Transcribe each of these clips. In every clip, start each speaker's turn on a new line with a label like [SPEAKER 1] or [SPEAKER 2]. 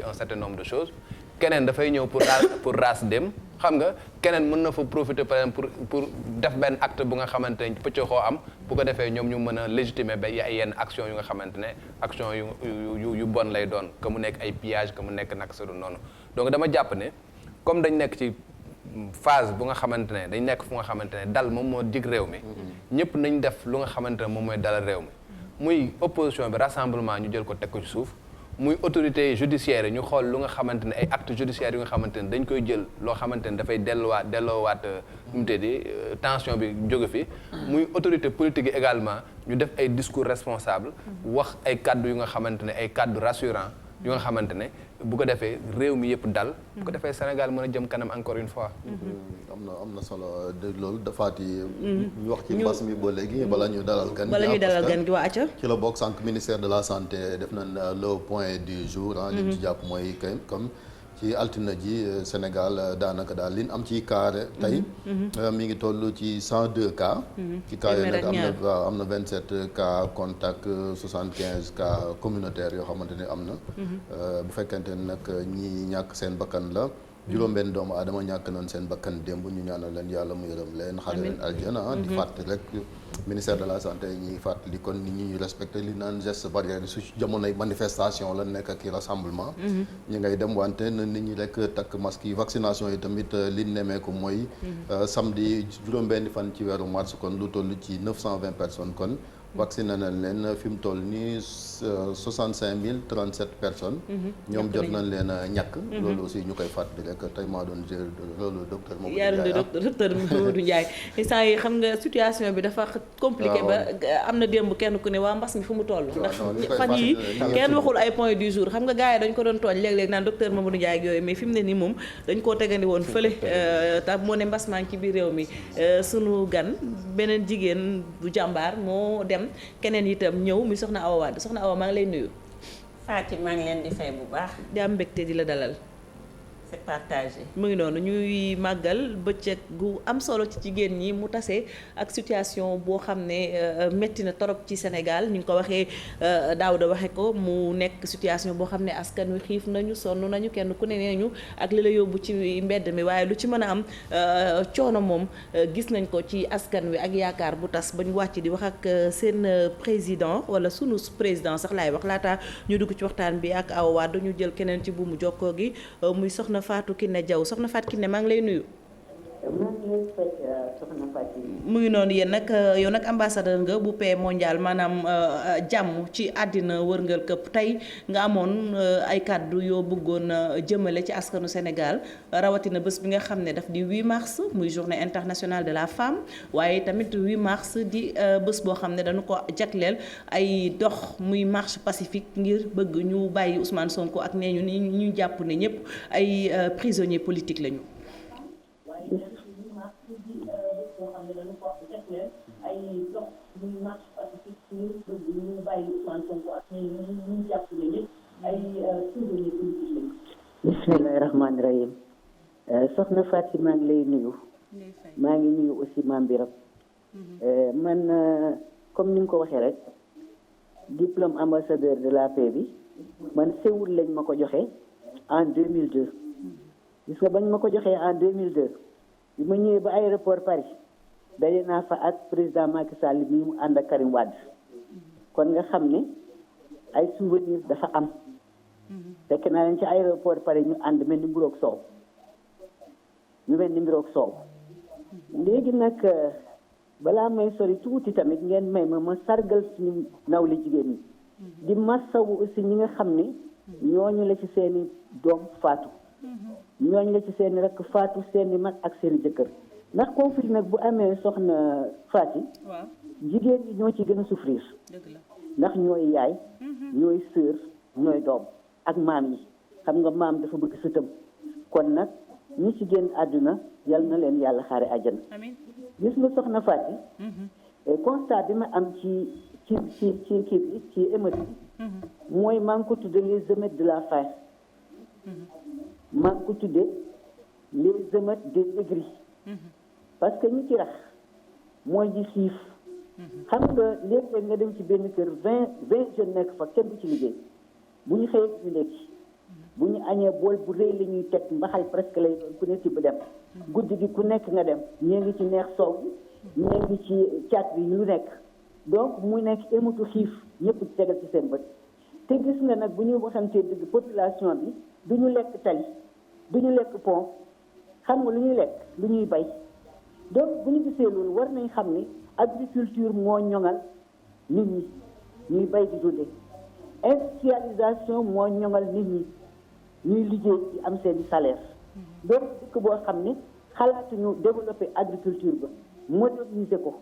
[SPEAKER 1] un certain nombre de choses keneen dafay ñëw pour raas dem xam nga keneen mën na fa profiter par exemple pour def benn acte bu nga xamante ne pëcc xoo am bu ko defee ñoom ñu mën a légitimer ba yenn action yu nga xamante ne action yu bon lay doon que mu nekk ay pillage que mu nekk nag sa du noonu donc dama jàpp ne comme dañ nekk ci phase bu nga xamante ne dañ nekk fu nga xamante ne dal moom moo dig réew mi ñëpp nañ def lu nga xamante ne moom mooy dalal réew mi muy opposition bi rassemblement ñu jël ko teg ko ci suuf muy autorité judiciaire yi ñu xool lu nga xamante ne ay actes judiciaires yu nga xamante ne dañ koy jël loo xamante ne dafay delloowaat nu mu tëddee tension bi jóge fi muy autorité politique yi également ñu def ay discours responsable wax ay kaddu yu nga xamante ne ay kaddu rassurant yu nga xamante ne bu ko defee réew mi yëpp dal bu ko defee Sénégal mën a jëm kanam encore une fois
[SPEAKER 2] am na solo de loolu dafaati ñu wax ci mbas mi ba léegi bala ñu dalal gan
[SPEAKER 3] gi waa acca
[SPEAKER 2] ci la bokk sànq ministère de la santé def nañ le point du jour li ñu ci jàpp mooy comme ci altine ji Sénégal daanaka daal li ñu am ci cas tey mi ngi toll ci 102 cas ci cas yooyu nag am na 27 cas contact 75 cas communautaires yoo xamante ne am na bu fekkente ne nag ñi ñàkk seen bakkan la juróom-benn doomu aadama ñàkk nañ seen bakkan démb ñu ñaanal leen yàlla mu yërëm leen xale leen aljana di fàttali rek ministère de la santé ñi fàttali kon nit ñi ñu respecté li naan geste barrière su jamonoy manifestation la nekk ak i rassemblement ñi ngay dem wante na nit ñi rek takk masque yi vaccination yi tamit li nemmeeku mooy samedi juróom-benn fan ci weeru mars kon lu toll ci 920 personnes kon vacciné nañ leen fi mu toll nii 65 037 personnes. ñoom jot nañ leen a ñàkk. loolu aussi ñu koy fàttali rek tey maa doon jël loolu docteur
[SPEAKER 3] Mamadou Ndiaye instant yi xam nga situation bi dafa compliqué ba am na démb kenn ku ne waa mbas mi fu mu toll. ndax fan yi kenn waxul ay point du jour xam nga gars yi dañ ko doon tooñ léeg-léeg naan docteur Mamadou Ndiaye ak yooyu mais fi mu ne nii moom dañ koo tegandi woon fële tax moo ne mbas maa ngi ci biir réew mi sunu gan beneen jigéen bu jàmbaar moo dem keneen itam ñëw muy soxna Awa Wade soxna Awa maa ngi lay nuyu.
[SPEAKER 4] Fatou maa ngi leen di fay bu baax.
[SPEAKER 3] di am mbégte di la dalal.
[SPEAKER 4] c'est partagé.
[SPEAKER 3] mu ngi noonu ñuy màggal bëccëg gu am solo ci jigéen ñi mu tase ak situation boo xam ne métti na torop ci Sénégal ni nga ko waxee Daouda waxe ko mu nekk situation boo xam ne askan wi xiif nañu sonn nañu kenn ku ne nañu ak li la yóbbu ci mbedd mi waaye lu ci mën a am coono moom gis nañ ko ci askan wi ak yaakaar bu tas ba ñu wàcc di wax ak seen président wala sunu président sax laay wax laata ñu dugg ci waxtaan bi ak Awa Wade ñu jël keneen ci buumu jokkoo gi muy soxna Fatou Kiné Diaw soxna Fatou Kiné maa ngi lay nuyu. mu ngi noonu yéen nag yow nag ambassadeur nga bu paix mondial maanaam jàmm ci àddina wërngal këpp tey nga amoon ay kàddu yoo bëggoon jëmale ci askanu Sénégal rawatina bés bi nga xam ne daf di 8 mars muy journée internationale de la femme waaye tamit 8 mars di bés boo xam ne dañu ko jagleel ay dox muy marche pacifique ngir bëgg ñu bàyyi Ousmane Sonko ak nee ñu ni ñu jàpp ne ñëpp ay prisonniers politiques lañu.
[SPEAKER 5] bismillahi rahmaani rahim soxna Fatou maa ngi lay nuyu maa ngi nuyu aussi Mame Biram man comme ni nga ko waxee rek diplôme ambassadeur de la paix bi man Séoul lañ ma ko joxe en 2002 gis nga bañ ma ko joxee en 2002 bi ma ñëwee ba aéroport Paris daje naa fa ak président Macky Sall bi mu ànd ak Karim Wade kon nga xam ne ay souvenirs dafa am fekk naa leen ci aéroport Paris ñu ànd mel ni mburoog soow léegi nag balaa may sori tuuti tamit ngeen may ma sargal suñu nawle jigéen ñi di massawu aussi ñi nga xam ne ñooñu la ci seeni doom faatu ñooñu la ci seeni rekk faatu seeni mag ak seeni jëkkër ndax conflit nag bu amee soxna Fatou jigéen ñi ñoo ci gën a souffrir ndax ñooy yaay ñooy sœur ñooy doom ak maam yi xam nga maam dafa bëgg sëtam kon nag ñi ci génn àdduna yal na leen yàlla xaare àjjana gis nga soxna Fatou constat bi ma am ci kii bi ci émeute bi mooy maa ngi ko tudde les émeutes de la faim maa ngi ko tudde les émeutes des aigris parce que ñi ci rax mooy ji xiif xam nga léeg-léeg nga dem ci benn kër 20 jeunes nekk fa kenn du ci liggéey bu ñu xëyee ñu lekki bu ñu añee bool bu rëy la ñuy teg mbaxal presque lay doon ku ne ci bu dem guddi gi ku nekk nga dem ñee ngi ci neex soow bi ñee ngi ci caat bi lu nekk donc muy nekk émutu xiif ñëpp ci tegal ci seen bët te gis nga nag bu ñu waxantee dëgg population bi du ñu lekk tali du ñu lekk pont xam nga lu ñuy lekk lu ñuy bay donc bu ñu gisee loolu war nañ xam ni agriculture moo ñoŋal nit ñi ñuy bay di dunde industrialisation moo ñoŋal nit ñi ñuy liggéey ci am seen salaire donc dëkk boo xam ni xalaatuñu développer agriculture ba moderniser ko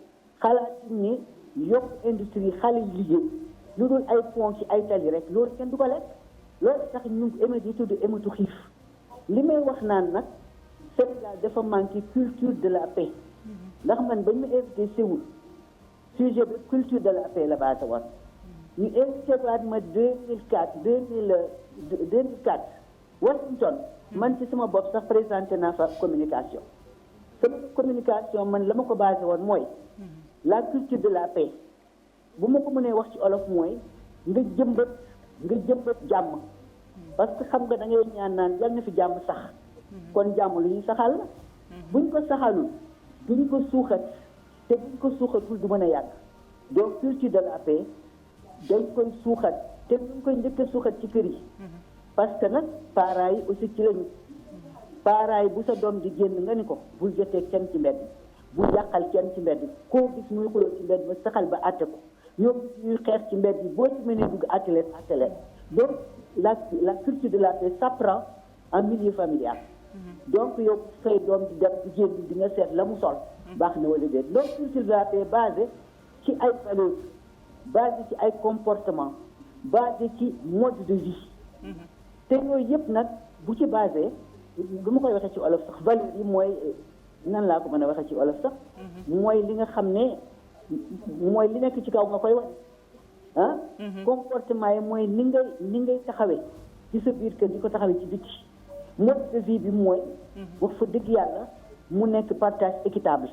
[SPEAKER 5] xalaatuñu ni yokk industrie xale yi liggéey lu dul ay pont ci ay tali rek loolu kenn du ko lekk loolu tax ñu éméti yi tudd émétu xiif li may wax naan nag Sénégal dafa manqué culture de la paix ndax man bañ ma invité Séoul sujet bi culture de la paix la basé woon ñu invité waat ma 2004 Washington man ci sama bopp sax présenté naa fa communication sama communication man la ma ko basé woon mooy la culture de la paix bu ma ko mënee wax ci olof mooy nga jëmbat jàmm parce que xam nga da ngay ñaan naan yal na fi jàmm sax kon jàmm lu ñuy saxal la buñ ko saxalul duñ ko suuxat te buñ ko suuxatul du mën a yàgg donc culture de la paix dañ koy suuxat te duñ koy njëkk a suuxat ci kër yi parce que nag parents yi aussi ci lañu parents yi bu sa doom di génn nga ni ko bul jotee kenn ci mbedd bul yàqal kenn ci mbedd koo gis muy xuloo ci mbedd ma saxal ba àtte ko ñoo gis ñuy xeex ci mbedd yi boo ci mënee dugg àtte leen donc la culture de la paix s'apprend en milieu familial donc yow say doom di dem di génn di nga seet la mu sol baax na wala déet donc culture de la paix basé ci ay valeurs basé ci ay comportement basé ci mode de vie te yooyu yëpp nag bu ci basé du ma koy waxee ci olof sax valeurs yi mooy nan laa ko mën a waxee ci olof sax mooy li nga xam ne mooy li nekk ci kaw nga koy wax comportement yi mooy ni ngay taxawee ci sa biir kër di ko taxawee ci biti mode de vie bi mooy wax fa dëgg yàlla mu nekk partage équitable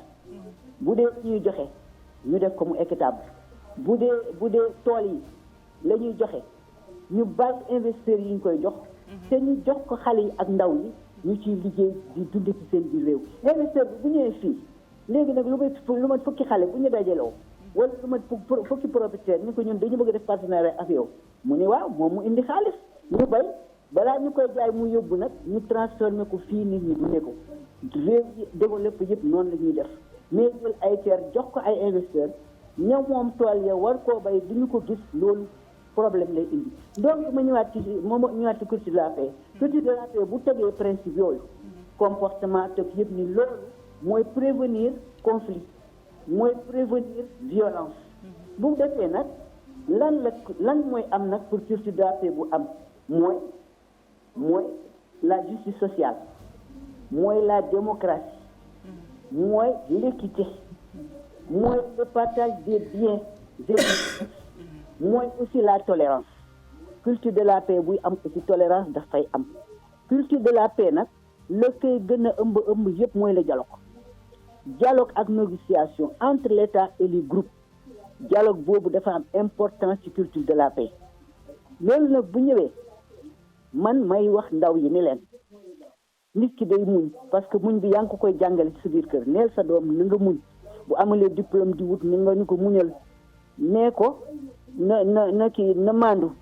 [SPEAKER 5] bu dee ñuy joxe ñu def ko mu équitable bu dee tool yi la ñuy joxe ñu bàyyi investisseurs yi ñu koy jox te ñu jox ko xale yi ak ndaw yi ñu ciy liggéey di dund ci seen biir réew investisseur bi bu ñëwee fii léegi nag lu mat fukki xale bu ñu dajaloo wala lu mat fukki propriétaire ni ko ñun dañu bëgg a def partenariat ak yow mu ni waaw moom mu indi xaalis ñu bay balaa ñu koy jaay mu yóbbu nag ñu transformé ko fii nit ñi dundee ko réew yi développé yëpp noonu la ñuy def mais jël ay terre jox ko ay investisseurs ñoom moom tool ya war koo bay duñu ko gis loolu problème lay indi donc ma ñëwaat ci culture de la paix culture de la paix bu tegee principe yooyu comportement teg yëpp ni loolu mooy prévenir conflit mooy prévenir violence bu defee nag lan mooy am nag pour culture de la paix bu am mooy la justice sociale mooy la démocratie mooy l'équité mooy le partage des biens et mooy aussi la tolérance culture de la paix buy am aussi tolérance dafay am culture de la paix nag la koy gën a ëmb yëpp mooy le dialogue ak négociation entre l'État et les groupes dialogue boobu dafa am importance ci culture de la paix loolu nag bu ñëwee man may wax ndaw yi ni leen nit ki day muñ parce que muñ bi yaa ngi ko koy jàngale ci sa biir kër neel sa doom na nga muñ bu amalee diplôme di wut ni nga ñu ko muñal nee ko na maandu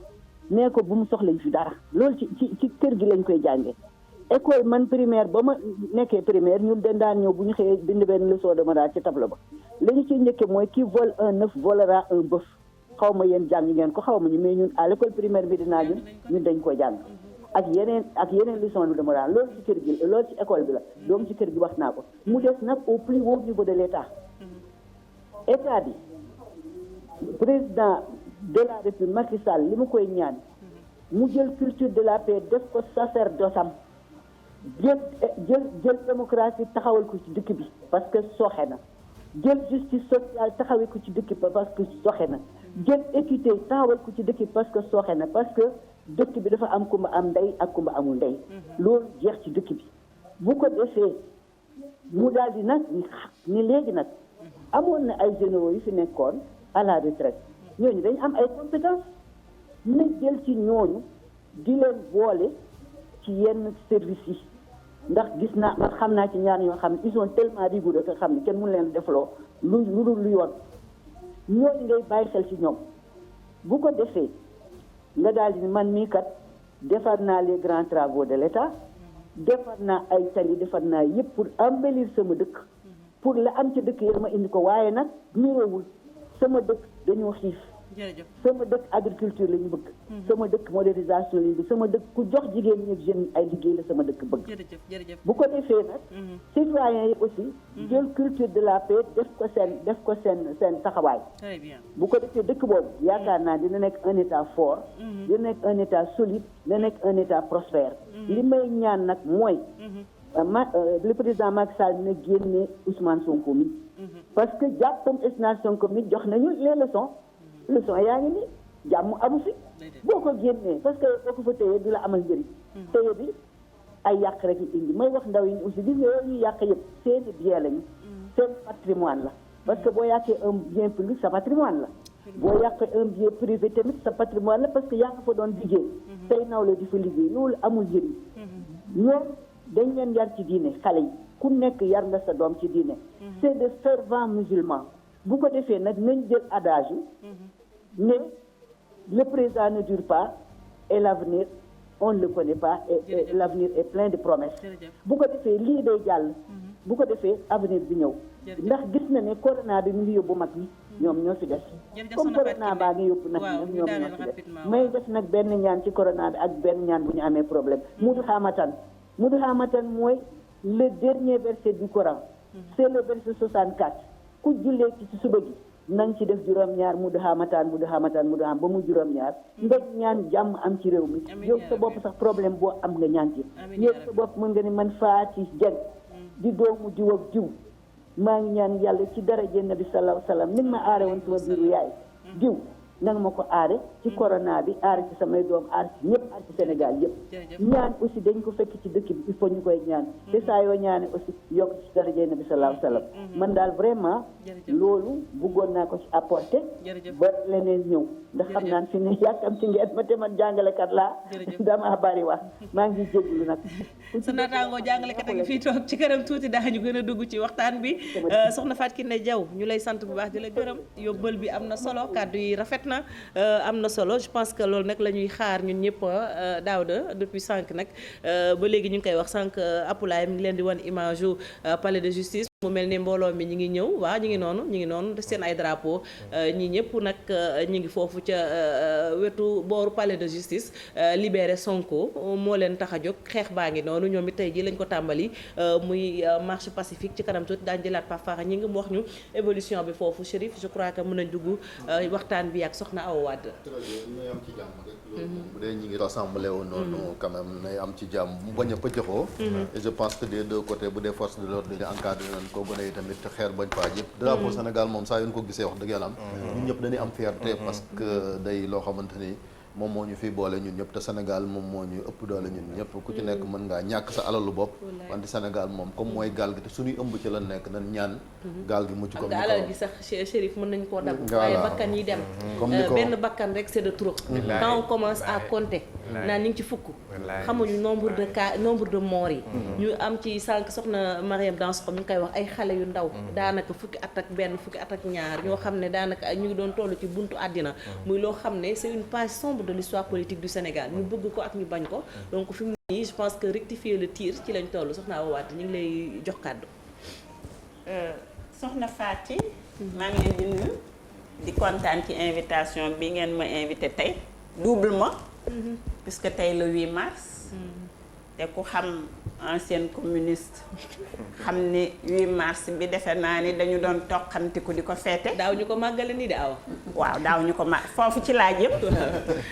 [SPEAKER 5] nee ko bu mu soxlañ fi dara loolu ci kër gi lañ koy jànge école man primaire ba ma nekkee primaire ñun dañ daan ñëw bu ñu xëyee bind benn leçon de morale ci tableau ba la ñu ciy njëkke mooy qui vole un œuf volera un bœuf xaw ma yéen jàng ngeen ko xaw ma ñu mais ñun à l'école primaire bi dinaa ñun dañ ko jàng ak yeneen leçon de morale loolu ci kër gi loolu ci école bi la donc ci kër gi wax naa ko mu des nag au plus haut niveau de l'État état bi président de la République Macky Sall li ma koy ñaan mu jël culture de la paix def ko sacerdoce jël démocratie taxawal ko ci dëkk bi parce que sooxe na jël justice sociale taxawal ko ci dëkk bi parce que sooxe na jël équité taxawal ko ci dëkk bi parce que sooxe na parce que dëkk bi dafa am kumba am ndey ak kumba amul ndey loolu jeex ci dëkk bi bu ko defee mu daal di nag ni léegi nag amoon na ay généraux yu fi nekkoon à la retraite ñooñu dañu am ay compétences na jël ci ñooñu di leen boole ci yenn services yi ndax gis naa man xam naa ci ñaar ñoo xam ne ils sont tellement rigoureux que xam ne kenn mënu leen defloo lu dul lu yoon ñooñu ngay bàyyi xel ci ñoom bu ko defee nga daal di man mii kat defar naa les grands travaux de l'État defar naa ay tali defar naa yëpp pour embellir sama dëkk pour la am ci dëkk yi ma indi ko waaye nag niroowul sama dëkk dañoo xiif
[SPEAKER 3] jërëjëf
[SPEAKER 5] sama dëkk agriculture la ñu bëgg sama dëkk modernisation la ñu bëgg sama dëkk ku jox jigéen ñi ak jeunes ay liggéey la sama dëkk bëgg
[SPEAKER 3] jërëjëf
[SPEAKER 5] bu ko defee nag citoyens yi aussi jël culture de la paix def ko seen taxawaay
[SPEAKER 3] très bien
[SPEAKER 5] bu ko defee dëkk boobu yaakaar naa dina nekk un état fort dina nekk un état solide dina nekk un état prospère li may ñaan nag mooy le président Macky Sall dina génne Ousmane Sonko mi parce que jàppam Ousmane Sonko mi jox nañu les leçons yaa ngi nii jàmm amu fi boo ko génnee parce que boo ko fa téye du la amal njëriñ téye bi ay yàq rek yi indi may wax ndaw yi aussi gis nga yooyu ñuy yàq yëpp seeni bien lañu seen patrimoine la parce que boo yàqee un bien public sa patrimoine la boo yàqee un bien privé tamit sa patrimoine la parce que yaa nga fa doon liggéey tey nawle di fa liggéey loolu amul njëriñ ñoom dañ leen yar ci diine xale yi ku nekk yar nga sa doom ci diine c'est de fervents musulmans bu ko defee nag nañ jël adage ne le présent ne dure pas et l'avenir on ne le connaît pas et l'avenir est plein de promesses bu ko defee lii day jàll bu ko defee avenir bi ñëw ndax gis na ne corona bi mu ngi yóbbu mag ñi ñoom ñoo fi des comme corona baa ngi yóbbu nag ñoom ñoo fi des may def nag benn ñaan ci corona bi ak benn ñaan bu ñu amee problème mudu xaamatan mooy le dernier verset du Coran c'est le verset 64 ku jullee ci suba gi na nga ci def juróom-ñaar mudu xaamataan ba mu juróom-ñaar nga ñaan jàmm am ci réew mi yow sa bopp sax problème boo am nga ñaan ci yow sa bopp mën nga ni man Faati Jeng di doomu diw ak diw maa ngi ñaan yàlla ci daraja Nabi sallallahu alayhi wa sallam ni nga ma aare woon sama biiru yaay diw nanga ma ko aare ci corona bi aare ci samay doom aare ci ñëpp aare ci Sénégal yëpp ñaan aussi dañ ko fekk ci dëkk bi il faut ñu koy ñaan te saa yoo ñaane aussi yokk ci daraja Nabi sallallahu alayhi wa sallam man daal vraiment loolu bëggoon naa ko ci apporter ba leneen ñëw ndax xam naan fi ne yàkkam ci ngeen ma te man jàngalekat laa dama bari wax maa ngi jéglu nag
[SPEAKER 3] sa naataangoo jàngalekat a ngi fii toog ci këram tuuti daañu gën a dugg ci waxtaan bi soxna Fatou Kiné Diaw ñu lay sant bu baax di la gërëm yóbbal bi am na solo kàddu yi rafet na am na solo je pense que loolu nag la ñuy xaar ñun ñëpp Daouda depuis sànq nag ba léegi ñu ngi koy wax sànq Apulaay mi ngi leen di wan image yu palais de justice mu mel ni mbooloo mi ñi ngi ñëw waaw ñi ngi noonu def seen ay drapeau ñi ñëpp nag ñi ngi foofu ca wetu booru palais de justice libéré Sonko moo leen tax a jóg xeex baa ngi noonu ñoom it tey ji lañ ko tàmbali muy marche pacifique ci kanam tuuti daañu jëlaat Pafa ñi ngi mu wax ñu évolution bi foofu Chérif je crois que mën nañ dugg waxtaan bi ak soxna Awa Wade
[SPEAKER 2] nay am ci jàmm rek bu dee ñi ngi rassemblé woon noonu quand même nay am ci jàmm mu bañ a pëccëxoo et je pense que des deux côtés bu dee force de l'ordre di encadré nañ ko gën a yi tamit xeer bañ faa yëpp drapeau Sénégal moom saa yoon ko gisee wax dëgg yàlla am ñun ñëpp dañuy am fierté parce que day loo xamante ni moom moo ñu fi boole ñun ñëpp te Sénégal moom moo ñu ëpp doole ñun ñëpp ku ci nekk mën ngaa ñàkk sa alalu bopp wante Sénégal moom comme mooy gaal gi te suñuy ëmb ci la nekk nañ ñaan gaal gi mucc comme
[SPEAKER 3] alal gi sax Chérif mën nañ koo dab waaye bakkan yi dem benn bakkan rek c'est de trop quand on commence à compter naan ñu ngi ci fukk xamuñu nombre de cas nombre de morts yi ñu am ci sànq soxna Mariam Dansokho mi ngi koy wax ay xale yu ndaw daanaka fukki at ak benn fukki at ak ñaar ñoo xam ne daanaka ñu ngi doon toll ci buntu àddina muy loo xam ne c'est une page sombre de l'histoire politique du Sénégal ñu bëgg ko ak ñu bañ ko donc fi mu nii je pense que rectifier le tir ci lañ toll soxna Awa Wade ñu ngi lay jox kàddu
[SPEAKER 4] soxna Faty maa ngi leen di nuyu di kontaan ci invitation bi ngeen ma invité tey doublement puisque tey le 8 mars te ku xam ancienne communiste xam ni 8 mars bi defe naa ni dañu doon toqamtiku di ko feete
[SPEAKER 3] daaw ñu ko màggale nii de awa
[SPEAKER 4] waaw daaw ñu ko foofu ci laa jëm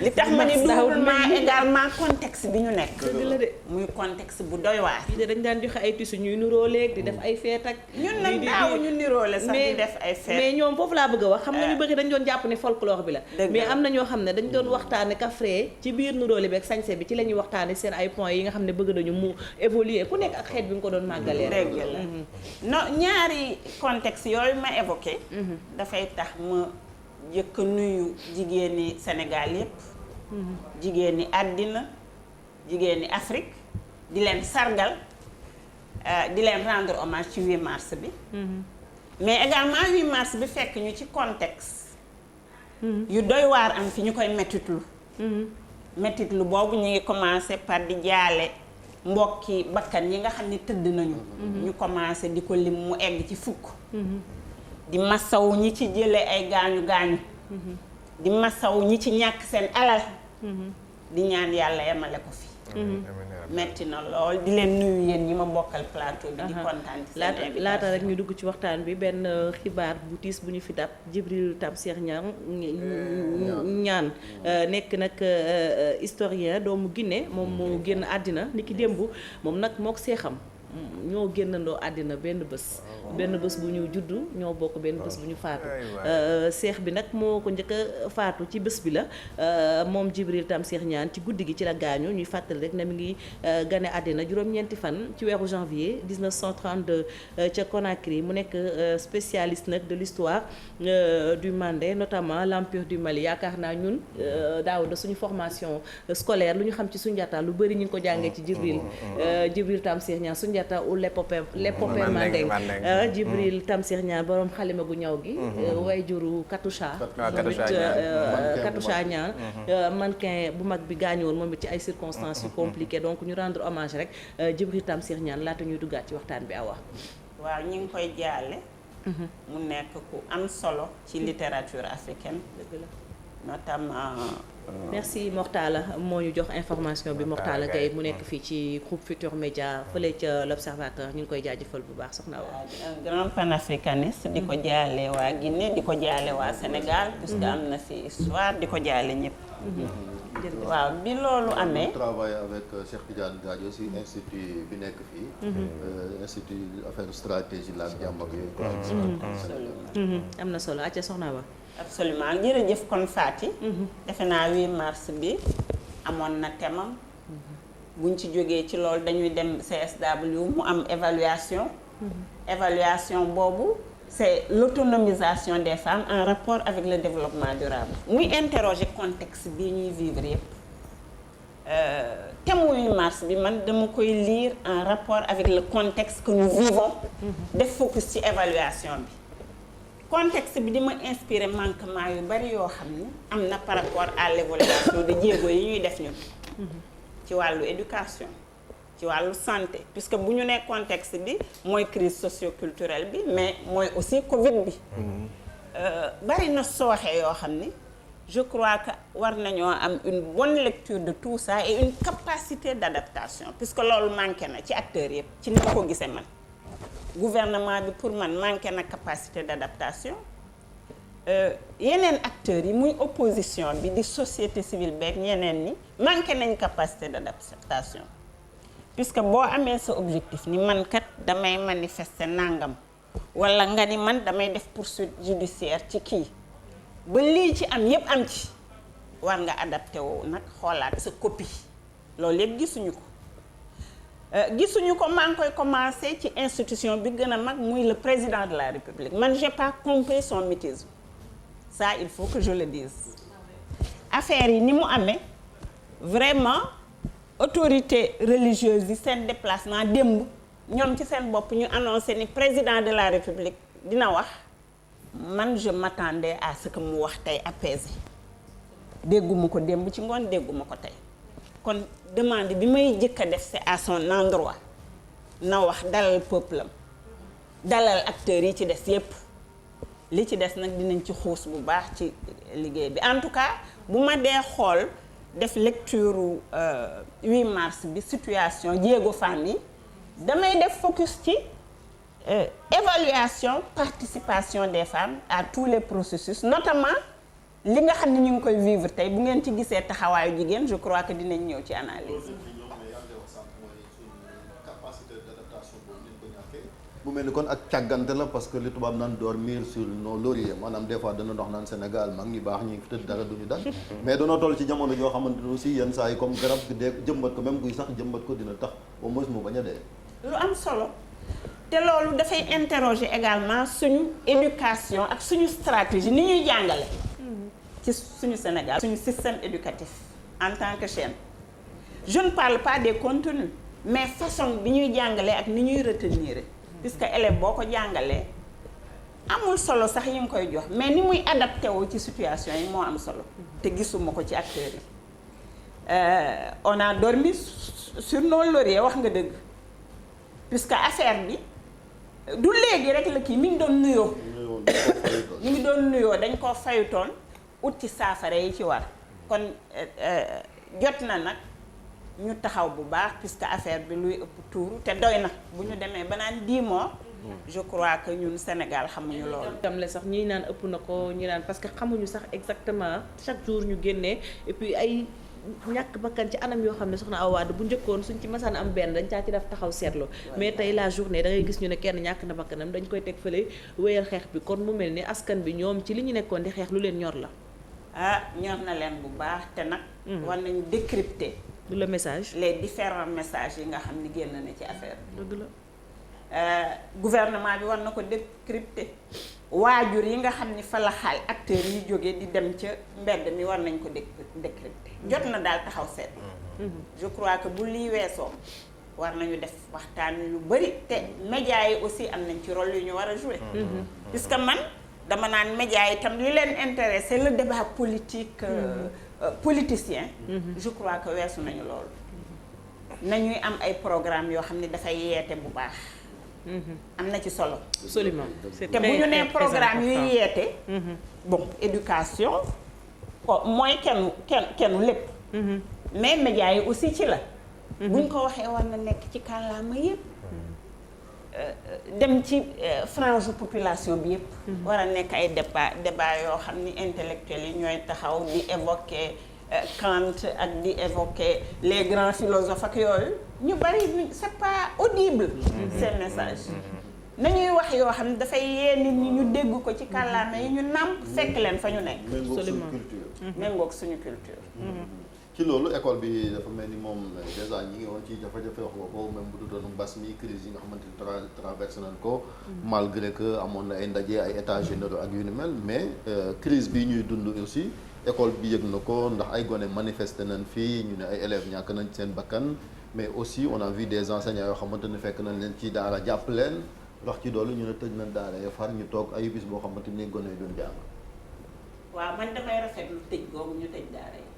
[SPEAKER 4] li tax ma ni doublement également contexte bi ñu nekk
[SPEAKER 3] dëgg la de
[SPEAKER 4] muy contexte bu doy waar
[SPEAKER 3] fii de dañ daan joxe ay tissu ñuy nuroo léegi di def ay feet ak
[SPEAKER 4] ñun nag daaw ñu niroole sax di def ay feet
[SPEAKER 3] mais ñoom foofu laa bëgg a wax xam nga ñu bëgg dañ doon jàpp ne folklore bi la mais am na ñoo xam ne dañ doon waxtaane kafree ci biir nuróole bi ak sañse bi ci la ñuy waxtaane seen ay points yi nga xam ne bëgg nañu mu évoluer ku nekk ak xeet bi nga ko doon màggalee
[SPEAKER 4] dëgg la non ñaari contexte yooyu ma évoqué dafay tax ma jëkk nuyu jigéeni Sénégal yépp jigéeni àddina jigéeni Afrique di leen sargal di leen rendre hommage ci 8 mars bi. mais également 8 mars bi fekk ñu ci contexte. yu doy waar am fi ñu koy mettitlu. mettitlu boobu ñu ngi commencé par di jaale mbokki bakkan yi nga xam ne tëdd nañu. ñu commencé di ko lim mu egg ci fukk. di masaw ñi ci jëlee ay gaañu gaañu. di masaw ñi ci ñàkk seen alal. di ñaan yàlla yemale ko fi. metti na lool di leen nuyu yéen ñi ma bokkal plateau bi di kontaan ci seen invitation.
[SPEAKER 3] laata rek ñu dugg ci waxtaan bi benn xibaar bu tiis bu ñu fi dab Djibril Tamsir Niane nekk nag historien doomu Guinée moom moo génn àddina niki démb moom nag mook seexam ñoo génnandoo àddina benn bés bu ñu juddu ñoo bokk benn bés bu ñu faatu seex bi nag moo ko njëkk a faatu ci bés bi la moom Djibril Tamsir Niane ci guddi gi ci la gaañu ñuy fàttali rek ne mi ngi gane àddina juróom-ñeenti fan ci weeru janvier 1932 ca Conakry mu nekk spécialiste nag de l'histoire du Mandé notamment l'empire du Mali yaakaar naa ñun daaw da suñu formation scolaire lu ñu xam ci Soundiata lu bëri ñu ngi ko jàngee ci Djibril Tamsir Niane Soundiata ou l'épopée Mandeng Djibril Tamsir Niane borom xalima gu ñaw gi way juru Katoucha Niane mannequin bu mag bi gaañu woon moom it ci ay circonstances yu compliquées donc ñu rendre hommage rek Djibril Tamsir Niane laata ñuy duggaat ci waxtaan bi awa
[SPEAKER 4] waaw ñu ngi koy jaale mu nekk ku am solo ci littérature africaine notamment
[SPEAKER 3] merci Mortala moo ñu jox information bi Mortala Gaye mu nekk fii ci groupe Futurs Médias fële ca l'Observateur ñu ngi koy jaajëfal bu baax soxna Awa.
[SPEAKER 4] un grand panafricaniste di ko jaale waa Guinée di ko jaale waa Sénégal puisque am na fi histoire di ko jaale ñëpp. waaw bi loolu amee.
[SPEAKER 2] travaille avec Cheikh Tidiane Gadio si institut bi nekk fii. institut affaire stratégie la ak jàmm ak yooyu.
[SPEAKER 3] am na solo acca soxna Awa.
[SPEAKER 4] absolument jërëjëf kon Fati. defe naa 8 mars bi amoon na thème buñ ci jógee ci loolu dañuy dem CSW mu am évaluation. évaluation boobu c'est l'autonomisation des femmes en rapport avec le développement durable. muy interroger contexte bi ñuy vivre yépp thème 8 mars bi man dama koy lire en rapport avec le contexte que nous vivons. def focus ci évaluation bi. contexte bi di ma inspiré manquement yu bari yoo xam ni am na par rapport à l'évaluation de jéego yi ñuy def ñun ci wàllu éducation ci wàllu santé puisque bu ñu nee contexte bi mooy crise socio-culturelle bi mais mooy aussi Covid bi bari na sooxe yoo xam ni je crois que war nañoo am une bonne lecture de tout ça et une capacité d'adaptation puisque loolu manqué na ci acteurs yëpp ci ni ma ko gisee man gouvernement bi pour man manqué na capacité d'adaptation yeneen acteurs yi muy opposition bi di société civile beeg ñeneen ñi manqué nañ capacité d'adaptation puisque boo amee sa objectif ni man kat damay manifester nangam wala nga ni man damay def poursuite judiciaire ci kii ba lii ci am yépp am ci war nga adapté woo nag xoolaat sa copie loolu yépp gisuñu ko maa ngi koy commencer ci institution bi gën a mag muy le président de la République man j'ai pas compris son mutisme ça il faut que je le dise affaire yi ni mu amee vraiment autorité religieuse yi seen déplacement démb ñoom ci seen bopp ñu annoncé ni président de la République dina wax man je m'attendais à ce que mu wax tey apaisé dégguma ko démb ci ngoon dégguma ko tey kon demande bi may jëkk a def c'est à son endroit na wax dalal peuple am dalal acteurs yi ci des yépp li ci des nag dinañ ci xuus bu baax ci liggéey bi en tout cas bu ma dee xool def lecture 8 mars bi situation jéego femmes yi damay def focus ci évaluation participation des femmes à tous les processus notamment li nga xam ne ñu ngi koy vivre tey bu ngeen ci gisee taxawaayu jigéen je crois que dinañ ñëw ci analyse
[SPEAKER 2] bu mel ni kon ak càggante la parce que li tubaab naan dormir sur nos lauriers maanaam des fois dana dox naan Sénégal mag ñi baax ñi tëdd dara duñu dal mais danoo toll ci jamono joo xamante ne aussi yenn saa yi comme garab gi dee jëmbat ko même guy sax jëmbat ko dina tax au moins mu bañ a dee.
[SPEAKER 4] lu am solo te loolu dafay interroger également suñu éducation ak suñu stratégie ni ñuy jàngale ci suñu Sénégal suñu système éducatif en tant que chaîne je ne parle pas des contenus mais façon bi ñuy jàngalee ak ni ñuy retenir puisque élève boo ko jàngalee amul solo sax yi nga koy jox mais ni muy adapté wu ci situation yi moo am solo te gisuma ko ci acteurs yi on a dormi sur nos lauriers wax nga dëgg puisque affaire bi du léegi rek la kii mi ngi doon nuyoo mi ngi doon nuyoo dañ koo fayutoon ut ci saafara yi ci war kon jot na nag ñu taxaw bu baax puisque affaire bi luy ëpp tuuru te doy na bu ñu demee ba naan 10 mois je crois que ñun Sénégal xamuñu loolu.
[SPEAKER 3] tam la sax ñii naan ëpp na ko ñi naan parce que xamuñu sax exactement chaque jour ñu génnee et puis ay ñàkk bakkan ci anam yoo xam ne soxna Awa Wade bu njëkkoon suñ ci masaan am benn dañ caa ci def taxaw seetlu mais tey la journée da ngay gis ñu ne kenn ñàkk na bakkanam dañ koy teg fële wéyal xeex bi kon mu mel ni askan bi ñoom ci li ñu nekkoon di xeex lu leen ñor la.
[SPEAKER 4] ñor na leen bu baax te nag. war nañu décrypter.
[SPEAKER 3] du le message.
[SPEAKER 4] les différents messages yi nga xam ni génn na ci affaire bi.
[SPEAKER 3] dëgg la.
[SPEAKER 4] Gouvernement bi war na ko décrypter waajur yi nga xam ni fa la xaal acteurs yi jógee di dem ca mbedd mi war nañ ko décrypter jot na daal taxaw seet. je crois que bu lii weesoo war nañu def waxtaan yu bari te médias yi aussi am nañ ci rôle yu ñu war a jouer. puisque man dama naan médias yi tam li leen intéressé le débat politique politicien. je crois que weesu nañu loolu. nañuy am ay programme yoo xam ne dafay yeete bu baax. am na ci solo.
[SPEAKER 3] absolument
[SPEAKER 4] te bu ñu nee programme yuy yeete. bon éducation mooy kenn lépp. mais médias yi aussi ci la. buñ ko waxee war na nekk ci kàllaama yépp dem ci frange population bi yépp war a nekk ay débat yoo xam ni intellectuels yi ñooy taxaw di évoquer Kant ak di évoquer les grands philosophes ak yooyu ñu bari c'est pas audible ces messages nañuy wax yoo xam ne dafay yee nit ñi ñu dégg ko ci kàllaama yi ñu nàmp fekk leen fa ñu nekk méngoog suñu culture
[SPEAKER 2] ci loolu école bi dafa mel ni moom déjà ñi ngi woon ci jafe-jafe wax nga ko même bu du doon mbas mi crise yi nga xamante ni traversé nañ ko malgré que amoon na ay ndaje ay états généraux ak yu ni mel mais crise bi ñuy dund aussi école bi yëg na ko ndax ay gone manifesté nañ fii ñu ne ay élèves ñàkk nañ seen bakkan mais aussi on a vu des enseignants yoo xamante ne fekk nañ leen ci daara jàpp leen wax ci doolu ñu ne tëj nañ daara ya far ñu toog ay bis boo xamante ni gone yi duñ jàng.
[SPEAKER 4] waaw man damay rafetlu tëj googu ñu tëj daara yi.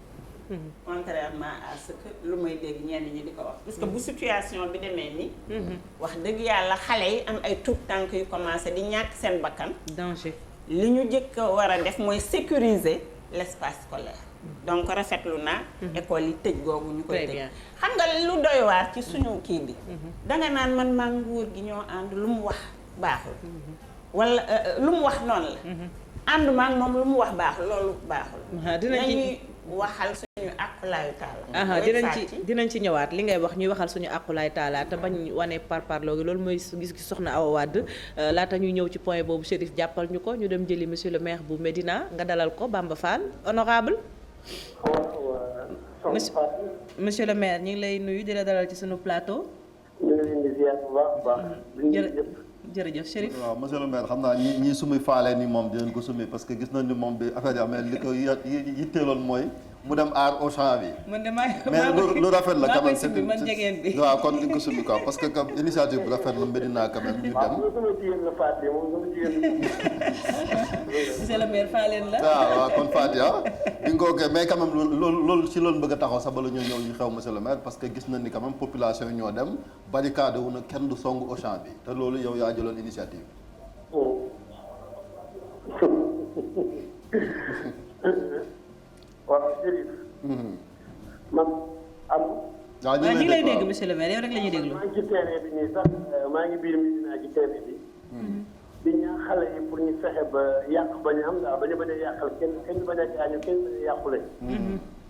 [SPEAKER 4] contrairement à ce que lu may dégg ñenn ñi di ko wax. parce que bu situation bi demee ni wax dëgg yàlla xale yi am ay tout tànk yu commencé di ñàkk seen bakkan.
[SPEAKER 3] danger
[SPEAKER 4] li ñu jëkk a war a def mooy sécuriser l'espace scolaire. donc rafetlu naa. école yi tëj googu ñu koy tëj. xam nga lu doy waar ci suñu kii bi. danga naan man maa nguur gi ñoo ànd lu mu wax baaxul. wala lu mu wax noonu la. ànduma ak moom lu mu wax baaxul loolu baaxul. dinañuy waxal suñu àqulaayu taala.
[SPEAKER 3] dinañ ci ñëwaat li ngay wax ñuy waxal suñu àqulaayu taala te bañ wane parparloo gi loolu mooy gis-gis soxna Awa Wade laata ñuy ñëw ci point boobu Chérif jàppal ñu ko ñu dem jëli monsieur le maire bu Médina nga dalal ko Bamba Fall honorable monsieur le maire ñu ngi lay nuyu di la dalal ci suñu plateau.
[SPEAKER 6] ñu ngi leen di ziar bu baax.
[SPEAKER 3] jërëjëf Chérif.
[SPEAKER 2] waaw monsieur le maire xam naa ñi sumi faale ni moom dinañ ko sumi parce que gis nañ ni moom bi affaire yi amee li ko yitteeloon mooy mu dem aar au champ bi.
[SPEAKER 3] man de
[SPEAKER 2] mais lu rafet la quand même c'est
[SPEAKER 3] man jegeen bi
[SPEAKER 2] waaw kon di nga ko sumi quoi parce que comme initiative bu rafet la Médina quand même ñu dem.
[SPEAKER 3] monsieur le maire faaleen la.
[SPEAKER 2] waaw kon Fatia di nga ko mais quand même loolu ci loolu bëgg a taxaw sax bala ñoo ñëw ñu xew monsieur le maire parce que gis nañ ni quand même population yi ñoo dem barricade wu na kenn du songu au champ bi te loolu yow yaa jëloon initiative.
[SPEAKER 6] waaw Chérif. man am.
[SPEAKER 2] waaw
[SPEAKER 3] ñu ngi lay dégg monsieur le maire yow rek la ñuy déglu.
[SPEAKER 6] maa ngi ci terrain bi nii sax maa ngi biir Médina ci terrain bi. di ñaan xale yi pour ñu fexe ba yàq bañ a am daal bañ a yàqal kenn bañ a gaañu kenn bañ a yàqule.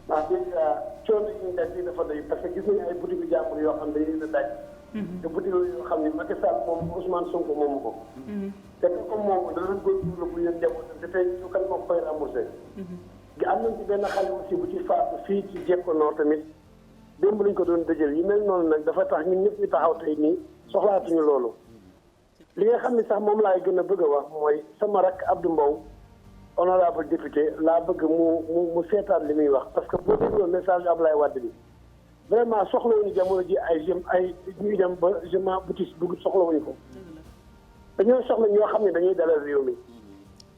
[SPEAKER 6] ndax déjà coono yi ñu daj yi dafa doy parce que gis nañu ay boutique jàmbur yoo xam ne dañuy leen a daj. te boutique yoo xam ne Macky Sall moom Ousmane Sonko moomu ko. te comme moom dana góorgóorlu bu ñu leen njabootam te tey ñu kan moo koy remboursé. gi am nañ ci benn xale aussi bu ci faatu fii ci Jekkonoor tamit démb lañ ko doon dëjël yi mel noonu nag dafa tax ñun ñëpp ñu taxaw tey nii soxlaatuñu loolu. li nga xam ne sax moom laay gën a bëgg a wax mooy sama rakk Abdou Mbow honorable député laa bëgg mu seetaan li muy wax parce que boo dégloo message Ablaye Wade bi vraiment soxlawuñu jamono ji ay ñuy dem ba je m'en boutique dugg soxlawuñu ko dañoo soxla ñoo xam ne dañuy dalal réew mi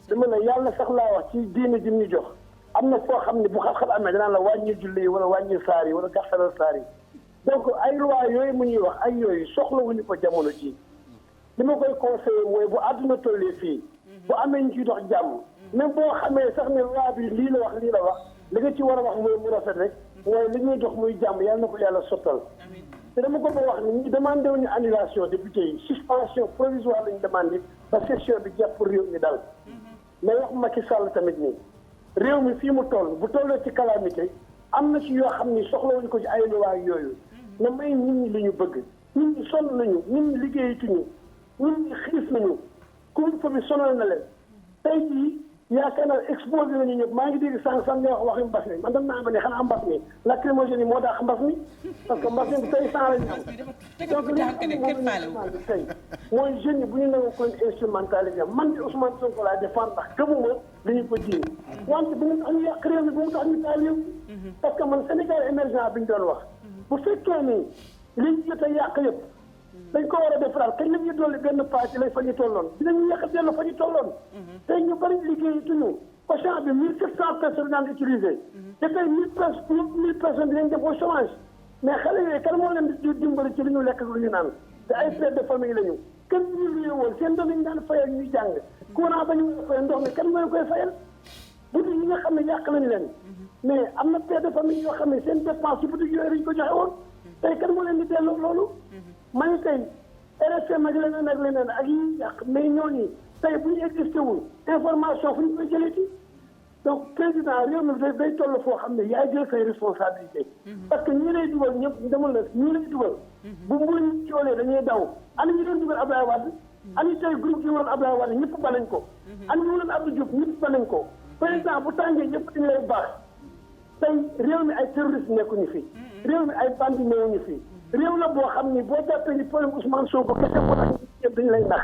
[SPEAKER 6] dama ne yàlla sax laa wax ci diine ji ñu jox am na foo xam ne bu xat-xat amee danaa la wàññi julli yi wala wàññi saar yi wala gàttalal saar yi donc ay loi yooyu mu ñuy wax ay yooyu soxlawuñu ko jamono ji li ma koy conseillé mooy bu àdduna tollee fii bu amee ñu ciy dox jàmm même boo xamee sax ne loi bi lii la wax li nga ci war a wax mooy mu rafet rek mooy li ñuy dox muy jàmm yàlla na ko yàlla sottal te dama ko ba wax ni ñu demandé wuñu annulation député yi suspension provisoire lañu demandé ba session bi jàpp réew mi dal mais wax Macky Sall tamit nii réew mi fii mu toll bu tollee ci calamité am na ci yoo xam ni soxlawuñu ko ci ay loi yooyu na may nit ñi li ñu bëgg nit ñi sonn nañu nit ñi liggéeyatuñu nit ñi xiif nañu couvre-feu bi sonal na leen tey jii yaakaar naa exposé nañu ñëpp maa ngi dégg sànq nga wax waxi mbas mi man dem naa ba ne xanaa mbas mi lacrymogène yi moo tax mbas mi parce que mbas mi tey sans la ñu am donc li nga xam ne moom la ñu tey mooy jeunes yi bu ñu nangu ko instrumentalisé man di Ousmane Sonko laa défendre ndax gëmuma li ñu ko jiin wante bu mu tax ñu yàq réew mi bu mu tax ñu taal réew parce que man Sénégal émergent bi ñu doon wax bu fekkee ni liñ jot a yàq yëpp dañ ko war a defaraat kañ la ñuy dolli benn paa ci lay fa ñu tolloon dinañu yàq dellu fa ñu tolloon tey ñu bëri liggéeyatuñu Auchan bi 1700 personnes daan utilisé te tey 1000 personnes dinañ def au chômage mais xale yooyu kan moo leen di dimbali ci li ñu lekk lu ñu naan te ay père de famille la ñu kenn ñu luyee woon seen doom yi ñu daan fayal ñuy jàng courant ba ñu fayal ndox mi kan mooy koy fayal boutique yi nga xam ne yàq nañ leen mais am na père de famille yoo xam ne seen dépense ci boutique yooyu dañ ko joxe woon tey kan moo leen di delloo loolu ma ne tey RFM ak leneen ak yi yàq mais ñooñu tey bu ñu existé wul information fu ñu koy jëlee ci donc président réew mi day toll foo xam ne yaay jël say responsabilité parce que ñi lay dugal ñëpp demal na ñi lay dugal bu mbuñ coolee dañuy daw ana ñu doon dugal Abdoulaye Wade ani tey groupe yi woon Abdoulaye Wade ñëpp ba nañ ko ani ñu woon Abdou Diouf ñëpp ba nañ ko président bu tàngee ñëpp dañ lay baax tey réew mi ay terroriste nekkuñu fi réew mi ay bandi néewuñu fi réew la boo xam ni boo jàppee ni problème Ousmane Sonko kese moo tax ñëpp dañu lay nax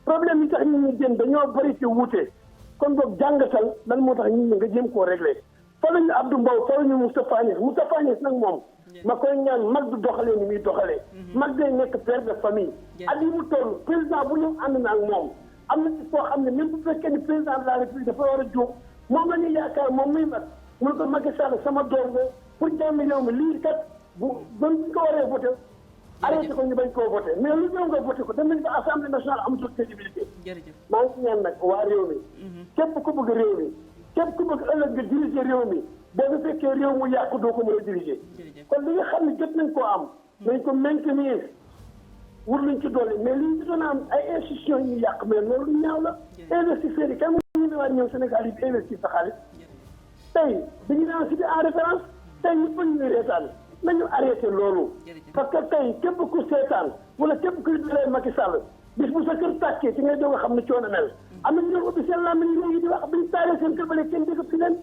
[SPEAKER 6] problème yi tax nit ñi jëm dañoo bëri te wuute kon boog jàngatal lan moo tax nit ñi nga jéem koo réglé fa la ñu Abdou Mbow fa la ñu Moustapha Niasse nag moom ma koy ñaan mag du doxalee ni muy doxalee mag day nekk père de famille at yi mu toll président bu ñu ànd na ak moom am na ci foo xam ne même bu fekkee ni président de la République dafa war a jóg moom la ñuy yaakaar moom muy mag mun ko Macky Sall sama doom nga pour jàmmi réew mi lii kat bu ko waree voté arrêté ko ñu bañ koo voté mais lu ñëw nga voté ko dem nañ ba assemblée nationale amatul crédibilité maa ngi ñaan nag waa réew mi képp ku bëgg réew mi képp ku bëgg ëllëg nga diriger réew mi boo nga fekkee réew mu yàqu doo ko mën a diriger kon li nga xam ne jot nañ koo am nañ ko maintenir wur luñ ci dolli mais li ñu doon am ay institutions yi ñu yàq mais loolu lu ñaaw la investisseurs yi kan ñu ne waa ñëw Sénégal yi bi investir sa xaalis tey dañu daan cité en référence tey ñu bëgg ñu reetaan nañu arrêté loolu parce que tey képp ku seetaan wala képp kuy dalee Macky Sall bis bu sa kër tàkkee ci ngay doog a xam ne coono mel am na ñu doon ubbi seen làmmiñ réew yi di wax buñu taalee seen kër ba léegi kenn dégg fi leen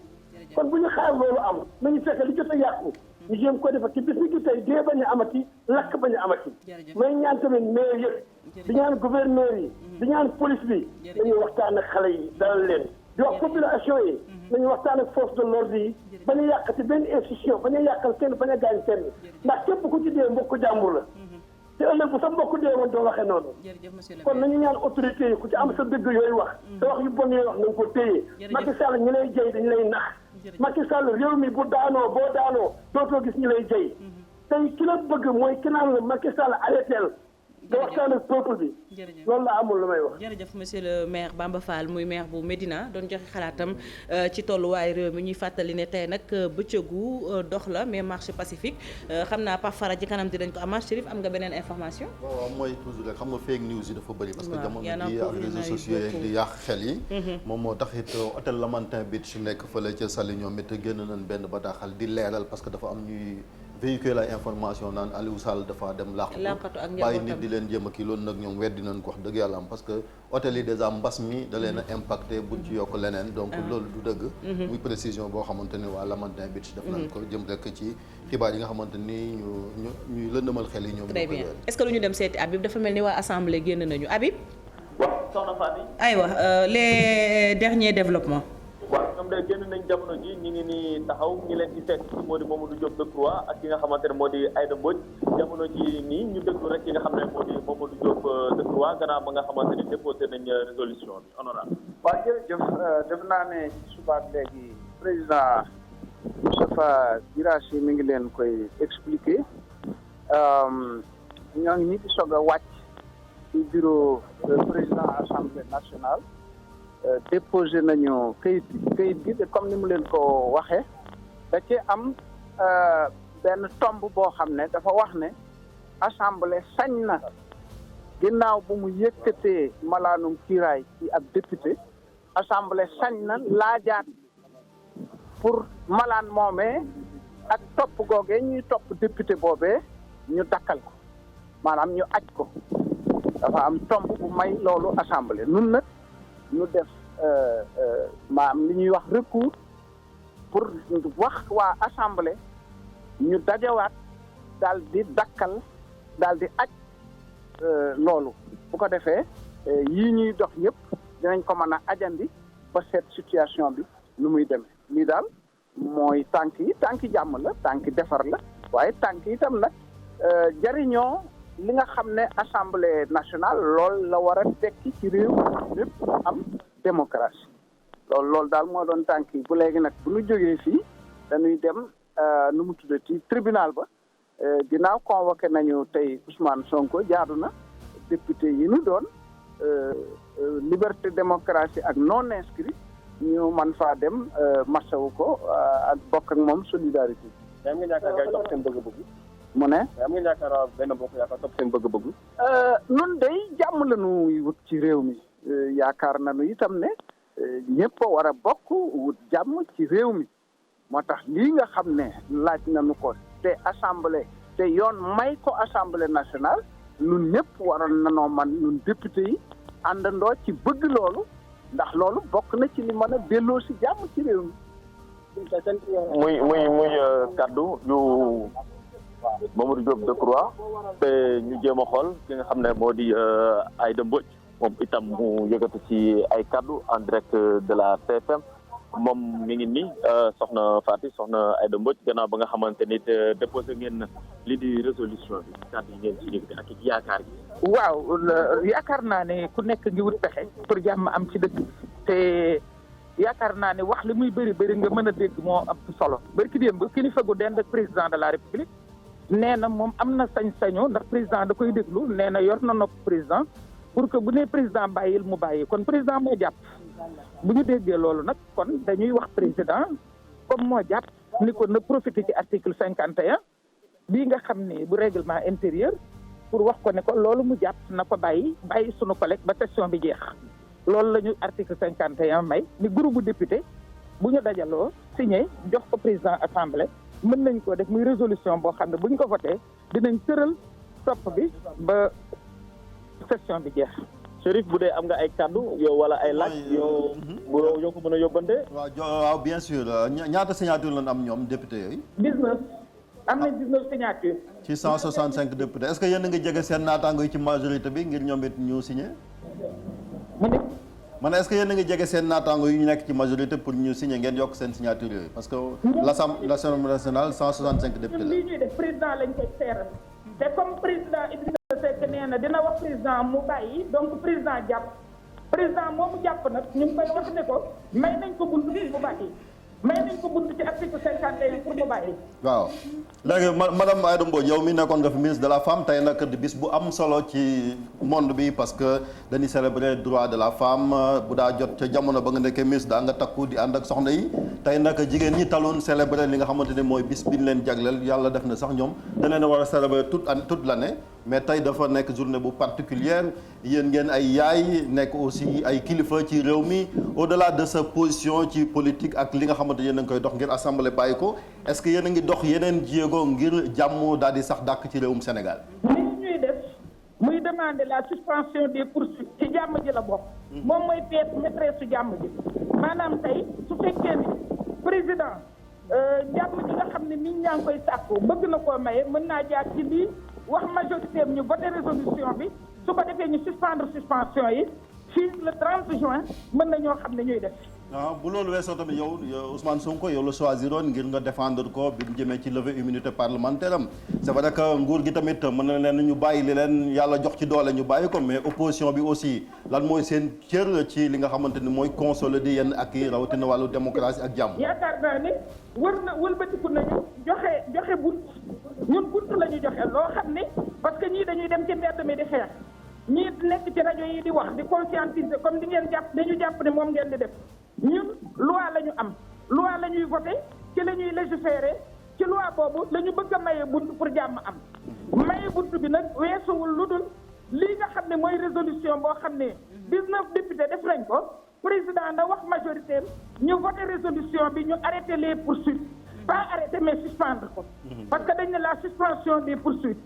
[SPEAKER 6] kon bu ñu xaar loolu am nañu fekk li jot a yàqu ñu jéem ko defar ci bis ni ki tey dee bañ a amati lakk bañ a amati may ñaan tamit maire yëpp di ñaan gouverneur yi di ñaan police bi dañuy waxtaan ak xale yi dalal leen di wax population yi nañu waxtaan ak force de l'ordre yi bañ a yàqati benn institution bañ a yàqal kenn bañ a gaañ kenn ndax képp ku ci dee mbokk jàmbur la te ëllëg bu sa mbokk dee woon doo waxee noonu kon nañu ñaan autorité yi ku ci am sa dëgg yooyu wax te wax yu bon yooyu wax nañ ko téye Macky Sall ñi lay jëy dañu lay nax Macky Sall réew mi bu daanoo boo daanoo dootoo gis ñi lay jëy tey ki la bëgg mooy ki naan la Macky Sall arrêteel da waxtaan ak peuple bi loolu la amul lu may wax.
[SPEAKER 3] jërëjëf monsieur le maire Bamba Fall muy maire bu Médina doon joxe xalaatam ci tolluwaay réew mi ñuy fàttali ne tey nag bëccëgu dox la mais marché pacifique xam naa par fara ci kanam dinañ ko amaat Chérif am nga beneen information.
[SPEAKER 2] waaw mooy toujours rek xam nga fake news yi dafa bëri. parce que jamono ji ak réseaux sociaux yi di yàq xel yi. moom moo tax it hôtel Lamantin Beach nekk fële ca Saly ñoom it génn nañ benn bataaxal di leeral parce que dafa am ñuy. véhicule la information naan Aliou Sall dafa dem làqatu ak bàyyi nit di leen jéem a kii loolu nag ñoom weddi nañ ko wax dëgg yàlla am parce que hôtel yi déjà mbas mi da leen a impacté buñ ci yokk leneen donc loolu du dëgg muy précision boo xamante ni waa Lamantin Beach def nañ ko jëm rek ci xibaar yi nga xamante ni ñuy lëndëmal xel yi ñoom
[SPEAKER 3] très bien est-ce que lu ñu dem seeti Habib dafa mel ni waa assemblée génn nañu Habib
[SPEAKER 7] waaw soxna Fatou
[SPEAKER 3] aywa les derniers développements
[SPEAKER 7] waaw de génn nañ jamono ji ñi ngi nii taxaw ñi leen ci fekk moo di Mamadou Diop Decroix ak ki nga xamante ne moo di Aïda Mbodj jamono ji nii ñu déglu rek ki nga xam ne moo di Mamadou Diop Decroix gannaaw ba nga xamante ni déposé nañ résolution bi honorable.
[SPEAKER 8] waaw jërëjëf def naa ne ci subaak léegi président Moustapha Guirassy mi ngi leen koy expliquer ñoo ngi nii di soog a wàcc ci bureau président assemblée nationale déposé nañu kayit gi te comme ni mu leen ko waxee da ci am benn tomb boo xam ne dafa wax ne assemblée sañ na ginnaaw bu mu yëkkatee malaanum kiiraay ci ab député assemblée sañ na laajaat pour malaan moomee ak topp googee ñuy topp député boobee ñu dakkal ko maanaam ñu aj ko dafa am tomb bu may loolu assemblée nun nag ñu def maanaam li ñuy wax recours pour wax waa assemblée ñu dajawaat daal di dakkal daal di aj loolu bu ko defee yii ñuy dox yëpp dinañ ko mën a ajandi ba seet situation bi nu muy demee lii daal mooy tànki jàmm la tànki defar la waaye tànk itam nag jariñoo li nga xam ne assemblée nationale lool la war a tekki ci réew lépp am démocratie loolu daal moo doon tànk yi bu léegi nag bu ñu jógee fii dañuy dem nu mu tuddati tribunal ba ginnaaw convoqué nañu tey Ousmane Sonko jaadu na député yi ñu doon liberté démocratie ak non inscrit ñu man faa dem masawu ko ak bokk ak moom solidarité.
[SPEAKER 7] yaa ngi yaakaar ngay topp seen bëgg-bëgg.
[SPEAKER 8] mu ne.
[SPEAKER 7] yaa ngi yaakaar benn bokk yaakaar topp seen bëgg-bëgg.
[SPEAKER 8] nun day jàmm la ñu wut ci réew mi yaakaar nañu itam ne ñëpp a war a bokk wut jàmm ci réew mi moo tax lii nga xam ne laaj nañu ko te assemblée te yoon may ko assemblée nationale nun ñëpp waroon nanoo man nun député yi àndandoo ci bëgg loolu ndax loolu bokk na ci li mën a delloo si jàmm ci réew mi.
[SPEAKER 7] muy kaddu yu Mamadou Diop Decroix te ñu jéem a xool ki nga xam ne moo di Aïda Mbodj moom itam mu yëgatu ci ay kaddu en direct de la TFM moom mi ngi nii soxna Fatou soxna Aïda Mbodj gannaaw ba nga xamante ni déposé ngeen lii di résolution bi kaddu yi ngeen ci yëgati ak yaakaar gi.
[SPEAKER 9] waaw yaakaar naa ne ku nekk ngi wut pexe pour jàmm am ci dëkk te yaakaar naa ne wax li muy bëri nga mën a dégg moo am solo barki démb kilifa gu dend ak président de la république nee na moom am na sañ-sañu ndax président da koy déglu nee na yor na nopp président pour que bu nee président bàyyil mu bàyyi kon président moo jàpp bu ñu déggee loolu nag kon dañuy wax président comme moo jàpp ni ko na profité ci article 51 bii nga xam ne bu règlement intérieur pour wax ko ne ko loolu mu jàpp na ko bàyyi sunu collègue ba session bi jeex loolu la ñu article 51 may ni groupe bu député bu ñu dajaloo signé jox ko président assemblée mën nañ ko def muy résolution boo xam ne bu ñu ko voté dinañ tëral topp bi ba session bi jeex.
[SPEAKER 7] Chérif bu dee am nga ay kaddu yow wala ay laaj yoo ko mën a yóbbante.
[SPEAKER 2] waaw bien sûr ñaata signature lañ am ñoom député yooyu.
[SPEAKER 9] 19 am na 19 signature.
[SPEAKER 2] ci 165 députés est-ce que yéen a ngi jege seen naataango yi ci majorité bi ngir ñoom it ñu signé. man est-ce que yéen a ngi jege seen naataango yi ñu nekk ci majorité pour ñu signé ngeen yokk seen signature yooyu parce que l'Assemblée nationale 165 députés la.
[SPEAKER 9] lii ñuy def président lañ koy seeral te comme président Idrissa Seck nee na dina wax président mu bàyyi donc président jàpp président moomu jàpp nag ñu ngi koy wax ne ko may nañ ko bunt mu bàyyi may nañ ko bunt ci article 51 pour mu bàyyi.
[SPEAKER 2] waaw léegi madame Aïda Mbodj yow mi nekkoon nga fi ministre de la femme tey nag di bis bu am solo ci monde bi parce que dañuy célébrer droit de la femme bu daa jot ca jamono ba nga nekkee ministre daa nga takku di ànd ak soxna yi tey nag jigéen ñi taloon célébrer li nga xamante ne mooy bis bi ñu leen jagleel yàlla def na sax ñoom da leen a war a célébrer toute l'année mais tey dafa nekk journée bu particulière yéen ngeen ay yaay nekk aussi ay kilifa ci réew mi au-delà de sa position ci politique ak li nga xamante yéen a ngi koy dox ngir assemblée bàyyi ko est-ce que yéen a ngi dox yeneen jéego ngir jàmm daal di sax dàkk ci réewum Sénégal.
[SPEAKER 9] li ñuy def muy demander la suspension des poursuites ci jàmm ji la bokk. moom mooy pièce maîtresse su jàmm ji maanaam tey su fekkee ni président jàmm ji nga xam ne nit ñaa ngi koy sàkku bëgg na koo maye mën naa jaar ci lii wax majorité ñu voté résolution bi su ko defee ñu suspendre suspension yi fii le 30 juin mën na ñoo xam ne ñuy def
[SPEAKER 2] bu loolu weesoo tamit yow Ousmane Sonko yow la choisiroon ngir nga défendre ko bi mu jëmee ci levée immunité parlementaire am c'est vrai que nguur gi tamit mën na leen ñu bàyyi li leen yàlla jox ci doole ñu bàyyi ko mais opposition bi aussi lan mooy seen cër ci li nga xamante ni mooy consolider yenn ak yi rawatina wàllu démocratie ak jàmm.
[SPEAKER 9] yaakaar naa ne wëlbatiku nañu joxe bunt ñun bunt la ñu joxe loo xam ne parce que ñii dañuy dem ci mbedd mi di xeex ñii nekk ci rajo yi di wax di conscientiser comme di ngeen jàpp dañu jàpp ne moom ngeen di def ñun loi la ñu am loi la ñuy voté ci la ñuy légiférer ci loi boobu la ñu bëgg a maye bunt pour jàmm am maye bunt bi nag weesuwul lu dul lii nga xam ne mooy résolution boo xam ne 19 députés def nañ ko président na wax majorité ñu voté résolution bi ñu arrêté les poursuites pas arrêté mais suspendre ko parce que dañ ne la suspension des poursuites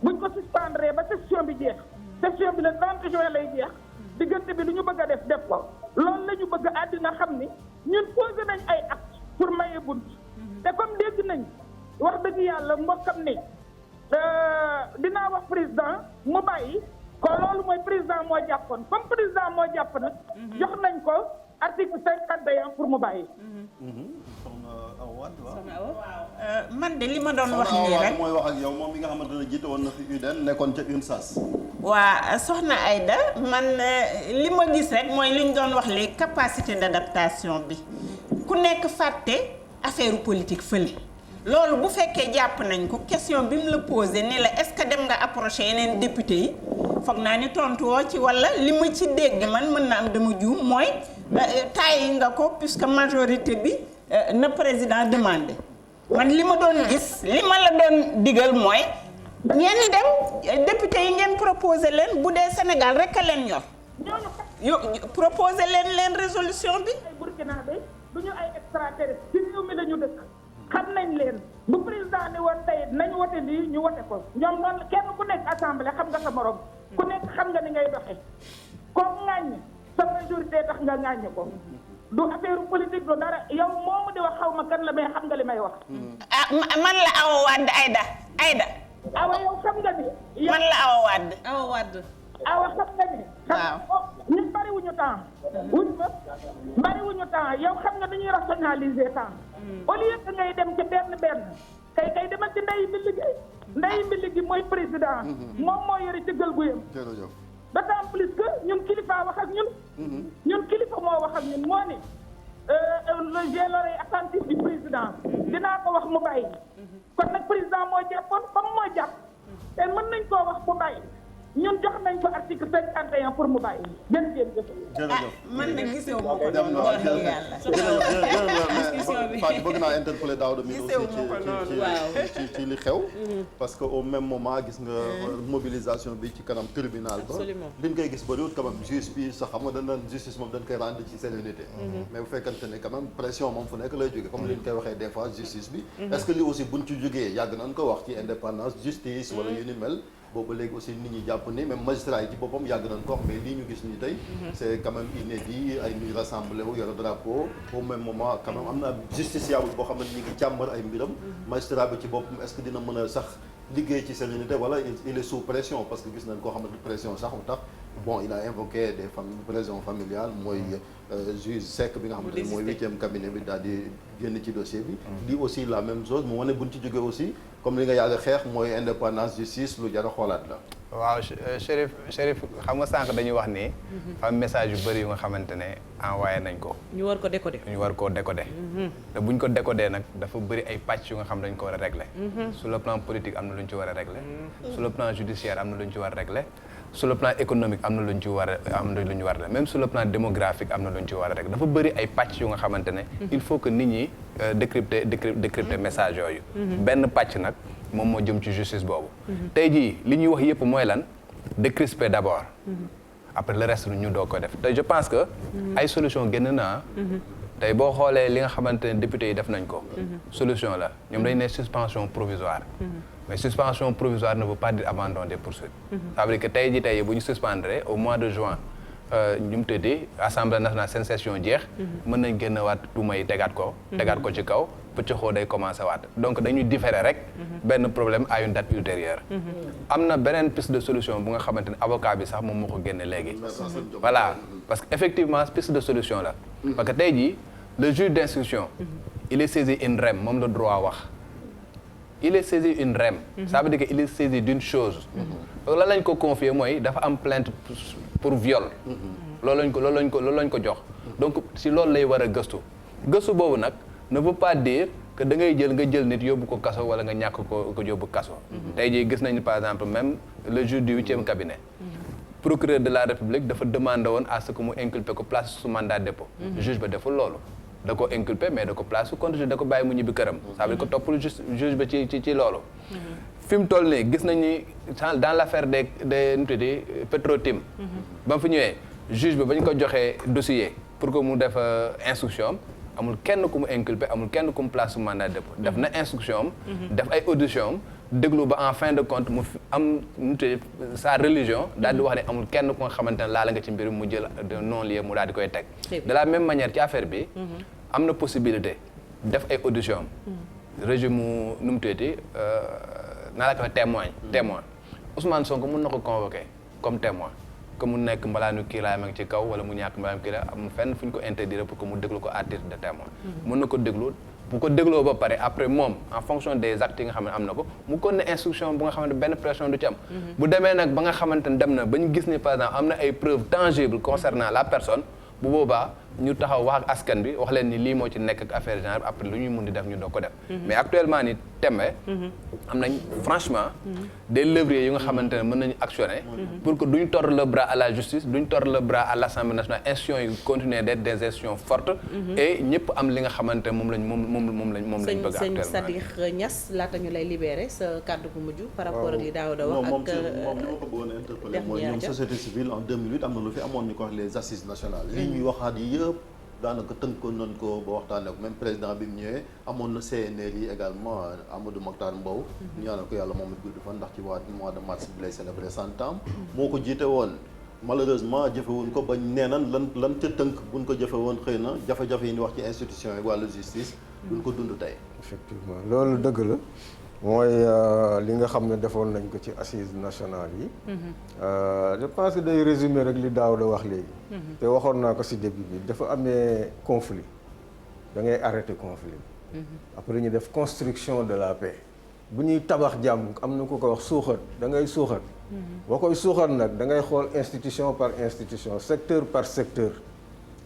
[SPEAKER 9] buñ ko suspendre ba session bi jeex session bi le 30 juin lay jeex diggante bi lu ñu bëgg a def ko loolu la ñu bëgg àddina xam ni ñun posé nañ ay acte pour maye bunt te comme dégg nañ wax dëgg yàlla mbokkam ne dinaa wax président mu bàyyi ko loolu mooy président moo jàppoon comme président moo jàpp nag jox nañ ko article 51 pour mu bàyyi.
[SPEAKER 4] man de li ma doon wax nii rek
[SPEAKER 2] mooy wax ak yow moom mi nga xamante ne jiite woon na fi UDN nekkoon ca UNSAS.
[SPEAKER 4] waa soxna Aïda man li ma gis rek mooy li ñu doon wax léegi capacité d'adaptation bi ku nekk fàtte affaire politique fële loolu bu fekkee jàpp nañ ko question bi mu la posé ni la est-ce que dem nga approché yeneen député yi foog naa ni tontu woo ci walla li ma ci dégg man mën na am dama juum mooy tàyyi nga ko puisque majorité bi na président demandé man li ma doon gis li ma la doon digal mooy ngeen di dem député yi ngeen proposé leen bu dee Sénégal rek a leen ñor yo proposé leen résolution bi.
[SPEAKER 9] ay burkinabé du ñu ay extraterrestre ci réew mi la ñu dëkk xam nañ leen bu président ni woon tey nañ wote lii ñu wote ko ñoom noonu kenn ku nekk assemblée xam nga sa morom ku nekk xam nga ni ngay doxe kooku ŋàññ sa majorité tax nga ŋàññ ko du affaire politique du dara yow moomu di wax xaw ma kan la mais xam nga li may wax.
[SPEAKER 4] Man la Awa Wade Aïda.
[SPEAKER 9] Awa yow xam nga ni.
[SPEAKER 4] Man la Awa Wade.
[SPEAKER 9] Awa xam nga ni.
[SPEAKER 4] waaw
[SPEAKER 9] ñun bariwuñu temps. wuñ ma bariwuñu temps yow xam nga dañuy rationaliser temps. au lieu que ngay dem ci benn kay demal ci ndeyu mbi liggéey mooy président. moom moo yore ci gël gu yëm. d'autant plus que ñun kilifa wax ak ñun. ñun kilifa moo wax ak ñun moo ni j'ai l'oreille attentive du président dinaa ko wax mu bàyyi. kon nag président moo jàppoon comme moo jàpp te mën nañ koo wax mu bàyyi ñun jox nañ ko article 51 pour mu bàyyi jërëjëf.
[SPEAKER 4] man nag gisee wu ma ko
[SPEAKER 2] dem
[SPEAKER 4] noonu wax dëgg yàlla.
[SPEAKER 2] Fatou bëgg naa interpeller Daouda mi aussi ci li xew. parce que au même moment gis nga mobilisation bi ci kanam tribunal ba. li ñu koy gis bëriwul quand même juge bi sax xam nga dañ naan justice moom dañ koy rendre ci sérénité. mais bu fekkante ne quand même pression moom fu nekk lay jógee comme li ñu koy waxee des fois justice bi. est-ce que li aussi buñ ci jógee yàgg nañ ko wax ci indépendance justice wala yu ni mel. boobu léegi aussi nit ñi jàpp ni même magistrat yi ci boppam yàgg nañ ko wax mais lii ñu gis nii tey c'est quand même inédit ay nit rassemblé wu yore drapeau au même moment quand même am na justiciable boo xam ne ñi ngi càmbar ay mbiram magistrat bi ci boppam est-ce que dina mën a sax liggéey ci sérénité wala il est sous pression parce que gis nañ koo xam ne pression sax mu tax bon il a invoqué des pressions familiales mooy juge Seck bi nga xamante ne mooy 8e cabinet bi daal di génn ci dossier bi lii aussi la même chose mu wane buñ ci jógee aussi comme li nga yàgg xeex mooy indépendance justice lu jar a xoolaat la
[SPEAKER 1] waaw Chérif xam nga sànq dañuy wax ni am message yu bëri yu nga xamante ne envoyé nañ ko
[SPEAKER 3] ñu war koo décoder te buñ ko décoder nag dafa bëri ay pàcc yu nga xam dañ ko war a régler sur le plan politique am na lu ñu ci war a régler sur le plan judiciaire am na lu ñu ci war a régler sur le plan économique am na lu ñu ci war a même sur le plan démographique am na lu ñu ci war a régler dafa bëri ay pàcc yu nga xamante ne il faut que nit ñi décrypter message yooyu benn pàcc nag moom moo jëm ci justice boobu tey jii li ñuy wax yëpp mooy lan décrisper d'abord après le reste ñu doo ko def te je pense que ay solution génn na tey boo xoolee li nga xamante ne député yi def nañ ko solution la ñoom dañ ne suspension provisoire mais suspension provisoire ne veut pas dire abandon des poursuites ça veut dire que tey jii bu ñu suspendre au mois de juin ñu mu tëddee assemblée nationale seen session jeex mën nañ génn waat tuuma yi tegaat ko ci kaw
[SPEAKER 1] pëccëxoo day commencé waat donc dañuy différer rek benn problème à une date ultérieure am na beneen piste de solution bu nga xamante ne avocat bi sax moom moo ko génne léegi voilà parce que effectivement piste de solution la parce que tey jii le juge d'instruction il est saisi in rem moom la droit wax il est saisi une rem ça veut dire que il est saisi d'une chose donc lan lañ ko confier mooy dafa am plainte pour viol loolu lañ ko jox donc si loolu lay war a gëstu boobu nag ne veut pas dire que da ngay jël nit yóbbu ko kaso wala nga ñàkk ko yóbbu kaso tey jii gis nañu par exemple même le juge du 8e cabinet procureur de la République dafa demandé woon à ce que mu inculpé ko place sous mandat de dépôt juge ba deful loolu da ko inculpé mais da ko place sous contrôle da ko bàyyi mu ñibbi këram ça veut dire que toppul juge ba ci loolu fi mu toll nii gis nañu dans l'affaire des nu tuddee Petro-Tim ba mu fi ñëwee juge ba ba ñu ko joxee dossier pour que mu def instruction amul kenn ku mu inculpé amul kenn ku mu place sous mandat de dépôt def na instruction def ay audition déglu ba en fin de compte mu am nu tuddee sa religion daal di wax ne amul kenn ku nga xamante ne laala nga ci mbir mu jël non lieu mu daal di koy teg de la même manière ci affaire bi am na possibilité def ay audition régime mu nu mu tuddee naa la ko témoin Ousmane Sonko mën na ko convoquer comme témoin que mu nekk mbalaanu kiiraay ma ngi ci kaw wala mu ñàkk mbalaanu kiiraay am fenn fu ñu ko interdire pour que mu déglu ko à titre de témoin mën na ko déglu bu ko dégloo ba pare après moom en fonction des actes yi nga xam ne am na ko mu kon ne instruction bu nga xamante benn pression du ci am bu demee nag ba nga xamante ne dem na ba ñu gis ne par exemple am na ay preuves tangibles concernant la personne bu boobaa ñu taxaw wax ak askan bi wax leen ni lii moo ci nekk ak affaire genre après lu ñuy mun di def ñu doog ko def mais actuellement ni tembe am nañ franchement des leviers yu nga xamante ne mën nañu actionner pour que duñ tordre le bras à la justice duñ tordre le bras à l'Assemblée nationale institutions yi continuer d'être des institutions fortes et ñëpp am li nga xamante ne moom lañ bëgg actuellement.
[SPEAKER 3] sëñ Sadikh Niass laata ñu lay libérer sa kàddu gu mujj par rapport ak li Daouda wax ak
[SPEAKER 2] moom li ma ko bëggoon a interpeller mooy ñoom société civile en 2008 am na lu fi amoon ñu ko wax les assises nationales li ñuy waxaat yi yëpp daanaka tënkoon nañ ko ba waxtaanee ak même président bi mu ñëwee amoon na CNR yi également Amadou Mokhtar Mbow. ñu ñaanal ko yàlla moom it gudd fan ndax ci mois de mars bi lay célébrer 100 ans. moo ko jiite woon malheureusement jëfewuñ ko bañ nee nan lan ca tënk buñ ko jëfe woon xëy na jafe-jafe yi ñu wax ci institution yi wàllu justice. duñ ko dund tey.
[SPEAKER 10] effectivement loolu dëgg la. mooy li nga xam ne defoon nañ ko ci assises nationales yi. je pense que day résumer rek li Daouda wax léegi. te waxoon naa ko ci début bi dafa amee conflit da ngay arrêter conflit. après ñu def construction de la paix. bu ñuy tabax jàmm am na ku ko wax suuxat da ngay suuxat. boo koy suuxat nag da ngay xool institution par institution secteur par secteur.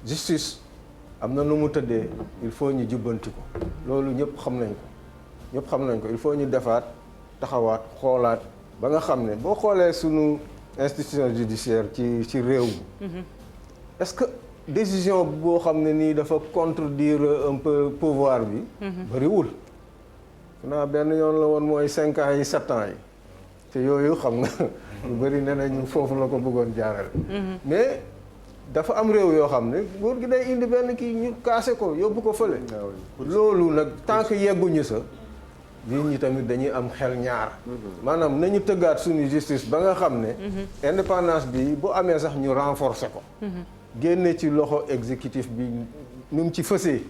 [SPEAKER 10] justice am na nu mu tëddee il faut ñu jubbanti ko loolu ñëpp xam nañ ko il faut ñu defaat taxawaat xoolaat ba nga xam ne boo xoolee sunu institution judiciaire ci réew mi est-ce que décision boo xam ne nii dafa contredire un peu pouvoir bi bariwul xanaa benn yoon la woon mooy 5 ans yi 7 ans yi te yooyu xam nga lu bari nee nañu foofu la ko bëggoon jaarale mais dafa am réew yoo xam ne nguur gi day indi benn kii ñu kaase ko yóbbu ko fële loolu nag tant que yegguñu sa nit ñi tamit dañuy am xel ñaar maanaam nañu tëggaat suñu justice ba nga xam ne indépendance bi bu amee sax ñu renforcer ko génne ci loxo exécutif bi nu mu ci fësee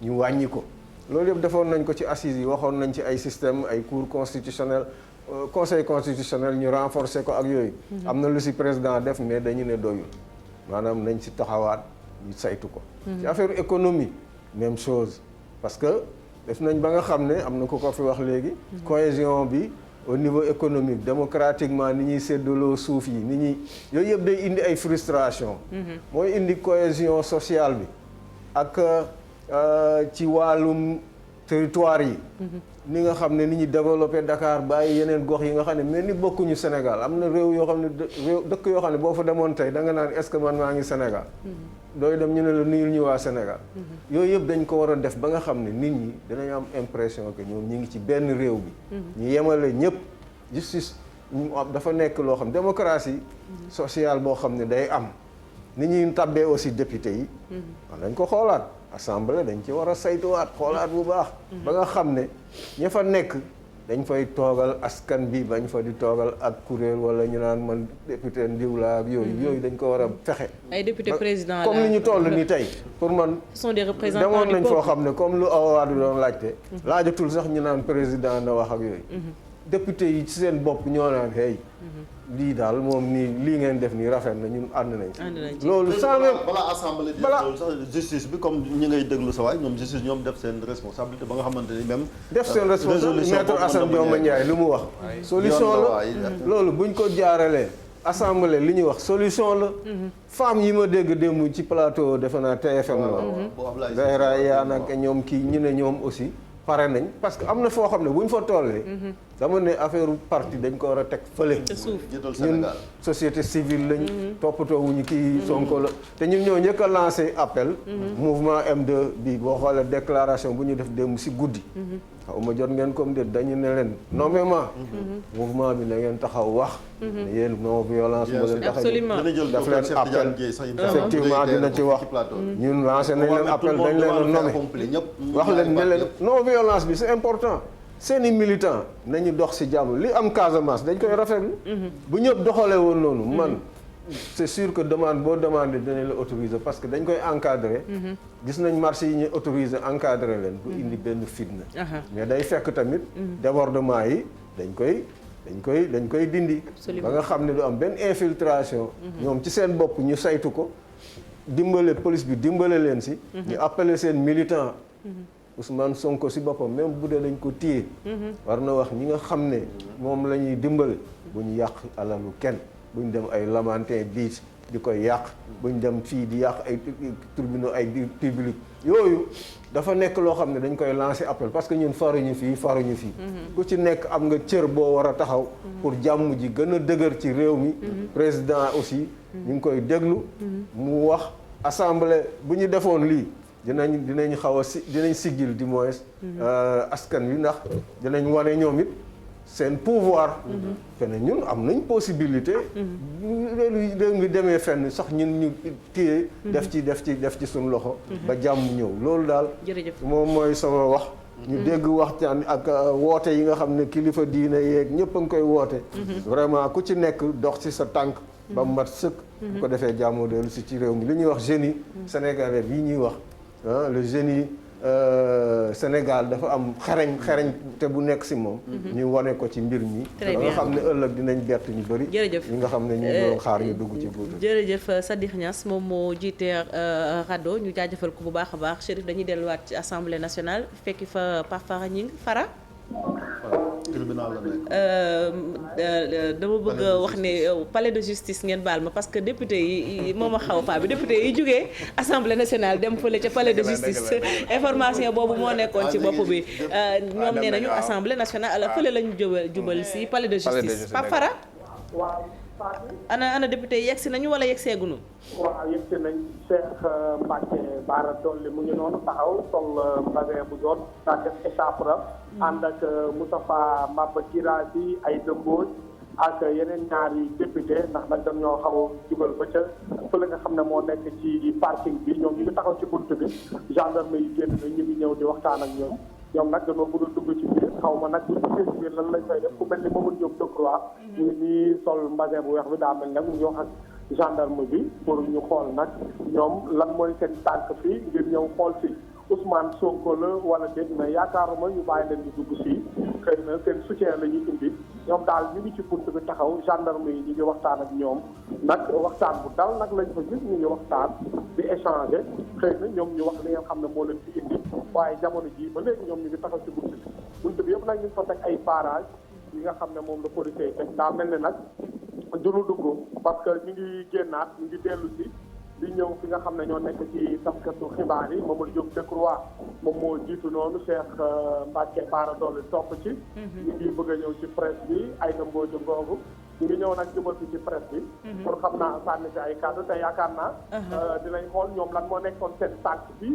[SPEAKER 10] ñu wàññi ko loolu yëpp defoon nañ ko ci assises yi waxoon nañ ci ay système ay cour constitutionnel conseil constitutionnel ñu renforcer ko ak yooyu am na lu si président def mais dañu ne doyul maanaam nañ ci taxawaat ñu saytu ko ci affaire économie même chose parce que def nañ ba nga xam ne am na ku ko fi wax léegi cohésion bi au niveau économique démocratiquement ni ñuy séddaloo suuf yi ni ñuy yooyu yëpp day indi ay frustration mooy indi cohésion sociale bi ak ci wàllum territoire yi ni nga xam ne ni ñuy développé Dakar bàyyi yeneen gox yi nga xam ne mais ni bokkuñu Sénégal am na réew yoo xam ne dëkk yoo xam ne boo fa demoon tey da nga naan est-ce que man maa ngi Sénégal dooy dem ñu ne la nuyul ñu waa Sénégal yooyu yëpp dañ ko war a def ba nga xam ne nit ñi dinañ am impression que ñoom ñi ngi ci benn réew bi ñu yemale ñëpp justice dafa nekk loo xam démocratie sociale boo xam ne day am ni ñuy tabbee aussi député yi dañ ko xoolaat assemblée dañ ci war a saytuwaat xoolaat bu baax ba nga xam ne ña fa nekk dañ fay toogal askan bi bañ fa di toogal ak kuréel wala ñu naan man député ndiw laa ak yooyu dañ ko war a fexe.
[SPEAKER 3] ay député président
[SPEAKER 10] comme ni ñu toll ni tey pour man.
[SPEAKER 3] ce sont des représentants
[SPEAKER 10] demoon
[SPEAKER 3] du
[SPEAKER 10] nañ
[SPEAKER 3] peuple.
[SPEAKER 10] foo xam ne comme lu Awa Wade doon laajte. laajatul sax ñu naan président na wax ak yooyu. député yi ci seen bopp ñoo naan hey. lii daal moom nii lii ngeen def nii rafet na ñun ànd nañ ci. loolu sans même
[SPEAKER 2] balaa assemblée di loolu sax justice bi comme ñi ngay déglu sa waay ñoom justice ñoom def seen responsabilité ba nga xamante ni même.
[SPEAKER 10] def seen responsabilité maître Assane Dioma Ndiaye lu mu wax. solution la loolu buñ ko jaaralee. assemblée li ñuy wax solution la. femme yi ma dégg démb ci plateau defe naa TFM la. Zahra yaa nag ñoom kii ñu ne ñoom aussi. pare nañ parce que am na foo xam ne bu ñu fa tollee. dama ne affaire parti dañ ko war a teg fële. ñun société civile lañ. toppatoo wuñu kii Sonko la te ñun ñoo njëkk a lancé appel. mouvement M2 bi boo xoolee déclaration bu ñu def démb si guddi. xaw ma jot ngeen comme de dañu ne leen nommément. mouvement bi na ngeen taxaw wax. ne yéen non violence moo leen tax daf leen appel effectivement dina ci wax. ñun lancé nañ leen appel dañ leen a nommé wax leen ne leen non violence bi c'est important. seeni militant nañu dox ci jàmm li am Casamance dañ koy rafetlu. bu ñëpp doxalee woon noonu man c'est sûr que demande boo demandé dinañ la autoriser parce que dañ koy encadrer. gis nañ marché yi ñuy autoriser encadrer leen du indi benn fitna. mais day fekk tamit débordement yi dañ koy dindi. ba nga xam ne du am benn infiltration. ñoom ci seen bopp ñu saytu ko dimbale police bi dimbale leen ci. ñu appeler seen militant. Ousmane Sonko ci boppam même bu dee dañ ko téye. war na wax ñi nga xam ne moom la ñuy dimbale bu ñu yàq alalu kenn bu ñu dem ay Lamantin Beach di koy yàq bu ñu dem fii di yàq ay tribunaux ay public yooyu dafa nekk loo xam ne dañ koy lancer appel parce que ñun faruñu fii. ku ci nekk am nga cër boo war a taxaw. pour jàmm ji gën a dëgër ci réew mi. président aussi ñu ngi koy déglu. mu wax assemblée bu ñu defoon lii. dinañ xaw a dinañ siggil du moins askan wi ndax dinañ wane ñoom it seen pouvoir. te ne ñun am nañ possibilité. réew mi demee fenn sax ñun ñu téye. def ci suñu loxo. ba jàmm ñëw loolu daal. moom mooy sama wax. ñu dégg waxtaan ak woote yi nga xam ne kilifa diine yeeg ñëpp a ngi koy woote. vraiment ku ci nekk dox ci sa tànk. ba mat sëkk. bu ko defee jàmm dellu si ci réew mi li ñuy wax génie sénégalais bii ñuy wax. le génie Sénégal dafa am xereñ te bu nekk ci moom. ñu wane ko ci mbir mi. ba nga xam ne ëllëg dinañ bett ñu bëri.
[SPEAKER 3] jërëjëf
[SPEAKER 10] ñi nga xam ne ñu doon xaar ñu dugg ci buutu.
[SPEAKER 3] jërëjëf Sadikh Niass moom moo jiite RADDHO ñu jaajëfal ko bu baax a baax Chérif dañuy delluwaat ci assemblée nationale fekki fa Pape Fara Gningue Fara.
[SPEAKER 2] tribunal la nekk.
[SPEAKER 3] dama bëgg a wax ne palais de justice ngeen baal ma parce que député yi moom a xaw a bi député yi jógee assemblée nationale dem fële ca palais de justice information boobu moo nekkoon ci bopp bi ñoom nee nañu assemblée nationale fële lañu jubal si palais de justice Pape Fara ana député yi yegsi nañu wala yegseegunu
[SPEAKER 8] waaw yegsi nañ Cheikh Mbacke Bara Dolly mu ngi noonu taxaw sol mbasin bu doon daa def échappe ànd ak Moustapha Mbaba Guirassy ay dëmbooj ak yeneen ñaari député ndax nag dañoo xaw a jubal ba ca fële nga xam ne moo nekk ci parking bi ñoom ñu ngi taxaw ci bunt bi gendarme yi génn na ñu ngi ñëw di waxtaan ak ñoom nag dañoo bëgg a dugg ci biir xaw ma nag bu duggee ci biir lan lañ fay def ku mel ni Mamadou Diop Decroix ñu ngi nii sol mbasin bu weex bi daa mel nag mu ngi wax ak gendarme bi pour ñu xool nag ñoom lan mooy seen tànk fii ngir ñëw xool si Ousmane Sonko la wala déet na yaakaaruma ñu bàyyi leen ñu dugg fii xëy na seen soutien la ñuy indi ñoom daal ñu ngi ci bunt bi taxaw gendarme yi ñu ngi waxtaan ak ñoom nag waxtaan bu dal nag lañ fa gis ñu ngi waxtaan di échanger xëy na ñoom ñu wax li nga xam ne moo leen fi indi waaye jamono jii ba léegi ñoom ñu ngi taxaw ci bunt bi yëpp nag ñu ngi fa teg ay barrage yi nga xam ne moom la policier yi teg daa mel ne nag duñu dugg parce que ñu ngi génnaat ñu ngi dellu si di ñëw fi nga xam ne ñoo nekk ci taskatu xibaar yi Mamadou Diop Decroix moom moo jiitu noonu Cheikh Mbacke Bara Dolly topp ci ñu ngi bëgg a ñëw ci presse bi ay na mbooju ngoogu ñu ngi ñëw nag jubal ci presse bi pour xam naa sànni ci ay kàddu te yaakaar naa dinañ xool ñoom lan moo nekkoon seen tànk bi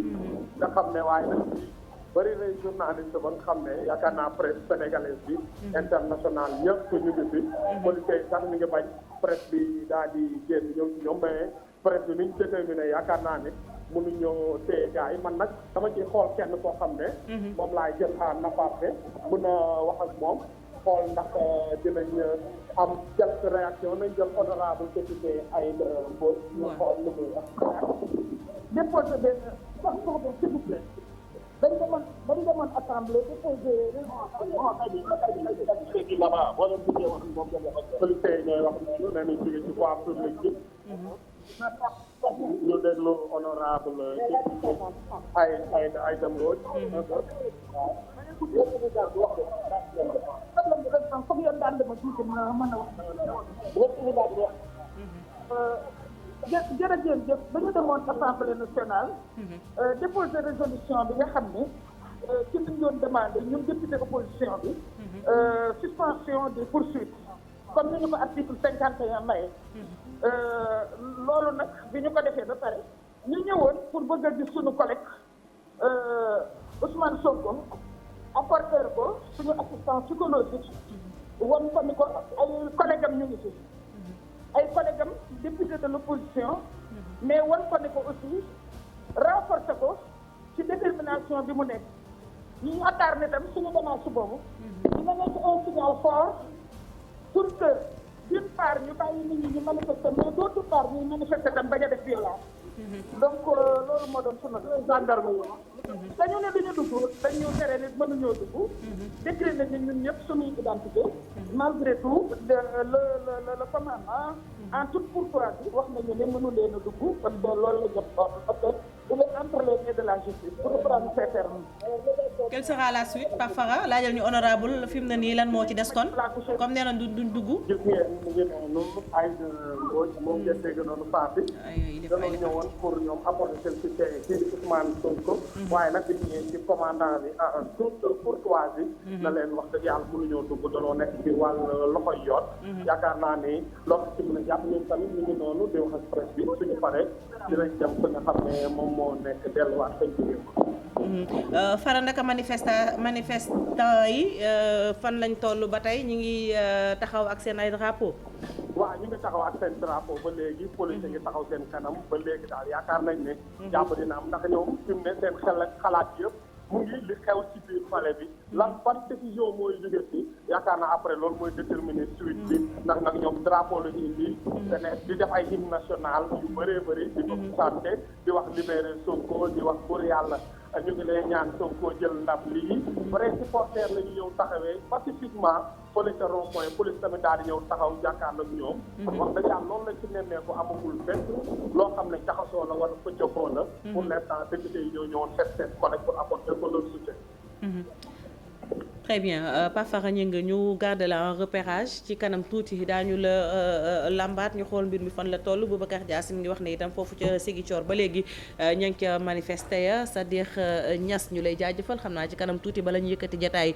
[SPEAKER 8] nga xam ne waaye nag ci bëri na journaliste ba nga xam ne yaakaar naa presse sénégalaise bi international ñëpp ñu ngi fi policiers sax ñu ngi bañ presse bi daal di génn ñëw ci ñoom mais presse bi ni ñu déterminé yaakaar naa ne
[SPEAKER 11] mënuñoo téye gars yi man nag dama ci xool kenn koo xam ne. moom laay jël en aparté mën a wax ak moom xool ndax dinañ am quelques réactions nañ jël honorable député Aïda Mbodj. ñu xool lu muy wax. déposé benn sax boobu s'il vous plaît dañ demoon assemblée déposé là-bas boo leen bëggee wax moom police yi ñooy wax noonu nee nañ jóge ci voie publique bi. ñu déglu honorable Aïda Mbodj.
[SPEAKER 9] comme yoon daan dama tuuti ma mën a wax jërëjëf dañu demoon assemblée nationale déposer résolution bi nga xam ne ci liñ doon demandé ñun député opposition bi suspension des poursuites comme ni ñu ko article 51 maye loolu nag bi ñu ko defee ba pare ñu ñëwoon pour bëgg a gis suñu collègue Ousmane Sonko apporter ko suñu assistance psychologique won ko ni ko ay collègue am ñu ngi fi ay collègue am député de l'opposition mais won ko ni ko aussi renforcer ko ci détermination bi mu nekk ñu yaakaar ne tam suñu démarche boobu dina nekk un signal fort pour que d'une part ñu bàyyi nit ñi ñu manifester mais d'autre part ñuy manifester tam bañ a def violence donc loolu moo doon sunu gendarme yi dañu ne duñu dugg dañu tere nit mënuñoo dugg décliné ni ñun ñëpp suñuy identité malgré tout le commandement en toute courtoisie wax nañu ne mënu leen a dugg parce que loolu la jot parce que il est entre les mains de la justice pour reprendre ces termes.
[SPEAKER 3] Quelle sera la suite Pape Fara laajal ñu honorable fi mu ne nii lan moo ci des kon comme nee na duñ dugg.
[SPEAKER 11] gis ngeen mu ngi noonu Aïda Mbodj moom ngeen dégg noonu Fatou. dañoo ñëwoon pour ñoom apporter seen soutien ci Ousmane Sonko. waaye nag dañu ñëw ci commandant bi en toute courtoisie. na leen wax dëgg yàlla mënuñoo dugg danoo nekk ci wàll loxoy yoon. yaakaar naa ni loolu ci mën a jàpp ñun tamit ñu ngi noonu di wax ak presse bi suñu paree dinañ dem fi nga xam ne moom moo nekk delluwaat fañ jógee ko.
[SPEAKER 3] Fara naka manifestant yi fan lañ toll ba tey ñu ngi taxaw ak seen ay drapeau.
[SPEAKER 11] waaw ñu ngi taxaw ak seen drapeau ba léegi police ngi taxaw seen kanam ba léegi daal yaakaar nañ ne jàpp dina am ndax ñoom fi mu ne seen xel ak xalaat yëpp mu ngi li xew ci biir palais bi lan ban décision mooy jóge ci yaakaar naa après loolu mooy déterminer suite bi ndax nag ñoom drapeau la ñu indi di def ay hymne national yu bëree bëri di ko santé di wax libéré Sonko di wax pour yàlla ñu ngi lay ñaan Sonko jël ndam lii vrai supporter la ñu ñëw taxawee pacifiquement fële ca rond point police tamit daal di ñëw taxaw jàkkaarloo ak ñoom wax dëgg yàlla loolu lañ ci nemmeeku amagul benn loo xam ne jaxasoo la wala pëccëxoo la pour l'instant député yi ñoo ñëwoon seet seen collègue pour apporter ko leur soutien.
[SPEAKER 3] Très bien Pape Fara Gningue ñu garder la en repérage ci kanam tuuti daañu la lambaat ñu xool mbir mi fan la toll Boubacar Dias mi ngi wax ne itam foofu ca Ziguinchor ba léegi ña ngi ca manifester ya c'est-à-dire Niass ñu lay jaajëfal xam naa ci kanam tuuti bala ñu yëkkati jataay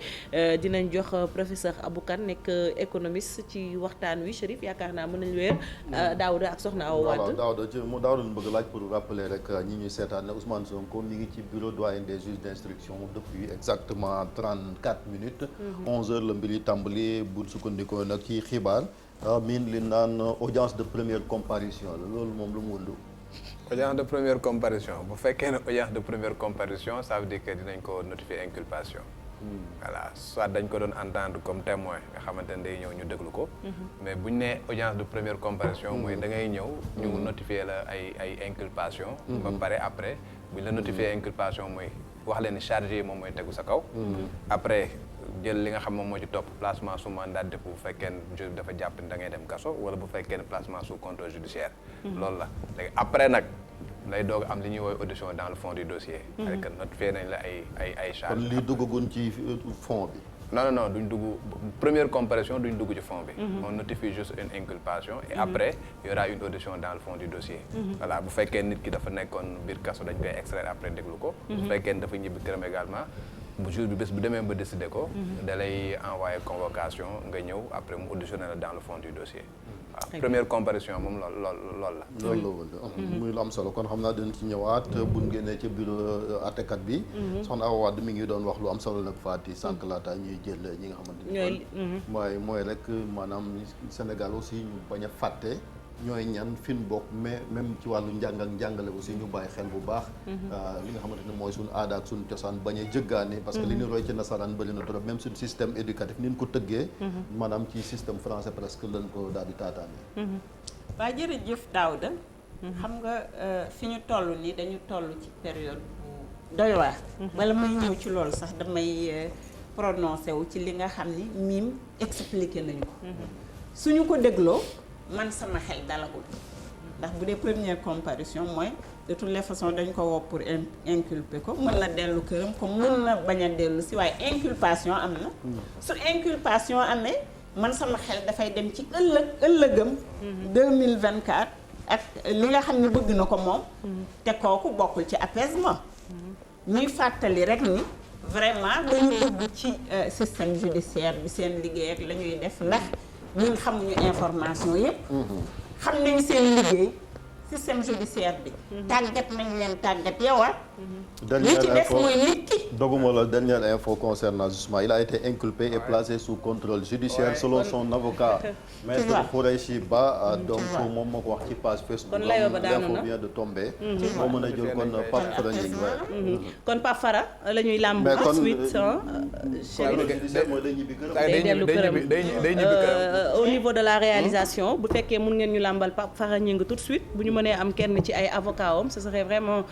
[SPEAKER 3] dinañ jox professeur Abou Kane nekk économiste ci waxtaan wi Chérif yaakaar naa mën nañu weer Daouda ak Soxna Awa Wade.
[SPEAKER 2] Daouda lu bëgg laaj pour rappeler rek ñi ñuy seetaan ne Ousmane Sonko mi ngi ci bureau doyen des juges d'instruction depuis exactement 34 minutes. 11h la mbir yi tàmbali bu sukkandikoo nag ci xibaar miin li naan audience de première comparution la loolu moom lu mu wëndu.
[SPEAKER 1] audience de première comparution bu fekkee ne audience de première comparution ça veut dire que dinañ ko notifier inculpation. voilà soit dañ ko doon entendre comme témoin nga xamante ne day ñëw ñu déglu ko. mais buñ nee audience de première comparution mooy da ngay ñëw ñu notifier la ay inculpation. ba pare après buñ la notifier inculpation mooy wax leen ni chargé yi moom mooy tegu sa kaw. après jël li nga xam moom moo ci topp placement sous mandat de dépôt bu fekkee ne juge bi dafa jàpp ni da ngay dem kaso wala bu fekkee ne placement sous contrôle judiciaire. loolu la léegi après nag lay doog am li ñuy woowee audition dans le fond du dossier. c'est que notifié nañ la ay charges.
[SPEAKER 2] kon lii duggagun ci fond bi.
[SPEAKER 1] non duñ dugg première comparution duñ dugg ci fond bi. on notifie juste une inculpation et après il y aura une audition dans le fond du dossier. voilà bu fekkee nit ki dafa nekkoon biir kaso dañ koy extraire après déglu ko. bu fekkee dafa ñibbi këram également bu jour bi bés bu demee ba décider ko. da lay envoyer convocation nga ñëw après mu auditionner la dans le fond du dossier. waaw première comparution moom loolu la.
[SPEAKER 2] loolu la muy lu am solo kon xam naa dinañ ci ñëwaat bu ñu génnee ca bureau àttekat bi. soxna Awa Wade mi ngi doon wax lu am solo nag Fati sànq laata ñuy jël ñi nga xamante ni. mooy rek maanaam Sénégal aussi ñu bañ a fàtte ñooy ñan fi ñu bokk mais même ci wàllu njàng ak njàngale aussi ñu bàyyi xel bu baax li nga xamante ne mooy suñu aada ak suñu cosaan bañ a jëggaane parce que li ñu roy ci nasaraan bëri na trop même suñu système éducatif ni ñu ko tëggee maanaam ci système français presque lañ ko daal di taataane
[SPEAKER 4] waa jërëjëf Daouda xam nga fi ñu toll nii dañu toll ci période bu doy waar bala may ñëw ci loolu sax damay prononcé wu ci li nga xam ni miim expliqué nañu ko suñu ko dégloo man sama xel dalagul ndax bu dee première comparution mooy de toutes les façons dañ ko woo pour inculper ko mën na dellu këram comme mën na bañ a dellu si waaye inculpation am na su inculpation amee man sama xel dafay dem ci ëllëgam 2024 ak li nga xam ne bëgg na ko moom te kooku bokkul ci apaisement ñuy fàttali rek ni vraiment dañu dugg ci système judiciaire bi seen liggéey ak la ñuy def ndax ñun xamuñu information yépp xam nañu seen liggéey système judiciaire bi tàggat nañ leen tàggat yow li ci def mooy nit ki
[SPEAKER 2] doguma la dernière info concernant justement il a été inculpé et placé sous contrôle judiciaire selon son avocat maître Khoureychi Ba donc moom moo ko wax ci page Facebook l'info vient de tomber moo mën a jël kon Pape Fara Gningue
[SPEAKER 3] kon Pape Fara la ñuy làmb ensuite day dellu këram au niveau de la réalisation bu fekkee mun ngeen ñu làmbal Pape Fara Gningue tout de suite bu ñu mënee am kenn ci ay avocat am ce serait vraiment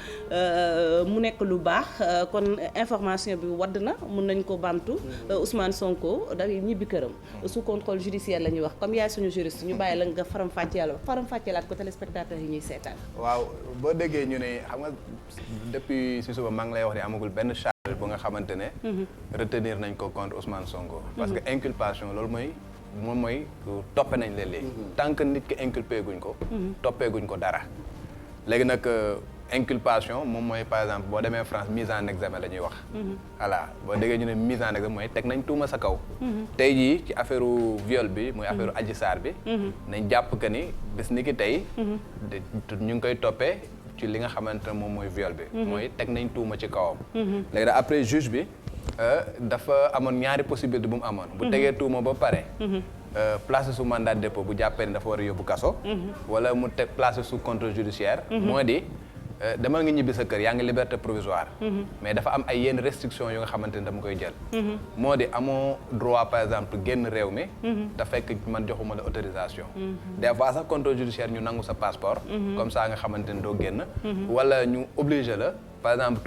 [SPEAKER 3] mu nekk lu baax kon information bi wadd na mun nañ ko bamtu Ousmane Sonko day ñibbi këram sous contrôle judiciaire la ñuy wax comme yaay suñu juriste ñu bàyyi la nga faram-fàcceelaat ko téléspectateurs yi ñuy seetaan.
[SPEAKER 1] waaw boo déggee ñu ne xam nga depuis si suba maa ngi lay wax ni amagul benn charge bu nga xamante ne retenir nañ ko contre Ousmane Sonko parce que inculpation loolu mooy toppe nañ leen léegi tant que nit ki inculpé guñ ko toppee guñ ko dara léegi nag inculpation moom mooy par exemple boo demee France mise en examen la ñuy wax voilà boo déggee ñu ne mise en examen mooy teg nañ tuuma sa kaw tey jii ci affaire viol bi muy affaire Adji Sarr bi nañ jàpp que ni bis ni ki tey ñu ngi koy toppee ci li nga xamante ne moom mooy viol bi mooy teg nañ tuuma ci kawam léegi nag après juge bi dafa amoon ñaari possibilité bu mu amoon bu tegee tuuma ba pare placé sous mandat de dépôt bu jàppee ni dafa war a yóbbu kaso wala mu teg placé sous contrôle judiciaire moo di demal nga ñibbi sa kër yaa ngi liberté provisoire mais dafa am ay yenn restrictions yu nga xamante ni dama koy jël moo di amoo droit par exemple génn réew mi te fekk man joxuma la autorisation des fois sax contrôle judiciaire ñu nangu sa passeport comme ça nga xamante ni doo génn wala ñu obligé la par exemple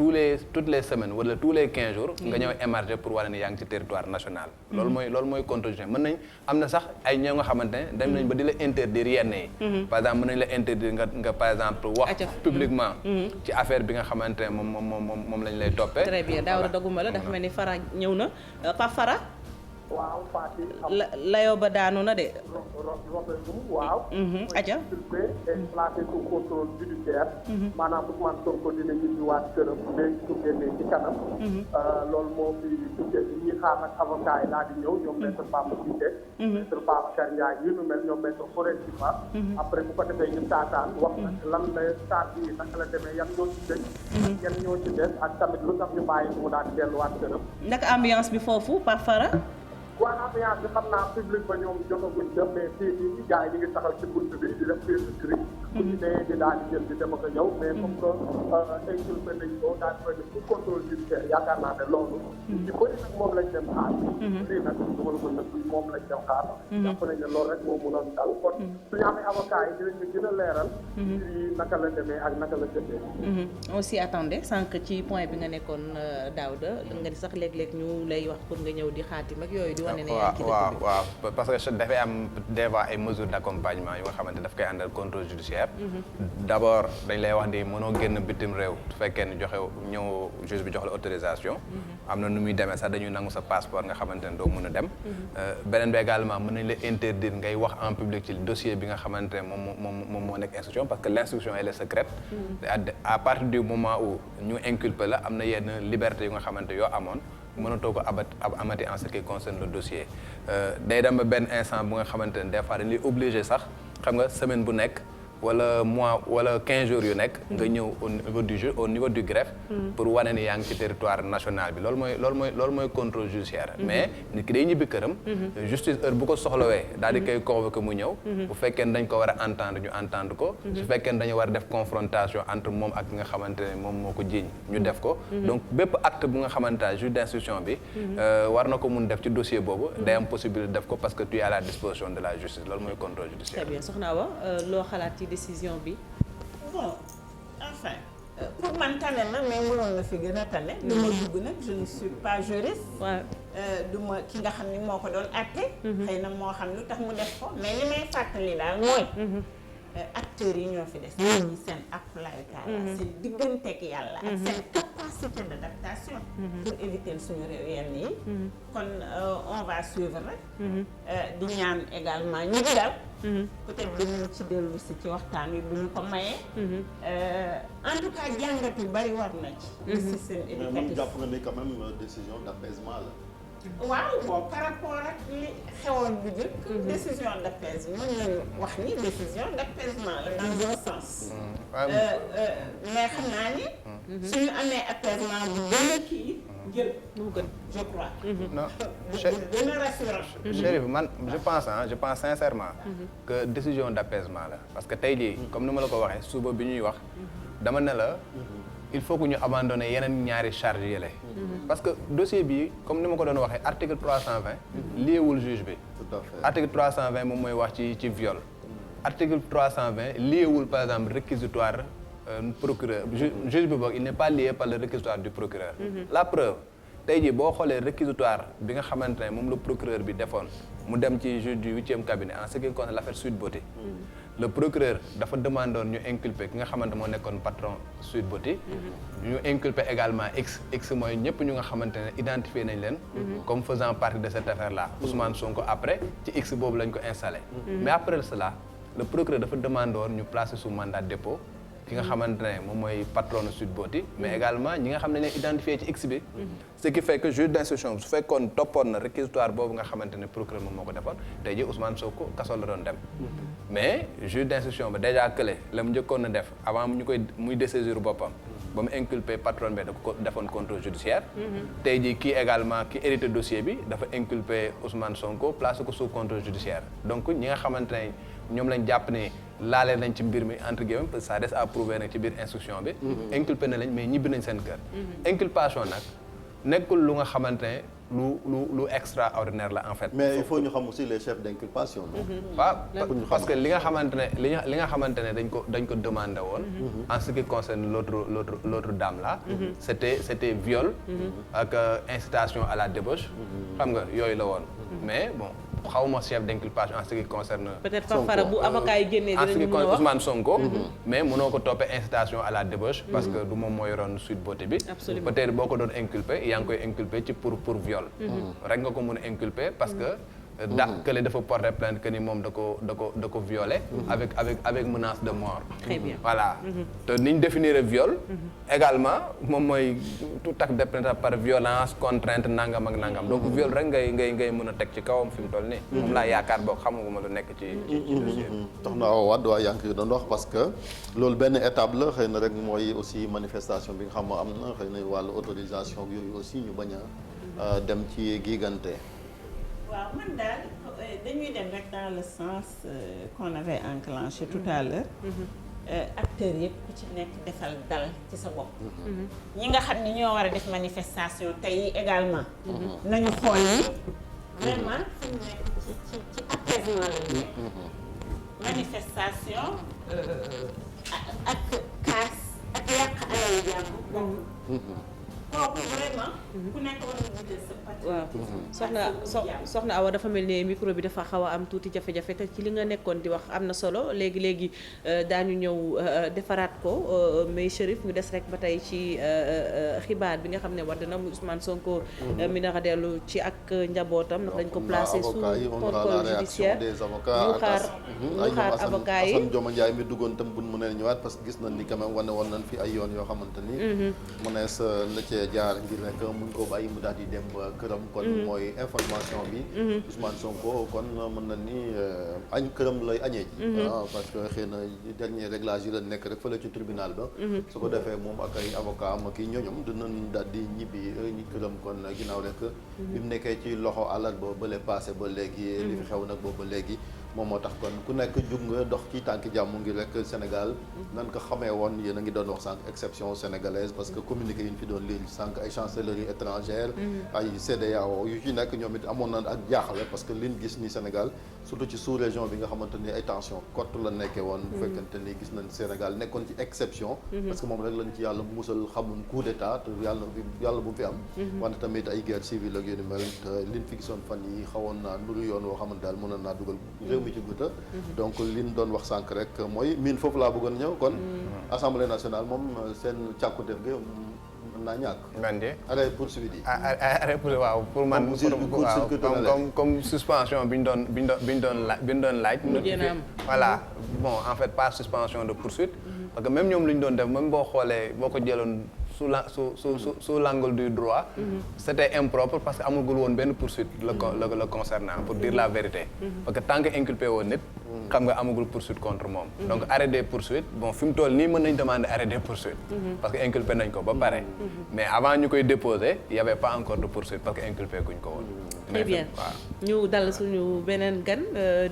[SPEAKER 1] toutes les semaines wala tous les 15 jours nga ñëw émarger pour wane ni yaa ngi ci territoire national loolu mooy contrôle judiciaire mën nañ am na sax ay ñoo nga xamante ne dem nañ ba di la interdire yenn yi par exemple mën nañ la interdire nga par exemple wax publiquement ci affaire bi nga xamante ne moom lañ lay toppee.
[SPEAKER 3] très bien daaw doguma la dafa mel ni Fara ñëw na Pape Fara.
[SPEAKER 11] waaw Fatou.
[SPEAKER 3] layoo ba daanu na de.
[SPEAKER 11] waaw.
[SPEAKER 3] aja.
[SPEAKER 11] et placé sous contrôle judiciaire. maanaam Ousmane Sonko dina ñibbiwaat këram léegi su génnee ci kanam. loolu moo fi tukkee ñi xaar nag avocat yi daal di ñëw ñoom maître Pape Cissé. maître Babacar Ndiaye yu nu mel ñoom maître Khoureychi Ba. après bu ko defee ñu taataan wax nag lan la saa bi naka la demee yan ñoo ci des. yan ñoo ci des ak tamit lu tax ñu bàyyi mu daal di delluwaat këram.
[SPEAKER 3] naka ambiance bi foofu Pape Fara.
[SPEAKER 11] waaw ambiance bi xam naa public ba ñoom jotaguñ dem mais fii nii gars yi ñu ngi taxaw ci bunt bi di def seen gris ku ci ne di daal di jël di dem ak a ñëw mais comme que inculpé nañ ko daal di koy def sous contrôle judiciaire yaakaar naa ne loolu ñu bëri nag moom lañ dem xaar lii nag dumal ko nag moom lañ dem xaar jàpp nañ ne loolu rek moo mënoon dal kon suñu amee avocat yi dinañ ñu gën a leeral mbir yi naka la demee ak naka la jëndee
[SPEAKER 3] on s'y attendait sànq ci point bi nga nekkoon Daouda nga di sax léeg-léeg ñu lay wax pour nga ñëw di xaatim ak yooyu
[SPEAKER 1] waaw parce que dafay am des fois ay mesures d'accompagnement yu nga xamante daf koy àndal contrôle judiciaire d'abord dañ lay wax ni mënoo génn bitim réew su fekkee ne ñëw juge bi jox la autorisation am na nu muy demee sax dañuy nangu sa passeport nga xamante ne doo mën a dem beneen bi également mën nañ la interdire ngay wax en public ci dossier bi nga xamante ne moom moo nekk instruction parce que l'instruction elle est secrète à partir du moment où ñu inculpé la am na yenn liberté yu nga xamante yoo amoon mënatoo ko amati en ce qui concerne le dossier day dem ba benn instant bu nga xamante ne des fois dañuy obligé sax xam nga semaine bu nekk wala mois wala 15 jours yu nekk nga ñëw au niveau du greffe pour wane ni yaa ngi ci territoire national bi loolu mooy contrôle judiciaire mais nit ki day ñibbi këram justice heure bu ko soxlawee daal di koy convoquer mu ñëw bu fekkee ne dañ ko war a entendre ñu entendre ko su fekkee ne dañu war a def confrontation entre moom ak ki nga xamante ne moom moo ko jiiñ ñu def ko donc bépp acte bu nga xamante ne juge d'instruction bi war na ko mun def ci dossier boobu day am possibilité def ko parce que tu es à la disposition de la justice loolu mooy contrôle judiciaire.
[SPEAKER 3] Très bien soxna Awa loo xalaat ci décision bi.
[SPEAKER 4] bon enfin pour man tane na mais mënoon na fi gën a tane. du ma dugg nag je ne suis pas juriste. waaw du ma ki nga xam ni moo ko doon àtte. xëy na moo xam lu tax mu def ko mais li may fàttali daal mooy. acteurs yi ñoo fi des. ñi seen akulaay taala seen digganteeg yàlla. ak seen capacité d'adaptation. pour éviter suñu réew yenn yi. kon on va suivre rek. di ñaan également ñu ngi daal. peut-être dinañ ci dellu si ci waxtaan wi bu ñu ko mayee. en tout cas jàngat yu bari war na ci. système éducatif
[SPEAKER 2] mais jàpp nga ni quand même décision d'apaisement la.
[SPEAKER 4] waaw bon par rapport ak li xewoon bu njëkk. décision d'apaisement mën nañu wax ni décision d'apaisement la dans un sens. mais xam naa ni. suñu amee apaisement bu gën a kii jël mu gën je crois.
[SPEAKER 1] non
[SPEAKER 4] gën a rassurant.
[SPEAKER 1] Chérif man je pense sincèrement que décision d'apaisement la parce que tey jii comme ni ma la ko waxee suba bi ñuy wax dama ne la il faut que ñu abandonner yeneen ñaari charge yële parce que dossier bi comme ni ma ko doon waxee article 320 liéwul juge bi.
[SPEAKER 2] tout à fait
[SPEAKER 1] article 320 moom mooy wax ci viol. article 320 liéwul par exemple réquisitoire procureur juge bi boog il n'est pas lié par le réquisitoire du procureur. La preuve tey jii boo xoolee réquisitoire bi nga xamante ne moom la procureur bi defoon mu dem ci juge du 8e cabinet en ce qui concerne l'affaire Sweet Beauté. Le procureur dafa demandoon ñu inculper ki nga xamante moo nekkoon patron Sweet Beauté. ñu inculper également x mooy ñëpp ñu nga xamante ne identifié nañ leen. comme faisant partie de cette affaire là. Ousmane Sonko après ci x boobu lañ ko installé. mais après cela le procureur dafa demandoon ñu placer sous mandat de dépôt ki nga xamante ne moom mooy patron Sweet Beauté mais également ñi nga xam ne leen identifié ci x bi. ce qui fait que juge d'instruction su fekkoon toppoon na réquisitoire boobu nga xamante ne procureur moom moo ko defoon tey jii Ousmane Sonko kaso la doon dem. mais juge d'instruction ba déjà kële la mu njëkkoon na def avant muy dessaisir boppam ba mu inculper patron bi da ko defoon contrôle judiciaire. tey jii kii également ki hérité dossier bi dafa inculper Ousmane Sonko placé ko sous contrôle judiciaire donc ñi nga xamante ne ñoom lañ jàpp ne laalee nañ ci mbir mi entre guillemets parce que ça reste à prouver nag ci biir instruction bi. inculpé na lañ mais ñibbi nañ seen kër. inculpation nag nekkul lu nga xamante ne lu extraordinaire la en fait.
[SPEAKER 2] mais il faut ñu xam aussi les chefs d'inculpation.
[SPEAKER 1] waaw parce que li nga xamante ne li nga xamante ne dañ ko demandé woon. en ce qui concerne l'autre dame là. c'était viol. ak incitation à la débauche. xam nga yooyu la woon. mais bon xawma chef d'inculpation en ce qui concerne.
[SPEAKER 3] peut-être Fara bu avocat yi génnee
[SPEAKER 1] en ce qui
[SPEAKER 3] dinañu mën a
[SPEAKER 1] concerne
[SPEAKER 3] wax
[SPEAKER 1] Ousmane Sonko. mais mënoo ko toppee incitation à la débauche. parce que du moom moo yoroon Sweet Beauté bi.
[SPEAKER 3] Absolument.
[SPEAKER 1] peut-être boo ko doon inculpé yaa ngi koy inculpé ci pour viol. rek nga ko mën a inculpé parce que. kële dafa porter plainte que ni moom da ko violé. avec menace de mort.
[SPEAKER 3] Très bien.
[SPEAKER 1] voilà te ni ñu définir viol. également moom mooy tout acte de plainte par violence contrainte nangam ak nangam donc viol rek ngay mën a teg ci kawam fi mu toll nii. moom laa yaakaar boo xamaguma lu nekk ci dossier bi.
[SPEAKER 2] tax na waaw Wade yaa ngi doon wax parce que loolu benn étape la xëy na rek mooy aussi manifestation bi nga xam am na xëy na wàllu autorisation yooyu aussi ñu bañ a dem ci gigante.
[SPEAKER 4] waaw man daal dañuy dem rek dans le sens qu'on avait enclenché tout à l'heure acteurs yëpp ku ci nekk defal dal ci sa bopp. ñi nga xam ni ñoo war a def manifestation tey également. nañu xool ni vraiment fi mu nekk ci apaisement la ñu nekk. manifestation ak kaas ak yàq alal jàmm kooku vraiment ku nekk war na jiital sa
[SPEAKER 3] waaw soxna Awa dafa mel ne micro bi dafa xaw a am tuuti jafe-jafe te ci li nga nekkoon di wax am na solo léegi daañu ñëw defaraat ko mais Chérif ñu des rek ba tey ci xibaar bi nga xam ne war na mu Ousmane Sonko mi nara dellu ci ak njabootam ndax dañ ko placé sous contrôle judiciaire ñu xaar avocat yi
[SPEAKER 2] Assane Dioma Ndiaye mi duggoon tam buñ mënee ñëwaat parce que gis nañ ni quand même wane woon nañ fi ay yoon yoo xamante ni mënees la cee jaar ngir rek mun ko bàyyi mu daal di dem këram. kon mooy information bi. Ousmane Sonko kon mën na ni añ këram lay añee ji. parce que xëy na dernier réglage yi la nekk rek fële ci tribunal ba. su ko defee moom ak ay avocat am kii ñooñom dinañ daal di ñibbi ñi këram kon ginnaaw rek. bi mu nekkee ci loxo àllarba ba le passé ba léegi. li fi xew nag boobu ba léegi. moom moo tax kon ku nekk jug nga dox ci tànki jàmm ngir rek Sénégal nan ko xamee woon yéen a ngi doon wax sànq exception sénégalaise parce que communiqué yi ñu fi doon lire sànq ay chancellerie étrangère ay CEDEAO yu ci nekk ñoom it amoon na ak jaaxle parce que liñ gis ni Sénégal surtout ci sous région bi nga xamante ni ay tension cote la nekkee woon bu fekkente ni gis nañ Sénégal nekkoon ci exception parce que moom rek lañ ci yàlla musal xamum coup d'état te yàlla bu fi am wante tamit ay guerre civile ak yéen mel liñ fi gisoon fan yi xawoon naa nuru yoon woo xamante daal mënoon naa dugal mi ci guta donc liñ doon wax sànq rek mooy miin foofu laa bëggoon ñëw kon assemblée nationale moom seen càkkutéef gi mën naa ñàkk arrêt poursuite yi
[SPEAKER 1] arrêt poursuite waaw pour man comme suspension bi ñu doon laaj voilà bon en fait pas suspension de poursuite parce que même ñoom lu ñu doon def même boo xoolee boo ko jëloon sous l'angle du droit c'était impropre parce que amagul woon benn poursuite le concernant pour dire la vérité parce que tant que inculpé woon nit xam nga amagul poursuite contre moom donc arrêt des poursuites bon fi mu toll nii mën nañ demander arrêt des poursuites parce que inculpé nañ ko ba pare mais avant ñu koy déposer il y avait pas encore de poursuite parce que inculpé guñ ko woon
[SPEAKER 3] très bien ñu dal suñu beneen gan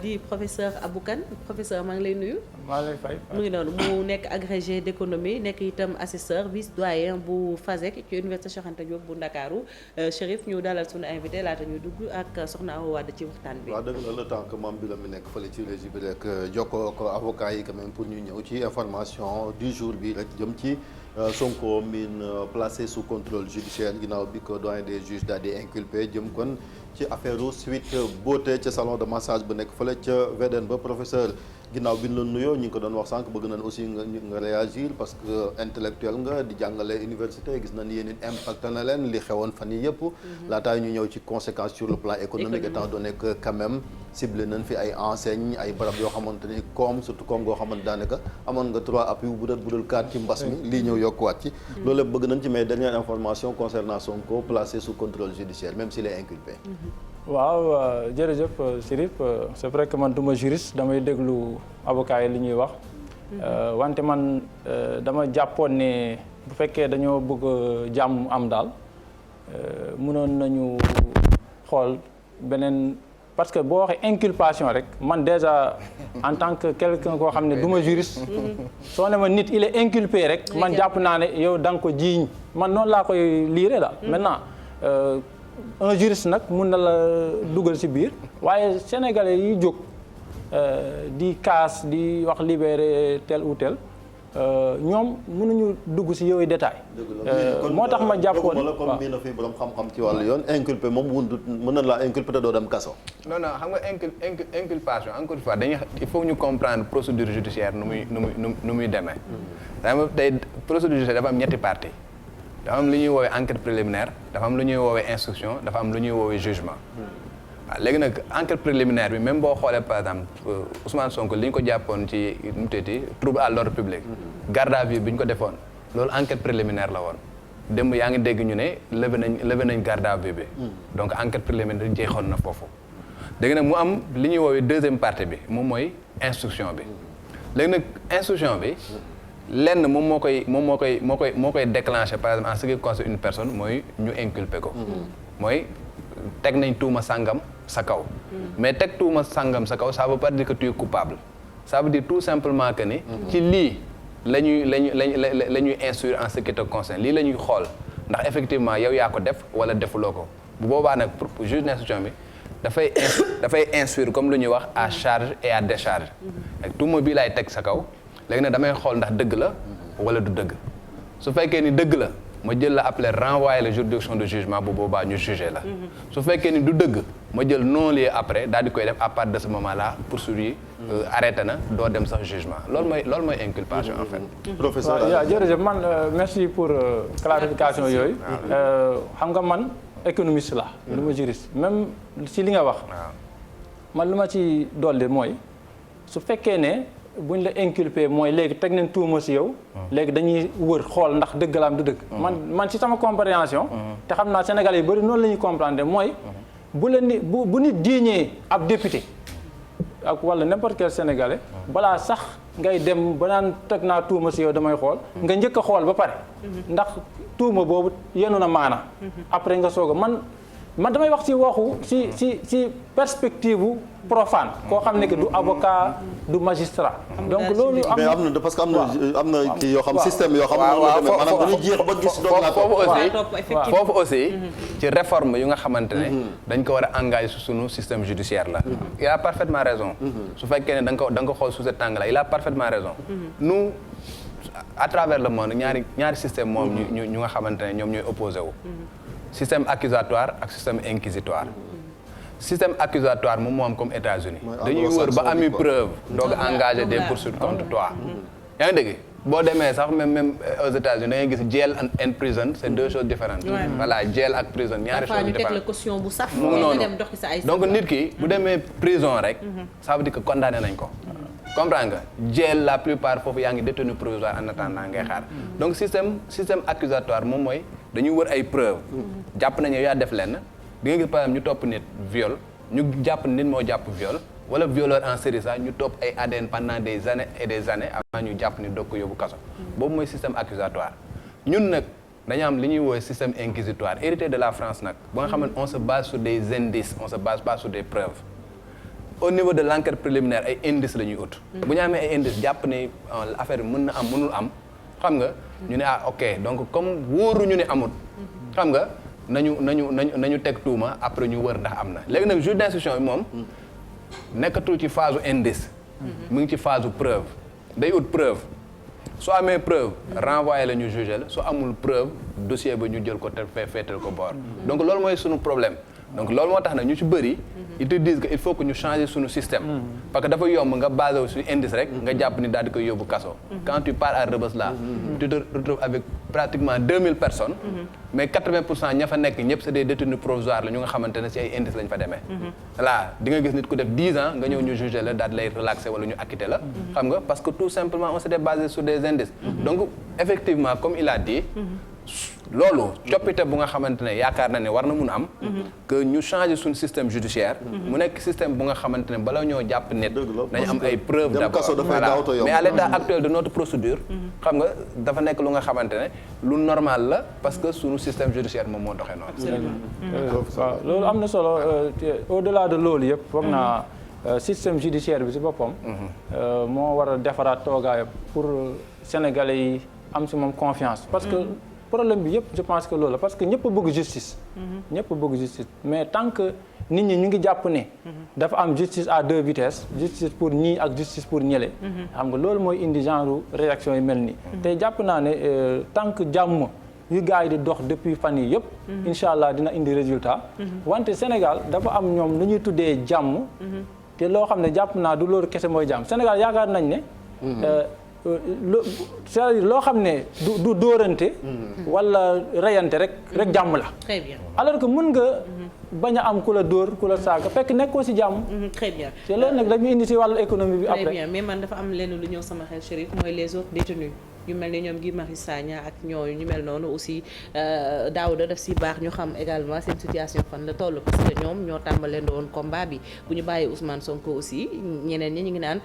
[SPEAKER 3] di professeur Abou Kane professeur maa ngi lay nuyu
[SPEAKER 12] maa lay fay
[SPEAKER 3] mu ngi noonu mu nekk agrégé d'économie nekk itam assesseur vice doyen bu FASEG ci université Cheikh Anta Diop bu Ndakaaru Chérif ñu dalal suñu invité laata ñuy dugg ak soxna Awa Wade ci waxtaan bi
[SPEAKER 2] waaw dëgg la le temps que maam bi la mi nekk fële ci régie bi rek jokkoo ko avocat yi quand même pour ñu ñëw ci information du jour bi rek jëm ci Sonko min placé sous contrôle judiciaire ginnaaw bi ko doyen des juges daal di inculpé jëm kon ci affaire Sweet Beauté ca salon de massage bu nekk fële ca VDN ba professeur ginnaaw bi ñu la nuyoo ñu ngi ko doon wax sànq bëgg nañ aussi nga réagir parce que intellectuel nga di jàngale université gis nañ yéen it impacté na leen li xewoon fan yi yëpp laataa ñu ñëw ci conséquences sur le plan économique étant donné que quand même ciblé nañ fi ay enseignes ay barab yoo xamante ni koom surtout koom goo xamante daanaka amoon nga 3 appui bu dul 4 ci mbas mi lii ñëw yokkuwaat ci loolu lépp bëgg nañ ci mais dernière information concernant Sonko placé sous contrôle judiciaire même s'il est inculpé
[SPEAKER 12] waaw jërëjëf Chérif c'est vrai que man duma juriste damay déglu avocat yi li ñuy wax wante man dama jàppoon ne bu fekkee dañoo bëgg jàmm am daal mënoon nañu xool beneen parce que boo waxee inculpation rek man déjà en tant que quelqu'un koo xam ne duma juriste soo ne ma nit il est inculpé rek man jàpp naa ne yow da nga ko jiiñ man noonu laa koy liire daal maintenant un juriste nag mun na la dugal ci biir waaye sénégalais yi jóg di kaas di wax libérer tel ou tel ñoom mënuñu dugg ci yooyu détail moo tax ma jàppoon
[SPEAKER 2] la comme mii na fi borom xam-xam ci wàllu yoon inculpé moom mën na laa inculpé te doo dem kaso
[SPEAKER 1] non xam nga inculpation encore une fois il faut ñu comprendre procédure judiciaire nu muy demee dama tey procédure judiciaire dafa am ñetti parties dafa am lu ñuy woowee enquête préliminaire dafa am lu ñuy woowee instruction dafa am lu ñuy woowee jugement waaw léegi nag enquête préliminaire bi même boo xoolee par exemple Ousmane Sonko li ñu ko jàppoon ci nu mu tuddati trouble à l'ordre public garde à vue bi ñu ko defoon loolu enquête préliminaire la woon démb yaa ngi dégg ñu ne levé nañ garde à vue bi donc enquête préliminaire jeexoon na foofu léegi nag mu am li ñuy woowee deuxième partie bi moom mooy instruction bi léegi nag instruction bi lenn moom moo koy déclencher par exemple en ce qui concerne une personne mooy ñu inculper ko mooy teg nañ tuuma sàngam sa kaw mais teg tuuma sàngam sa kaw ça veut pas dire que tu es coupable ça veut dire tout simplement que ni ci lii la ñuy instruire en ce qui te concerne lii la ñuy xool ndax effectivement yow yaa ko def wala defuloo ko bu boobaa nag juge d'instruction bi dafay instruire comme lu ñuy wax à charge et à décharge ak tuuma bii laay teg sa kaw léegi nag damay xool ndax dëgg la wala du dëgg su fekkee ni dëgg la ma jël la appeler renvoyer la juridiction de jugement bu boobaa ñu juger la su fekkee ni du dëgg ma jël non-lieu après daal di koy def à partir de ce moment là poursuite yi arrêté na doo dem sax jugement loolu mooy inculpation en fait.
[SPEAKER 2] professeur
[SPEAKER 12] jërëjëf man merci pour clarification yooyu. xam nga man économiste la lu ma juriste même si li nga wax. man lu ma ci dolli mooy su fekkee ne buñ la inculpé mooy léegi teg nañ tuuma si yow. léegi dañuy wër xool ndax dëgg la am du dëgg. man ci sama compréhension. te xam naa Sénégalais yu bëri noonu la ñuy comprendre mooy. bu nit jiiñee ab député ak wala n'importe quel Sénégalais. balaa sax ngay dem ba naan teg naa tuuma si yow damay xool. nga njëkk a xool ba pare. ndax tuuma boobu yenu na maana. après nga soog a man damay wax ci waxu ci perspective profane koo xam ne que du avocat du magistrat. donc loolu
[SPEAKER 2] mais am na parce que am na kii yoo xam système yoo xam ne maanaam dañuy jeex ba gis
[SPEAKER 1] foofu aussi ci réforme yu nga xamante ne dañ ko war a engagé su sunu système judiciaire la il a parfaitement raison su fekkee ne da nga ko xool sous cet angle là il a parfaitement raison nous à travers le monde ñaari système moom ñu nga xamante ne ñoom ñooy opposé wu système accusatoire ak système inquisitoire système accusatoire moom moo am comme États-Unis dañuy wër ba ami preuve doog engagé des poursuites contre toi yaa ngi dégg boo demee sax même aux États-Unis da ngay gis jail and prison c'est deux choses différentes voilà jail ak prison ñaari choses différentes
[SPEAKER 3] teg la caution bu saf
[SPEAKER 1] mu noonu
[SPEAKER 3] dem dox sa ay
[SPEAKER 1] donc nit ki bu demee prison rek ça veut dire que condamné nañ ko comprends nga jail la plupart foofu yaa ngi détenu provisoire en attendant ngay xaar donc système accusatoire moom mooy dañuy wër ay preuve jàpp nañu yaa def lenn di nga gis par exemple ñu topp nit viol ñu jàpp nit moo jàpp viol wala violeur en série sax ñu topp ay ADN pendant des années et des années avant ñu jàpp ni doog ko yóbbu kaso boobu mooy système accusatoire ñun nag dañu am li ñuy woowee système inquisitoire hérité de la France nag ba nga xam ne on se base sur des indices on se base pas sur des preuves au niveau de l'enquête préliminaire ay indices la ñuy ut bu ñu amee ay indices jàpp ni affaire bi mën na am mënul am xam nga ñu ne ok donc comme wóoruñu ne amut xam nga nañu teg tuuma après ñu wër ndax am na léegi nag juge d'instruction bi moom nekkatul ci phase indice mu ngi ci phase preuve day ut preuve soo amee preuve renvoyé la ñu jugé la soo amul preuve dossier ba ñu jël ko te féetal ko boor donc loolu mooy sunu problème donc loolu moo tax na ñu ci bëri ils te disent que il faut que ñu changer suñu système parce que dafa yomb nga basé wu sur indice rek nga jàpp ni daal di koy yóbbu kaso quand tu pars à Rebeuss là tu te retrouves avec pratiquement 2000 personnes mais 80% ña fa nekk ñëpp c'est des détenus provisoires la ñu nga xamante ne ci ay indice lañ fa demee voilà di nga gis nit ku def 10 ans nga ñëw ñu juger la daal di lay relaxer wala ñu acquitter la xam nga parce que tout simplement on s'était basé sur des indices donc effectivement comme il a dit loolu coppite bu nga xamante ne yaakaar na ne war na mun a am que ñu changer suñu système judiciaire mu nekk système bu nga xamante ne bala ñoo jàpp nit dañu am ay preuves d'abord voilà mais à l'état actuel de notre procédure xam nga dafa nekk lu nga xamante ne lu normal la parce que suñu système judiciaire moom moo doxee noonu
[SPEAKER 12] waaw loolu am na solo au-delà de loolu yëpp foog naa système judiciaire bi ci boppam moo war a defaraat toogaayam pour sénégalais yi am ci moom confiance parce que problème bi yëpp je pense que loolu la parce que ñëpp bëgg justice ñëpp bëgg justice mais tant que nit ñi ñu ngi jàpp ne dafa am justice à deux vitesses justice pour ñii ak justice pour ñële xam nga loolu mooy indi genre réaction yi mel nii te jàpp naa ne tant que jàmm yu gars yi di dox depuis fan yi yëpp incha allah dina indi résultat wante Sénégal dafa am ñoom lu ñuy tuddee jàmm te loo xam ne jàpp naa du loolu kese mooy jàmm Sénégal yaakaar nañ ne c'est-à-dire loo xam ne du dóorante wala reyante rek jàmm la.
[SPEAKER 3] Très bien.
[SPEAKER 12] Alors que mën nga bañ a am ku la dóor ku la saaga fekk nekkoo ci jàmm.
[SPEAKER 3] Très bien.
[SPEAKER 12] te loolu nag dañu indi ci wàllu économie bi après.
[SPEAKER 3] Très bien mais man dafa am lenn lu ñëw sama xel Chérif mooy les autres détenus ñu mel ni ñoom Guy Marius Sagna ak ñooñu ñu mel noonu aussi Daouda daf ci baax ñu xam également seen situation fan la toll parce que ñoom ñoo tàmbalee woon combat bi bu ñu bàyyee Ousmane Sonko aussi ñeneen ñi ñu ngi naan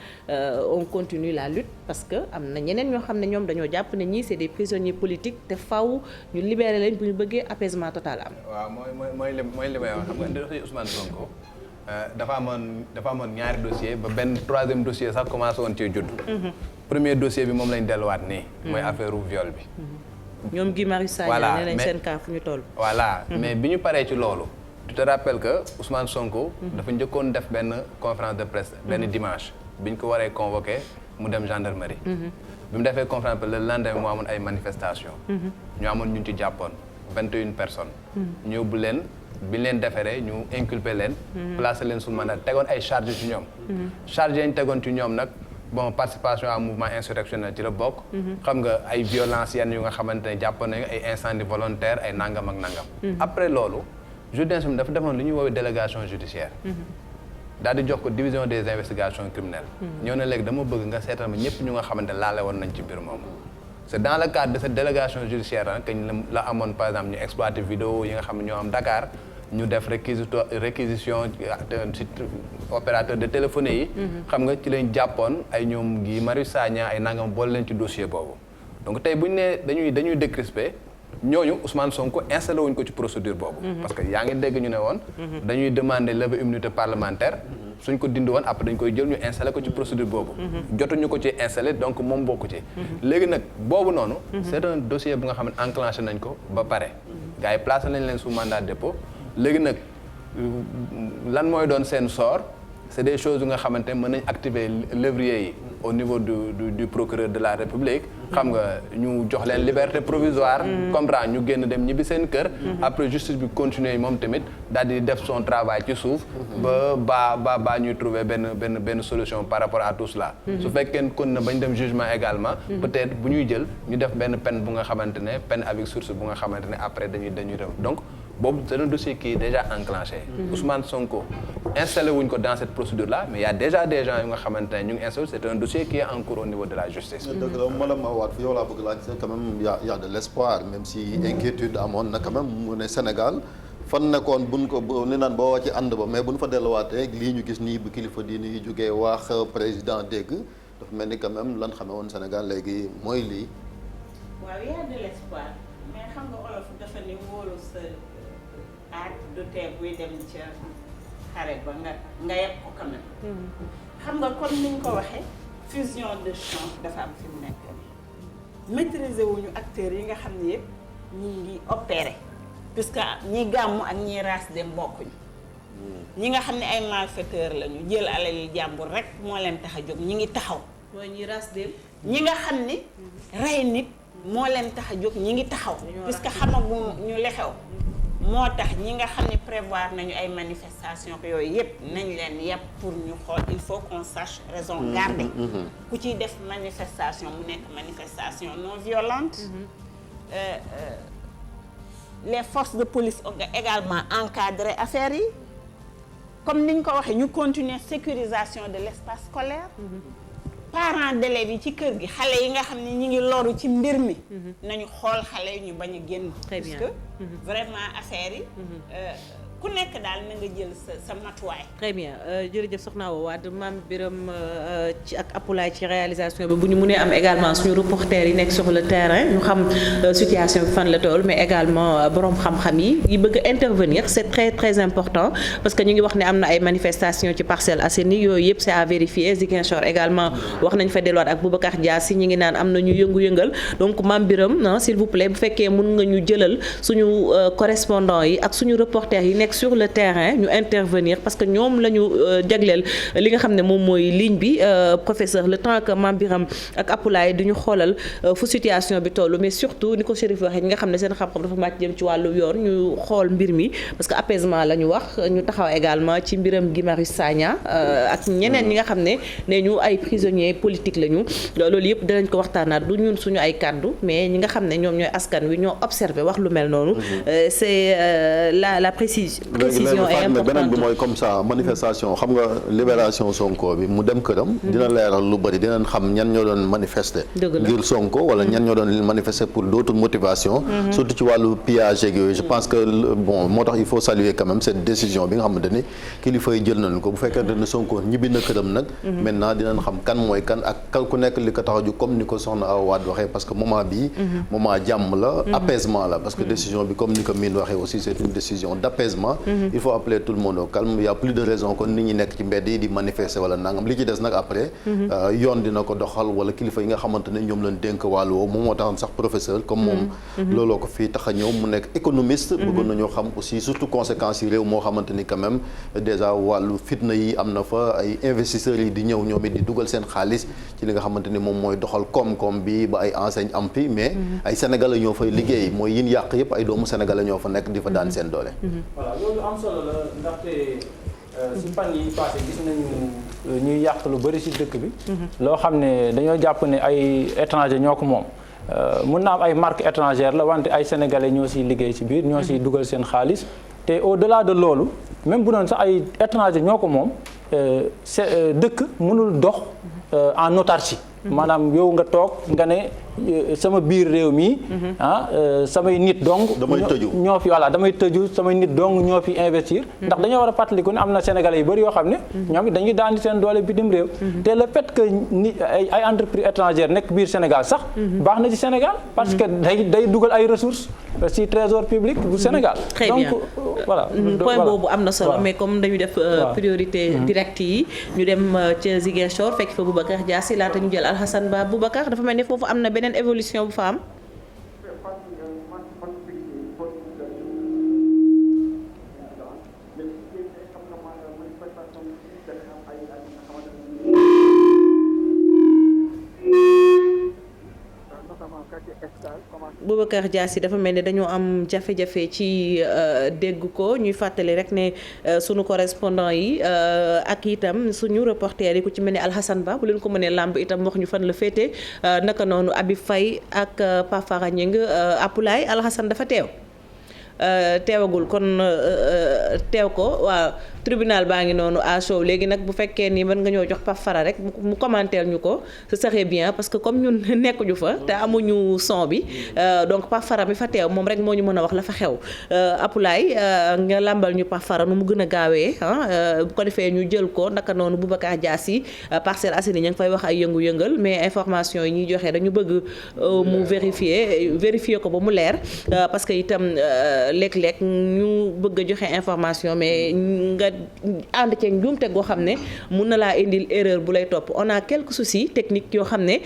[SPEAKER 3] on continue la lutte parce que am na ñeneen ñoo xam ne ñoom dañoo jàpp ne ñii c'est des prisonniers politiques te faw ñu libérer leen bu ñu bëggee apaisement total am.
[SPEAKER 1] waaw mooy li may wax xam nga dossier Ousmane Sonko dafa amoon ñaari dossier ba benn troisième dossier sax commencé woon ci judd. Premier dossier bi moom lañ delluwaat nii. mooy affaire viol bi.
[SPEAKER 3] ñoom Guy Marius Sagna nee nañ seen cas fu ñu toll.
[SPEAKER 1] voilà mais bi ñu paree ci loolu. tu te rappelles que Ousmane Sonko. dafa njëkkoon def benn conférence de presse benn dimanche bi ñu ko waree convoqué mu dem gendarmerie. bi mu defee conférence de presse le lendemain mu amoon ay manifestations. ñu amoon ñu ci jàppoon 21 personnes. ñu yóbbu leen bi ñu leen defaree ñu inculpé leen. placé leen sous mandat tegoon ay charges ci ñoom. charges yi ñu tegoon ci ñoom nag. bon participation à mouvement insurrectionnel ci la bokk. xam nga ay violence yenn yu nga xamante ne jàpp nañu ay incendie volontaire ay nangam ak nangam. après loolu juge d'instruction dafa defoon lu ñuy woowee délégation judiciaire. daal di jox ko division des investigations criminelles. ñoo ne léegi dama bëgg nga seetal ma ñëpp ñu nga xamante laale woon nañ ci mbir moomu. c'est dans le cadre de cette délégation judiciaire que la amoon par exemple ñu exploité vidéo yi nga xam ne ñoo am Dakar ñu def réquisition ci opérateur de téléphonie yi. xam nga ci lañ jàppoon ay ñoom Guy Marius Sagna ay nangam boole leen ci dossier boobu. donc tey bu ñu nee dañuy décrisper ñooñu Ousmane Sonko installé wuñ ko ci procédure boobu. parce que yaa ngi dégg ñu ne woon. dañuy demander levée immunité parlementaire. suñ ko dindi woon après dañ koy jël ñu installé ko ci procédure boobu. jotuñu ko ci installé donc moom bokku ci. léegi nag boobu noonu. c'est un dossier bu nga xam ne enclenché nañ ko ba pare. gars yi placé nañ leen sous mandat de dépôt léegi nag lan mooy doon seen sort c'est des choses yu nga xamante mën nañ activer lévrier yi au niveau du procureur de la République. xam nga ñu jox leen liberté provisoire. comprendre ñu génn dem ñibbi seen kër. après justice bi continuer moom tamit daal di def son travail ci suuf. ba ñuy trouver benn solution par rapport à tout cela. su fekkee kon na bañ dem jugement également. peut-être bu ñuy jël ñu def benn peine bu nga xamante ne peine avec sursis bu nga xamante ne après dañuy dem donc. boobu c'est un dossier qui est déjà enclenché. Ousmane Sonko installé wuñ ko dans cette procédure là mais il y a déjà des gens yu nga xamante ne ñu ngi installé c'est un dossier qui est en cours au niveau de la justice.
[SPEAKER 2] dëgg la madame Wade fi yow laa bëgg laaj quand même y a de l'espoir même si inquiétude amoon na quand même mu ne Sénégal fan nekkoon buñ ko ni naan boo ci ànd ba mais buñ fa delluwaatee lii ñu gis nii bu kilifa diini yi jógee wax président dégg dafa mel ni quand même lan xamee woon Sénégal léegi mooy lii.
[SPEAKER 4] waaw y a de l'espoir mais xam nga olof dafa ni wóolu sa du tee buy dem ca xare ba nga yeb ko quand même. xam nga comme ni ñu ko waxee fusion de champ dafa am fi mu nekk maîtriser wuñu acteurs yi nga xam ne yëpp ñu ngi opérer puisque ñi gàmmu ak ñi raas dem bokkuñu. ñi nga xam ne ay malfaiteurs lañu jël alal jàmbur rek moo leen tax a jóg ñi ngi taxaw.
[SPEAKER 3] mooy ñi raas dem.
[SPEAKER 4] ñi nga xam ni rey nit moo leen tax a jóg ñi ngi taxaw. puisque xamagu ñu li xew. moo tax ñi nga xam ne prévoir nañu ay manifestations yooyu yëpp nañ leen yëpp pour ñu xool il faut qu'on sache raison garder. ku ciy def manifestation mu nekk manifestation non violente. les forces de police également encadrer affaires yi comme niñ ko waxee ñu continuer sécurisation de l'espace scolaire. parents d'élèves yi ci kër gi xale yi nga xam ne ñi ngi loru ci mbir mi nañu xool xale yi ñu bañ a génn parce que vraiment affaire yi ku nekk daal na nga jël sa matuwaay.
[SPEAKER 3] très bien jërëjëf soxna Awa Wade Mame Birame ci ak Apulaay ci réalisation bi bu ñu mënee am également suñu reporter yi nekk sur le terrain ñu xam situation bi fan la toll mais également borom xam-xam yi bëgg a intervenir c'est très très important parce que ñu ngi wax ne am na ay manifestations ci Parcelles Assainies yooyu yëpp c'est à vérifier Ziguinchor également wax nañ fa delluwaat ak Boubacar Diassi ñi ngi naan am na ñu yëngu-yëngal donc Mame Birame s'il vous plaît bu fekkee mën nga ñu jëlal suñu correspondant yi ak suñu reporter yi nekk sur le terrain ñu intervenir parce que ñoom la ñu jagleel li nga xam ne moom mooy ligne bi professeur le temps que Mame Birame ak Apulaay du ñu xoolal fu situation bi toll mais surtout ni ko Chérif waxee ñi nga xam ne seen xam-xam dafa màcc jëm ci wàllu yoon ñu xool mbir mi parce que apaisement la ñu wax ñu taxaw également ci mbiram Guy Marius Sagna ak ñeneen ñi nga xam ne nee ñu ay prisonniers politiques la ñu loolu yëpp dinañ ko waxtaanaat du ñun suñu ay kaddu mais ñi nga xam ne ñoom ñooy askan wi ñoo observé wax lu mel noonu c'est la précision est importante.
[SPEAKER 2] beneen bi mooy comme ça manifestation xam nga libération Sonko bi mu dem këram dina leeral lu bari dinañ xam ñan ñoo doon manifester ngir Sonko wala ñan ñoo doon manifester pour d'autres motivations surtout ci wàllu pillage ak yooyu je pense que bon moo tax il faut saluer quand même cette décision bi nga xamante ni kilifa yi jël nañu ko bu fekkee ne Sonko ñibbi na këram nag maintenant dinañ xam kan mooy kan ak ku nekk li ko tax a jóg comme ni ko soxna Awa Wade waxee parce que moment bi moment jàmm la apaisement la parce que décision bi comme ni ko miin waxee aussi c'est une décision d'apaisement il faut appeler tout le monde au calme il y a plus de raison kon nit ñi nekk ci mbedd yi di manifester wala nangam li ci des nag après yoon dina ko doxal wala kilifa yi nga xamante ne ñoom lañ dénk wàllu woowu moom moo taxoon sax professeur comme moom looloo ko fii tax a ñëw mu nekk économiste bëggoon nañoo xam aussi surtout conséquences yi réew moo xamante ni quand même déjà wàllu fitna yi am na fa ay investisseurs yi di ñëw ñoom it di dugal seen xaalis ci li nga xamante ni moom mooy doxal koom-koom bi ba ay enseigne am fi mais ay sénégalais ñoo fay liggéey mooy yin yàq yëpp ay doomu sénégalais ñoo fa nekk di fa daan seen doole.
[SPEAKER 12] voilà loolu am solo la ndaxte si fan yi passé gis nañu ñuy yàq lu bari si dëkk bi. loo xam ne dañoo jàpp ne ay étranger ñoo ko moom. mun na am ay marque étrangère la wante ay sénégalais ñoo siy liggéey ci biir ñoo siy dugal seen xaalis te au-delà de loolu même bu doon sax ay étranger ñoo ko moom dëkk mënul dox en autarcie. maanaam yow nga toog nga ne sama biir réew mi samay nit dong ñoo fi voilà damay tëju samay nit dong ñoo fi investir ndax dañoo war a fàttaliku ne am na sénégalais yu bëri yoo xam ne ñoom it dañuy daani seen doole bitim réew te le fait que ay entreprises étrangères nekk biir Sénégal sax baax na ci Sénégal parce que day dugal ay ressources ci trésor public bu Sénégal.
[SPEAKER 3] Très
[SPEAKER 12] donc
[SPEAKER 3] bien.
[SPEAKER 12] voilà
[SPEAKER 3] point boobu am na solo
[SPEAKER 12] Voilà.
[SPEAKER 3] mais comme dañu def priorité directe yi ñu dem ca Ziguinchor fekk fa Boubacar Diassi laata ñu jël Alhassane Ba Boubacar dafa mel ni foofu am na beneen évolution bu fa am. Boubacar Diassi dafa mel ni dañoo am jafe-jafe ci dégg ko ñuy fàttali rek ne sunu correspondant yi ak itam suñu reporter yi ku ci mel ni Alhassane Ba bu leen ko mënee làmb itam wax ñu fan la féete naka noonu Habib Faye ak Pape Fara Gningue Apulaay Alhassane dafa teew teewagul kon teew ko waaw tribunal baa ngi noonu à chaud léegi nag bu fekkee ni mën nga ñoo jox Pape Fara rek mu commenter ñu ko ce serait bien parce que comme ñun nekkuñu fa te amuñu son bi donc Pape Fara mi fa teew moom rek moo ñu mën a wax la fa xew Apulaay nga làmbal ñu Pape Fara nu mu gën a gaawee bu ko defee ñu jël ko naka noonu Boubacar Diassi Parcelles Assainies ña ngi fay wax ay yëngu-yëngal mais information yi ñuy joxe dañu bëgg mu vérifier ko ba mu leer parce que itam léeg-léeg ñu bëgg a joxe information mais nga ànd ceeg njuumte goo xam ne mun na laa indil erreur bu lay topp on a quelques soucis techniques yoo xam ne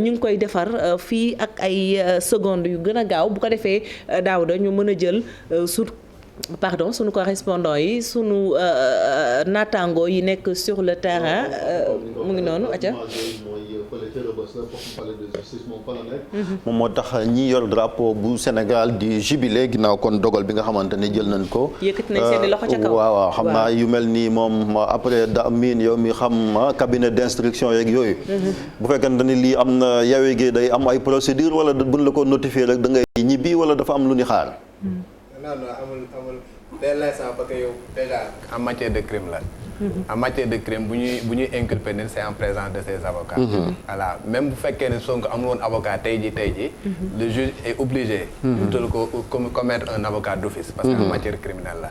[SPEAKER 3] ñu ngi koy defar fii ak ay secondes yu gën a gaaw bu ko defee Daouda ñu mën a jël sunu correspondant yi sunu naataango yi nekk sur le terrain mu ngi noonu aca
[SPEAKER 2] moom moo tax ñi yor drapeau bu Sénégal di jubilé ginnaaw kon dogal bi nga xamante ne jël nañ ko.
[SPEAKER 3] yëkkati nañ seen loxo ca kaw
[SPEAKER 2] waaw xam naa yu mel nii moom après da miin yow mi xam cabinet d'instruction yeeg yooyu. bu fekkente ni lii am na yawe gi day am ay procédure wala buñ la ko notifier rek da ngay ñibbi wala dafa am lu ni xaar.
[SPEAKER 1] non amul dès l'instant parce que yow déjà en matière de crime la. en matière de crime bu ñuy inculper nit c'est en présence de ses avocats. voilà même bu fekkee ne Sonko amul woon avocat tey jii. le juge est obligé. utal ko commettre un avocat d'office. parce que en matière criminelle la.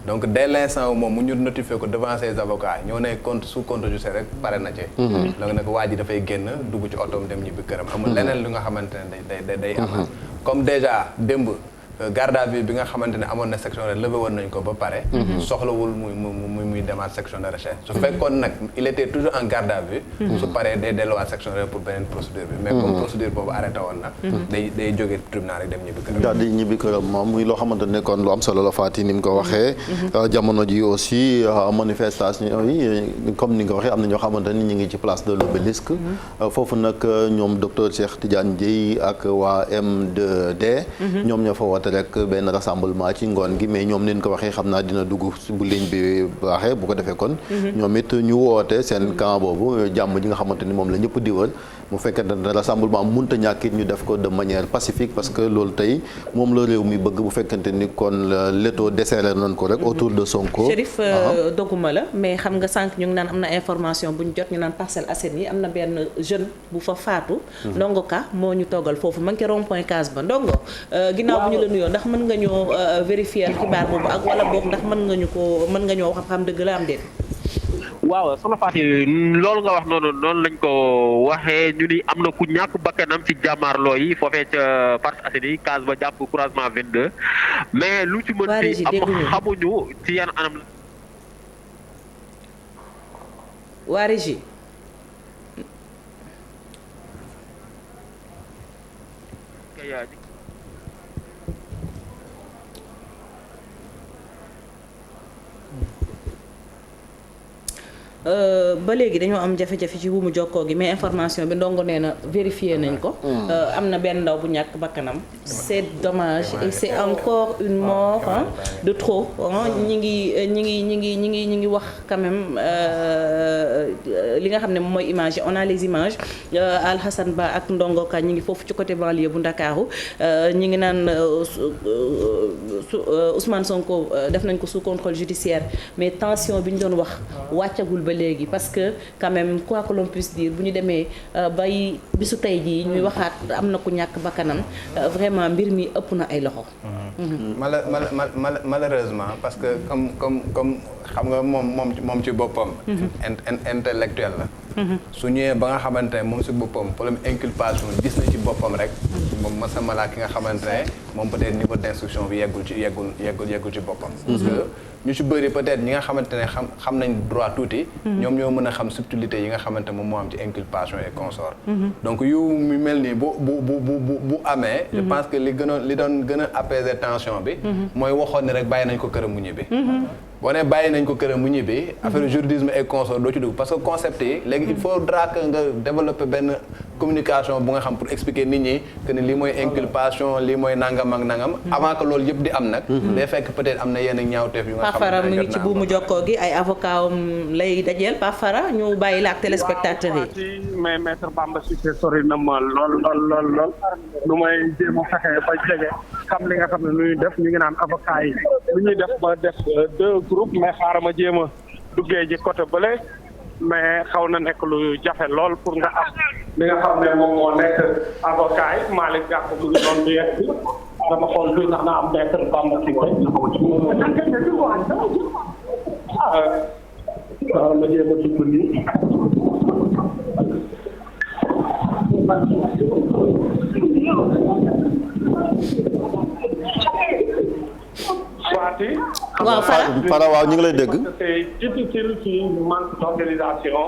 [SPEAKER 1] donc dès l'instant moom mu ñu notifier ko devant ses avocats ñoo ne compte sous compte judiciaire rek pare na ci. donc nag waa ji dafay génn dugg ci otoom dem ñibbi këram. amul leneen lu nga xamante ne day amaat comme déjà démb. garde à vue bi nga xamante ne amoon na section de levé woon nañ ko ba pare. soxlawul muy demaat section de recherche. su fekkoon nag il était toujours en garde à vue. su paree day delluwaat section de pour beneen procédure bi. mais comme procédure boobu arrêté woon na. day jógee tribunal rek dem ñibbi këram.
[SPEAKER 2] daal di ñibbi këram moom muy loo xamante ne kon lu am solo la Fati ni mu ko waxee. jamono ji aussi manifestation yi comme ni nga ko waxee am na ñoo xamante ni ñu ngi ci place de l'Obélisque. foofu nag ñoom docteur Cheikh Tidiane Dièye ak waa M2D. ñoom ñoo fa woote rek benn rassemblement ci ngoon gi mais ñoom leen ko waxee xam naa dina dugg bu ligne bi waxee bu ko defee kon ñoom it ñu woote seen camp boobu jàmm ji nga xamante ni moom la ñëpp di wër mu fekkee ne rassemblement mënta ñàkk it ñu def ko de manière pacifique parce que loolu tey moom la réew mi bëgg bu fekkente ni kon l'étau desserré nañ ko rek autour de Sonko.
[SPEAKER 3] Chérif doguma la mais xam nga sànq ñu ngi naan am na information bu ñu jot ñu naan Parcelles Assainies yi am na benn jeune bu fa faatu. Ndongo Ka moo ñu toggal foofu man ki rond-point case ba Ndongo ginnaaw bu ñu la nuyoo ndax mën nga ñoo vérifier xibaar boobu ak wala boog ndax mën nga ñoo xam dëgg la am déet.
[SPEAKER 13] waaw soxna Fatou loolu nga wax noonu lañ ko waxee ñu ni am na ku ñàkk bakkanam ci jàmmaarloo yi foofee ca Parcelles Assainies case ba jàpp croisement 22 mais lu ci mën ci am xamuñu ci yan anam la.
[SPEAKER 3] waa Régie. ba léegi dañoo am jafe-jafe ci buumu jokkoo gi mais information bi ndongo nee na vérifié nañ ko. am na benn ndaw bu ñàkk bakkanam. c'est dommage et c'est encore une mort de trop ñi ngi wax quand même li nga xam ne moom mooy image yi on a les images Alhassane Ba ak Ndongo Ka ñi ngi foofu ci côté banlieue bu Ndakaaru ñi ngi naan Ousmane Sonko def nañ ko sous contrôle judiciaire mais tension bi ñu doon wax wàccagul ba léegi parce que quand même quoi que l'on puisse dire bu ñu demee bay bisu tey jii ñuy waxaat am na ku ñàkk bakkanam vraiment mbir mi ëpp na ay loxo.
[SPEAKER 1] malheureusement parce que comme xam nga moom ci boppam. intellectuel la. su ñëwee ba nga xamante ne moom si boppam problème inculpation gis na ci boppam rek moom masama laa ki nga xamante ne moom peut-être niveau d'instruction bi yeggul ci boppam. parce que ñu ci bëri peut-être ñi nga xamante ne xam nañ droit tuuti. ñoom ñoo mën a xam subtilité yi nga xamante moom moo am ci inculpation et consort. donc yu mu mel nii bu amee. je pense que li doon gën a apaiser tension bi. mooy waxoon ne rek bàyyi nañ ko këram mu ñibbi. boo nee bàyyi nañ ko këram mu ñibbi affaire juridisme et consort doo ci dugg parce que concept yi léegi il faudra que nga développer benn communication bu nga xam pour expliquer nit ñi que ne lii mooy inculpation lii mooy nangam ak nangam. avant que loolu yëpp di am nag. day fekk peut-être am na yenn ñaawteef yu nga xam
[SPEAKER 3] Pafara mu ngi ci buumu jokkoo gi ay avocat lay dajeel Pafara ñu bàyyi la ak téléspectateurs yi.
[SPEAKER 11] mais maître Bamba Cissé sori na ma lool lu may jéem a fexe ba jege xam li nga xam ne lu ñuy def ñu ngi naan avocat yi lu ñuy def ba def deux groupes mais xaaral ma jéem a duggee ji côté bële mais xaw na nekk lu jafe lool pour nga am li nga xam ne moom moo nekk avocat yi Malick Gakou mu ngi doon du yegg bi dama xool luy ndax na am maître Bamba Cissé waaw ma jéem a dugg nii
[SPEAKER 3] waaw
[SPEAKER 2] Fara waaw ñu ngi lay dégg.
[SPEAKER 11] c'est difficile ci manque d'organisation.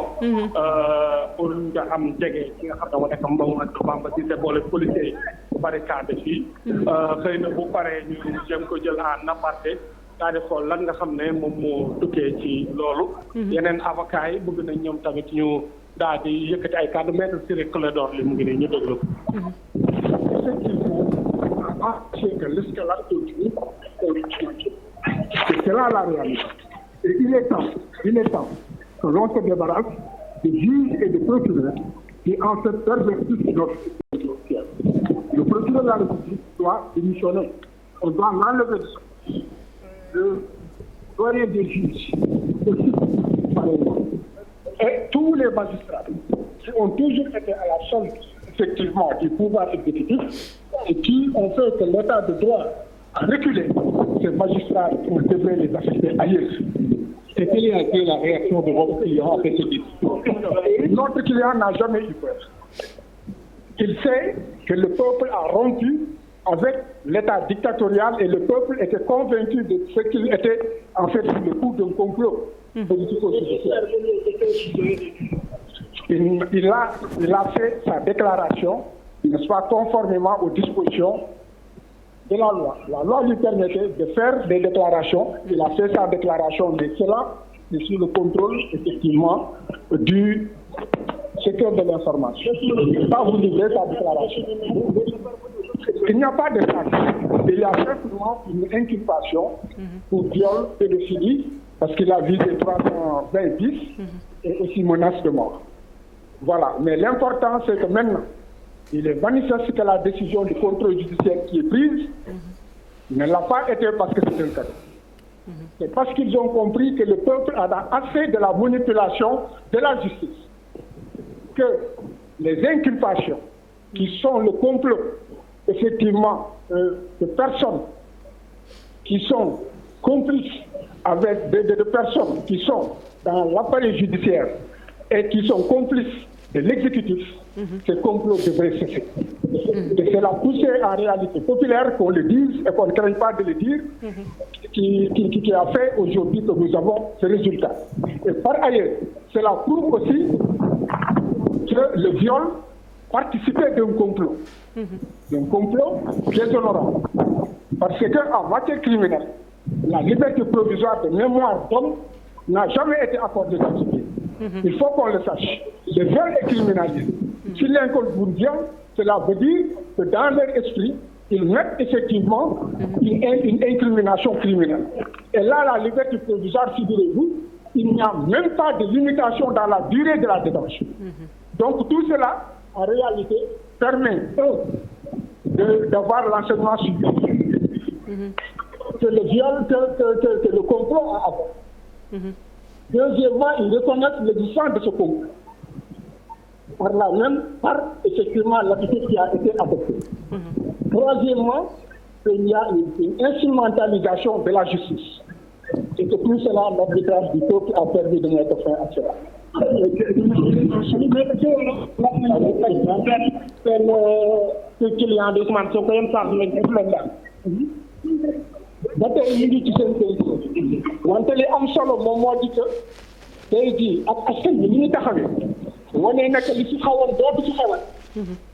[SPEAKER 11] pour nga am jege ci nga xam ne moo nekk Mamadou Bamba Cissé boole policier yi barricade fii. xëy na bu paree ñu jëm ko jël en aparté daa di xool lan nga xam ne moom moo tukkee ci loolu. yeneen avocats yi bëgg nañ ñoom tamit ñu daal di yëkkati ay kàddu maître Ciré Clédor Ly mu ngi nii ñu déglu ko.
[SPEAKER 14] que l'escalade continue, c'est là la réalité. Et il est temps que l'on se débarrasse des juges et des procureurs qui en fait pervertissent notre système. Le procureur de la République doit démissionner. On doit l'enlever le doyen des juges aussi, par exemple. Et tous les magistrats qui ont toujours été à la solde effectivement du pouvoir exécutif et qui ont fait que l'état de droit a reculé. Ces magistrats, on devrait les affecter ailleurs. Et quelle a été la réaction de votre client après ce discours? Notre client n'a jamais eu peur. Il sait que le peuple a rompu avec l'état dictatorial et le peuple était convaincu de ce qu'il était en fait sur le coup d'un complot politico-judiciaire. Il a fait sa déclaration, n'est-ce pas, conformément aux dispositions de la loi. La loi lui permettait de faire des déclarations. Il a fait sa déclaration, mais cela est sous le contrôle, effectivement, du secteur de l'information. Il ne peut pas vous livrer sa déclaration. Il n'y a pas de sanction. Il y a simplement une inculpation pour viol, pédophilie, parce qu'il a visé 320 bis et aussi menace de mort. Voilà. Mais l'important, c'est que maintenant, il est manifeste que la décision du contrôle judiciaire qui est prise ne l'a pas été parce que c'est un cadeau. C'est parce qu'ils ont compris que le peuple a assez de la manipulation de la justice. Que les inculpations qui sont le complot, effectivement, de personnes qui sont complices avec de personnes qui sont dans l'appareil judiciaire et qui sont complices de l'exécutif, ces complots devraient cesser. Et c'est la poussée en réalité populaire, qu'on le dise et qu'on ne craigne pas de le dire, qui a fait aujourd'hui que nous avons ce résultat. Et par ailleurs, cela prouve aussi que le viol participait d'un complot. D'un complot déshonorant. Parce qu'en matière criminelle, la liberté provisoire de mémoire d'homme n'a jamais été accordée dans ce pays. Il faut qu'on le sache. Le viol est criminalisé. Si l'incol vous viole, cela veut dire que dans leur esprit, ils mettent effectivement une incrimination criminelle. Et là, la liberté provisoire, figurez-vous, il n'y a même pas de limitation dans la durée de la détention. Donc tout cela, en réalité, permet, d'avoir l'enseignement supérieur. Que le viol, que le complot a avant. Deuxièmement, ils reconnaissent l'existence de ce complot. Par effectivement l'attitude qui a été adoptée. Troisièmement, il y a une instrumentalisation de la justice. Et que tout cela, l'arbitrage du peuple a permis de mettre fin à cela. seen client de Ousmane Sonko yem saa su ne def leen daal ba tey ñu ngi ci seen pays wante li am solo moom moo di que tey jii ak askan bi ni ñu taxawee wane nag li fi xawoon dootu fi xewal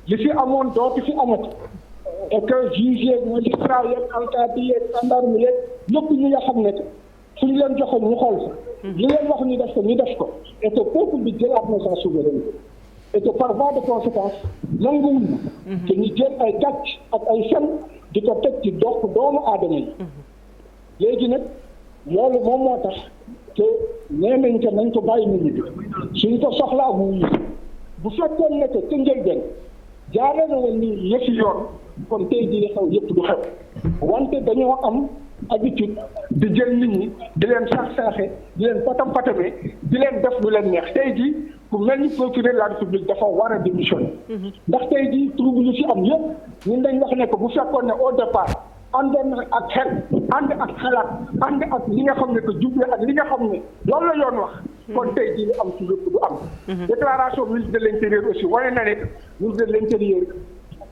[SPEAKER 14] li fi amoon dootu fi amati et que juge yeeg magistrat yeeg alkaati yeeg gendarme yeeg ñëpp ñi nga xam ne suñu leen joxoon ñu xool sa li leen wax ñu def ko ñu def ko et que peuple bi jëlaat na sa souveraineté et que par voie de conséquence nanguwul te ñu jël ay gàcc ak ay fen di ko teg ci dox doomu aadama yi léegi nag loolu moom moo tax te nee nañ ko nañ ko bàyyi nit ñi suñ ko soxlaa mu wuyu bu fekkoon ne que ca njëlbeen jaaree na woon ni yëfi yoon kon tey jii xew yëpp du xew wante dañoo am habitude di jël nit ñi di leen saaxe di leen patam-patame di leen def lu leen neex tey jii ku mel ni procureur de la république dafa war a démissionner ndax tey jii trouble yu fi am yëpp ñun dañ wax ne que bu fekkoon ne au départ àndoon na ak xel ànd ak xalaat ànd ak li nga xam ne que juble ak li nga xam ne loolu la yoon wax kon tey jii li am ci lépp du am déclaration ministre de l'intérieur aussi wane na ne ministre de l'intérieur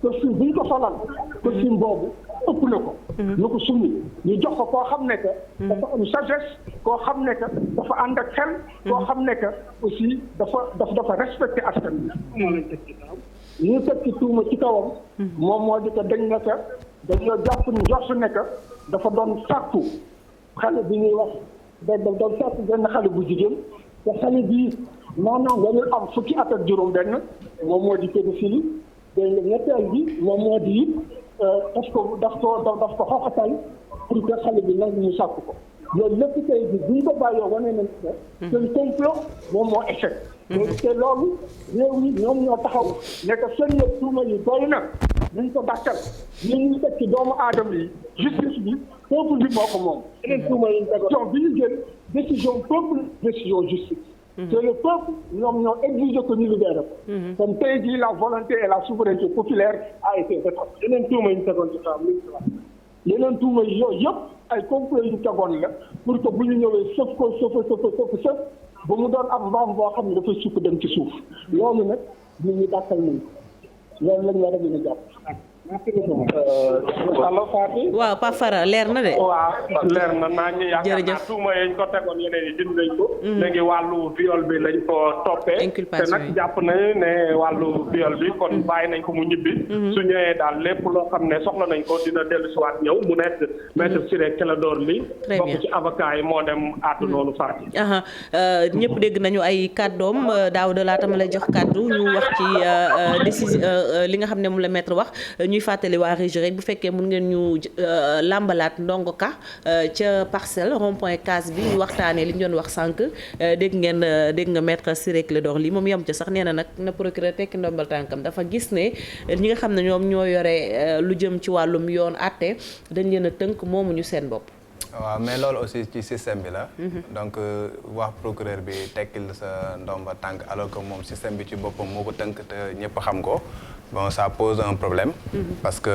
[SPEAKER 14] costume bu ñu ko solal costume boobu ëpp na ko ñu ko summi ñu jox ko koo xam ne que dafa am sagesse koo xam ne que dafa ànd ak xel koo xam ne que aussi dafa respecté askan bi ñu teg ci tuuma ci kawam moom moo di que dañ ne que dañoo jàpp ni jox su ne que dafa doon sàkku xale bi ñuy wax da doon sàkku benn xale bu jigéen te xale bi maanaam warul am fukki at ak juróom benn moom moo di pédophilie dégg nga ñetteel bi moom moo di it daf ko xoxatal pour que xale bi nag ñu sàkk ko loolu lépp tey bi buñ ko bàyyoo wane nañ ko seen complot moom moo échec te loolu réew yi ñoom ñoo taxaw ne que seen yëpp tuuma yi doy na nañ ko dàkkal ñu ñu teg ci doomu aadama yi justice bi peuple bi moo ko moom yeneen tuuma yi décision bi ñu jël décision peuple décision justice c'est le peuple ñoom ñoo exigé que ñu libéré ko comme tey jii la volonté et la souveraineté populaire a été rétablie yeneen tuuma yi ñu tegoon ci xam yeneen tuuma yi yooyu yëpp ay complot yu ñu tegoon la pour que bu ñu ñëwee sëf ba mu doon ab mbaam boo xam ne dafay sukk dem ci suuf loolu nag nit ñi dàkkal nañ ko loolu lañ war a gën a jàpp.
[SPEAKER 11] allo Fatou.
[SPEAKER 3] waaw Pape Fara leer na de.
[SPEAKER 11] waaw leer na naa ñu yaakaar naa tuuma yi ñu ko tegoon yeneen yi dindi nañ ko. léegi wàllu viol bi lañ ko toppee. te nag jàpp nañu ne wàllu viol bi kon bàyyi nañ ko mu ñibbi. su ñëwee daal lépp loo xam ne soxla nañ ko dina dellu si waat ñëw mu nekk maître Ciré Clédor Ly. bokk ci avocat yi moo dem aatu noonu Fatou.
[SPEAKER 3] ñëpp dégg nañu ay kàddoom Daouda laata ma lay jox kàddu ñu wax ci décision li nga xam ne mu la maître wax. ñuy fàttali waa régie rek bu fekkee mun ngeen ñu làmbalaat ndongo ka ca parcelle rond-point case bi ñu waxtaanee li ñu doon wax sànq dégg nga maître Ciré Clédor Ly moom yem ca sax nee na nag na procureur tekki ndombal tànkam dafa gis ne ñi nga xam ne ñoom ñoo yore lu jëm ci wàllum yoon àtte dañ leen a tënk moomuñu seen bopp.
[SPEAKER 1] waaw mais loolu aussi ci système bi la. donc wax procureur bi tekkil sa ndomba tànk alors que moom système bi ci boppam moo ko tënk te ñëpp xam ko. Bon, ça pose un problème parce que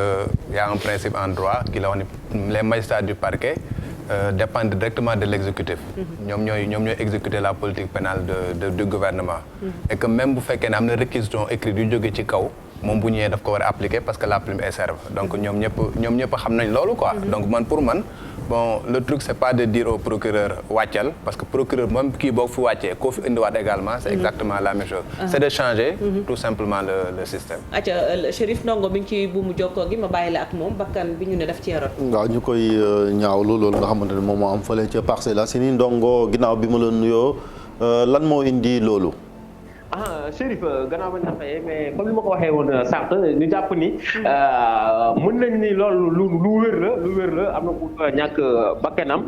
[SPEAKER 1] y a un principe en droit qui la wax ni les magistrats du parquet dépendent directement de l'exécutif. ñoom ñooy exécuter la politique pénale du gouvernement. Et que même bu fekkee ne am na réquisition écrite yu jóge ci kaw moom bu ñëwee daf ko war a appliquer parce que la plume est serve donc ñoom ñëpp xam nañ loolu quoi. donc pour man bon le truc c'est pas de dire au procureur wàccal parce que procureur même kii boo fi wàccee koo fi indiwaat également c'est exactement la même chose. C'est de changer tout simplement le système.
[SPEAKER 3] acca Chérif Ndongo bi ngi ci buumu jokkoo gi ma bàyyi la ak moom bakkan bi ñu ne daf ci rot.
[SPEAKER 2] waaw ñu koy ñaawlu loolu nga xamante ne moom moo am fële ca Parcelles Assainies Ndongo ginnaaw bi ma la nuyoo lan moo indi loolu.
[SPEAKER 13] Chérif gannaaw bañ na fayee mais comme ni ma ko waxee woon sànq ñu jàpp ni mën nañ ni loolu lu wér la am na ku ñàkk bakkanam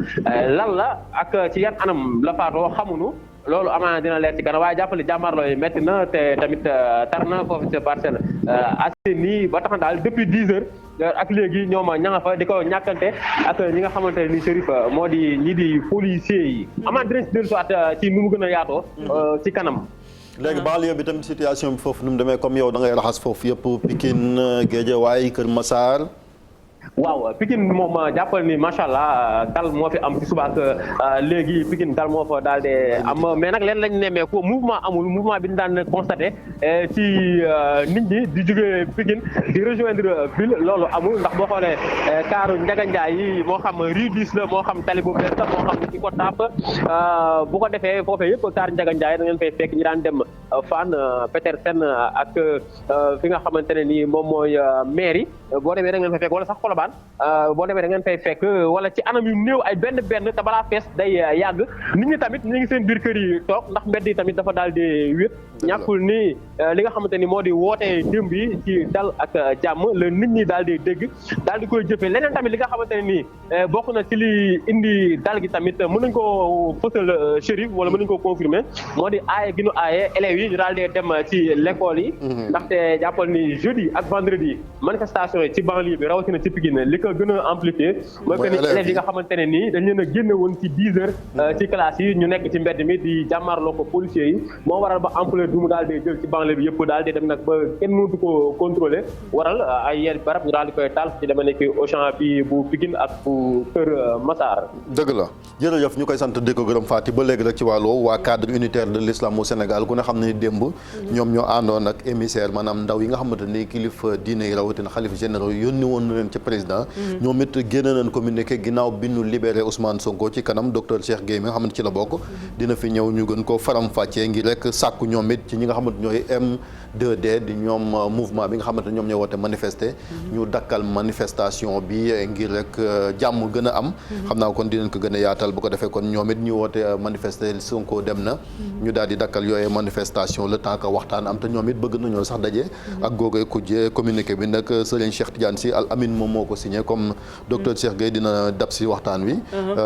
[SPEAKER 13] lan la ak ci yan anam la faatoo xamuñu loolu amaana dina leer ci kanam waaye jàppale jàmmarloo yi métti na te tamit tar na foofu ci Parcelles Assainies ba tax na daal depuis 10 heures ak léegi ñoom ña nga fa di ko ñàkkante ak ñi nga xamante ne ni Chérif moo di ñi di policiers yi amaana dinañ si dellu soit ci nu mu gën a yaatoo ci kanam.
[SPEAKER 2] léegi banlieue bi tamit situation bi foofu nu mu demee comme yow da ngay raxas foofu yëpp Pikine Guédiawaye Kër Massar.
[SPEAKER 13] waaw Pikine moom jàppal ni macha allah dal moo fi am ci suba ak léegi Pikine dal moo fa daal di am mais nag leen lañ nemmee ko mouvement amul mouvement bi ñu daan constaté ci nit ñi di jógee Pikine di rejoindre ville loolu amul ndax boo xoolee kaaru Ndiaga Ndiaye yi moo xam rue 10 la moo xam tali bu bees la moo xam ci ko tàpp bu ko defee foofee yëpp kaaru Ndiaga Ndiaye da ngeen fay fekk ñi daan dem Fann Petersen ak fi nga xamante ne nii moom mooy mairie boo demee da ngeen fay fekk wala sax Colobane boo demee da ngeen fay fekk wala ci anam yu néew ay benn te balaa fees day yàgg nit ñi tamit ñu ngi seen biir kër yi toog ndax mbedd yi tamit dafa daal di wét ñàkkul ni li nga xamante ni moo di wootee démb yi ci dal ak jàmm la nit ñi daal di dégg daal di koy jëfee leneen tamit li nga xamante ne nii bokk na ci li indi dal gi tamit mën nañ koo fësal Chérif wala mën nañ koo confirmer moo di aaye gi ñu aaye élèves yi ñu daal di dem ci l'école yi ndaxte jàppal ni jeudi ak vendredi manifestation yi ci banlieue bi rawatina ci Pikine li ko gën a amplifié mooy que ni élèves yi nga xamante ne nii dañ leen a génne woon ci 10 heures ci classe yi ñu nekk ci mbedd mi di jàmmarloo ko policiers yi moo waral ba ampleur du mu daal di jël ci banlieue bi yëpp daal di dem nag ba kenn mënatu ko contrôler waral ay yenn barab ñu daal di koy taal ci dama nekk Auchan bi bu Pikine ak bu Kër Massar.
[SPEAKER 2] dëgg la jërëjëf ñu koy sant di ko gërëm Fati ba léegi rek ci wàllu waa cadre unitaire de l'islam au Sénégal ku ne xam ne démb ñoom ñoo àndoon ak émissaire maanaam ndaw yi nga xamante ni kilifa diine yi rawatina xalif généraux yónni woon na leen ci président ñoom it génn nañ communiqué ginnaaw bi ñu libéré Ousmane Sonko ci kanam docteur Cheikh Gueye mi nga xamante ci la bokk dina fi ñëw ñu gën ko faram-fàccee ngir rek sàkku ñoom it ci ñi nga xamante ñooy M2D di ñoom mouvement bi nga xamante ñoom ñoo woote manifester ñu dakkal manifestation bi ngir rek jàmm gën a am xam naa kon dinañ ko gën a yaatal bu ko defee kon ñoom it ñu woote manifester Sonko dem na ñu daal di dakkal yooyee manifestation le temps que waxtaan am te ñoom it bëgg nañoo sax daje ak googee kujje communiqué bi nag Serigne Cheikh Tidiane Sy Al Amin moom moo ko signé comme docteur Cheikh Gueye dina dab si waxtaan wi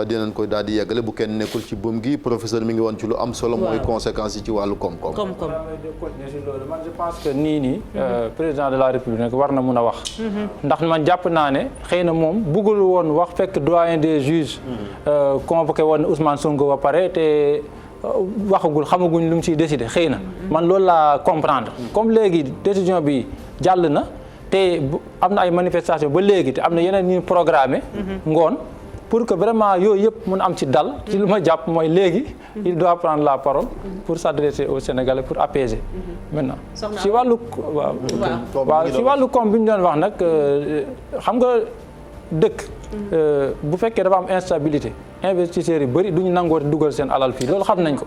[SPEAKER 2] dinañ koy daal di yeggale bu kenn nekkul ci buum gi professeur mi ngi woon ci lu am solo mooy conséquences yi ci wàllu koom-koom
[SPEAKER 12] man je pense que nii président de la république nag war na mun a wax ndax man jàpp naa ne xëy na moom bëggul woon wax fekk doyen des juges convoqué woon Ousmane Sonko ba pare te waxagul xamaguñ lu mu ciy décidé xëy na man loolu laa comprendre comme léegi décision bi jàll na te am na ay manifestation ba léegi te am na yeneen ñu programmé ngoon pour que vraiment yooyu yëpp mun am ci dal ci lu ma jàpp mooy léegi il doit prendre la parole pour s'adresser aux Sénégalais pour apaiser maintenant ci wàllu waaw ci wàllu koom bi ñu doon wax nag xam nga dëkk bu fekkee dafa am instabilité investisseurs yi bëri duñu nangoo dugal seen alal fii loolu xam nañ ko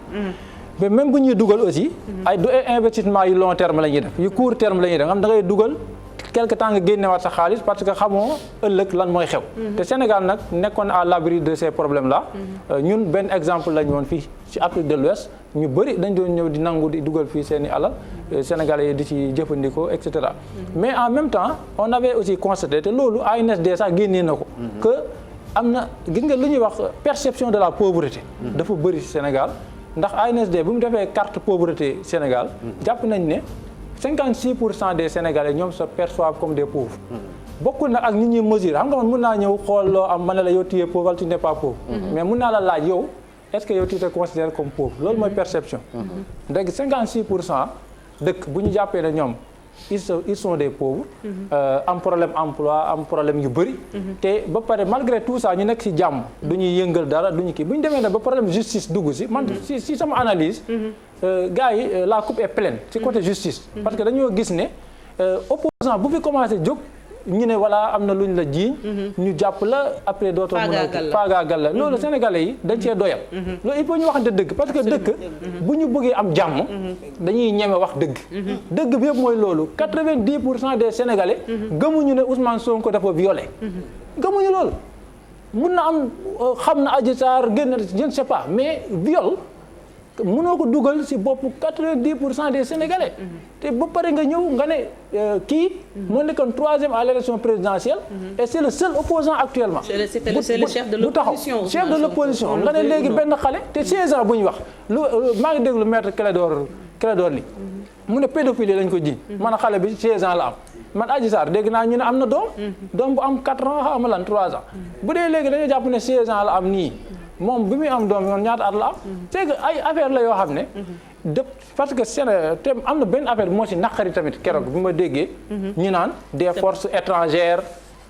[SPEAKER 12] mais même bu ñuy dugal aussi ay du investissement yu long terme la ñuy def yu court terme la ñuy def xam da ngay dugal quelque temps nga génnewaat sa xaalis parce que xamoo ëllëg lan mooy xew te Sénégal nag nekkoon à l'abri de ces problèmes là ñun benn exemple lañu woon fii ci Afrique de l'Ouest ñu bëri dañ doon ñëw di nangu di dugal fii seeni alal Sénégalais yi di ci jëfandikoo et cetera mais en même temps on avait aussi constaté te loolu ANSD sax génnee na ko que am na gis nga lu ñuy wax perception de la pauvreté dafa bëri Sénégal ndax ANSD bu mu defee carte pauvreté Sénégal jàpp nañ ne 56% des Sénégalais ñoom se perçoivent comme des pauvres bokkul nag ak nit ñuy mesure xam nga man mun naa ñëw xool loo am ma ne la yow tu es pauvre tu n'es pas pauvre mais mun naa la laaj yow est-ce que yow tu te considères comme pauvre loolu mooy perception léegi 56% dëkk bu ñu jàppee ne ñoom ils sont des pauvres am problème emploi am problème yu bëri te ba pare malgré tout ça ñu nekk ci jàmm du ñuy yëngal dara du ñu kii bu ñu demee ne ba problème justice dugg si man si sama analyse gars yi la coupe est pleine ci côté justice parce que dañoo gis ne opposant bu fi commencé jóg ñu ne voilà am na luñ la jiiñ ñu jàpp la après dootoo mën a faagaagal la loolu sénégalais yi dañ cee doyal loolu il faut ñu waxante dëgg parce que dëkk bu ñu bëggee am jàmm dañuy ñeme wax dëgg dëgg bi yëpp mooy loolu 90% des sénégalais gëmuñu ne Ousmane Sonko dafa violé gëmuñu loolu mun na am xam na Adji Sarr génn je ne sais pas mais viol mënoo ko dugal ci bopp 90% des Sénégalais. te ba pare nga ñëw nga ne kii. moo nekkoon 3e à l'élection présidentielle. et c'est le seul opposant actuellement.
[SPEAKER 3] c'est le chef de l'opposition.
[SPEAKER 12] chef de l'opposition nga ne léegi benn xale te 16 ans bu ñu wax maa ngi déglu maître Clédor Ly mu ne pédophilie lañ ko ji. man xale bi 16 ans la am. man Adji Sarr dégg naa ñu ne am na doom bu am 4 ans xaw ma lan 3 ans. bu dee léegi dañoo jàpp ne 16 ans la am nii moom bi muy am doom yoon ñaata at la am. c'est que ay affaire la yoo xam ne. parce que te am na benn affaire moo ci naqari tamit keroog bi ma déggee. ñu naan des forces étrangères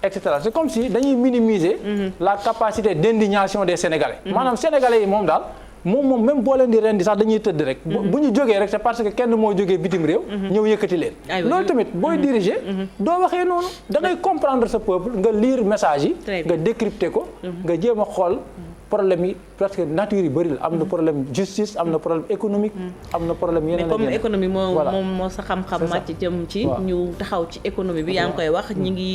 [SPEAKER 12] et cetera c'est comme si dañuy minimiser. la capacité d'indignation des Sénégalais. maanaam Sénégalais yi moom daal. moom même boo leen di rendi sax dañuy tëdd rek. bu ñu jógee rek c'est parce que kenn moo jógee bitim réew. ñëw yëkkati leen. loolu tamit booy diriger. doo waxee noonu da ngay comprendre sa peuple nga lire message yi. nga décrypter ko. nga jéem a xool problème yi parce que nature yi bëri la am na problème justice am na problème économique. am na problème yeneen
[SPEAKER 3] mais comme économie moo sa xam-xam màcc jëm ci. ñu taxaw ci économie bi yaa ngi koy wax ñi ngi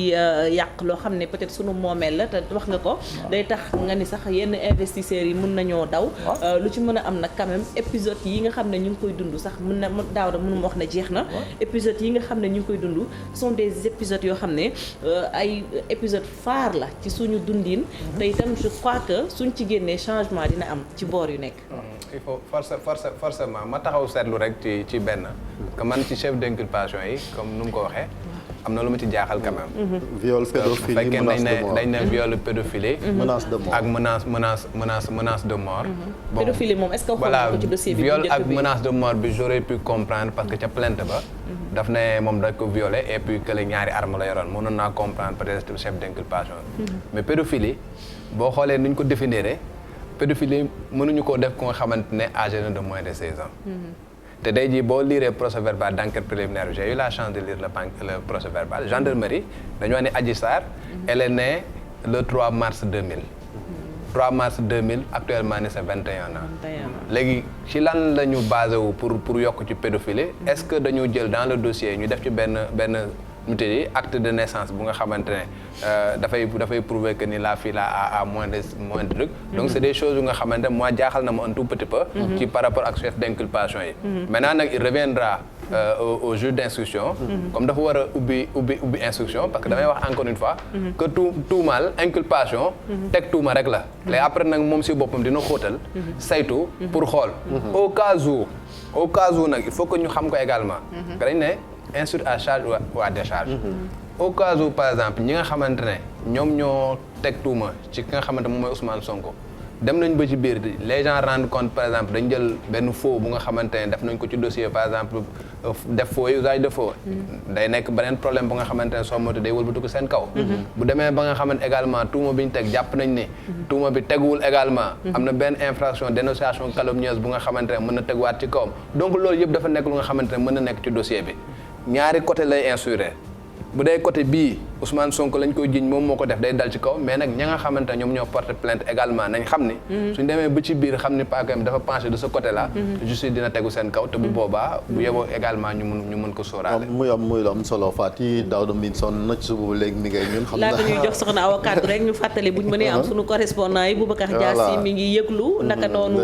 [SPEAKER 3] yàq loo xam ne peut-être sunu moomeel la te wax nga ko. day tax nga ni sax yenn investisseurs yi mën nañoo daw. lu ci mën a am nag quand même épisode yi nga xam ne ñu ngi koy dund sax mën na daaw da mënuma wax ne jeex na. épisode yi nga xam ne ñu ngi koy dund sont des épisodes yoo xam ne ay épisode phare la ci suñu dundin. te itam je crois que suñ ci génnee changement dina am ci boor yu nekk.
[SPEAKER 1] il faut forcément ma taxaw seetlu rek ci benn. que man ci chef d'inculpation yi comme nu mu ko waxee. am na lu ma ci jaaxal quand même.
[SPEAKER 2] viol pédophilie menace de mort
[SPEAKER 1] dañ ne viol pédophilie.
[SPEAKER 2] menace de mort
[SPEAKER 1] ak menace de mort.
[SPEAKER 3] bon pédophilie moom est-ce que xool nga ko ci dossier bi
[SPEAKER 1] viol ak menace de mort bi j'aurais pu comprendre parce que ca plainte ba. daf ne moom dañ ko violé et puis que les ñaari arme la yoroon mënoon naa comprendre peut-être chef d'inculpation. mais pédophilie boo xoolee ni ñu ko définir pédophilie mënuñu koo def ko nga xamante ne âgé na de moins de 16 ans. te day jii boo liree procès verbal d'enquête préliminaire j'ai eu la chance de lire le procès verbal gendarmerie dañoo ne Adji Sarr elle est née le 3 mars 2000. 3 mars 2000 actuellement ni c'est 21 ans. léegi ci lan la ñu basé wu pour yokk ci pédophilie est-ce que dañu jël dans le dossier ñu def ci benn ñu tëddee acte de naissance bu nga xamante ne dafay prouver que ni la fille là a moins de trucs. donc c'est des choses yu nga xamante ne moi jaaxal na ma un tout petit peu. ci par rapport ak chef d'inculpation yi. maintenant nag il reviendra au juge d'instruction. comme dafa war a ubbi instruction parce que damay wax encore une fois. que tuumaal inculpation. teg tuuma rek la. léegi après nag moom si boppam dina xóotal. saytu pour xool. au cas où nag il faut que ñu xam ko également. que dañ ne. insulte à charge ou à décharge. au cas où par exemple ñi nga xamante ne ñoom ñoo teg tuuma ci ki nga xamante moom mooy Ousmane Sonko dem nañ ba ci biir les gens rendent compte par exemple dañ jël benn faux bu nga xamante ne def nañ ko ci dossier par exemple def faux yi usage de faux. day nekk beneen problème bu nga xamante ne soo moytu day wëlbatu ko seen kaw. bu demee ba nga xamante également tuuma bi ñu teg jàpp nañ ne. tuuma bi teguwul également. am na benn infraction dénonciation calomnieuse bu nga xamante ne mën na teguwaat ci kawam donc loolu yëpp dafa nekk lu nga xamante ne mën na nekk ci dossier bi. ñaari côté lay insurer bu dee côté bii Ousmane Sonko lañ koy jiiñ moom moo ko def day dal ci kaw mais nag ña nga xamante ñoom ñoo porter plainte également nañ xam ni. suñ demee ba ci biir xam ni paakam dafa penché de ce côté là. justice dina tegu seen kaw te bu boobaa. bu yeboo également ñu mën ko sóoraale.
[SPEAKER 2] muy am solo Fati Daouda Mine sonn na ci suba léegi mi ngay ñun. xam naa
[SPEAKER 3] laata ñuy jox soxna Awa kàddu rek ñu fàttali buñ mënee am suñu correspondant yi Boubacar Diassi mi ngi yëglu. naka noonu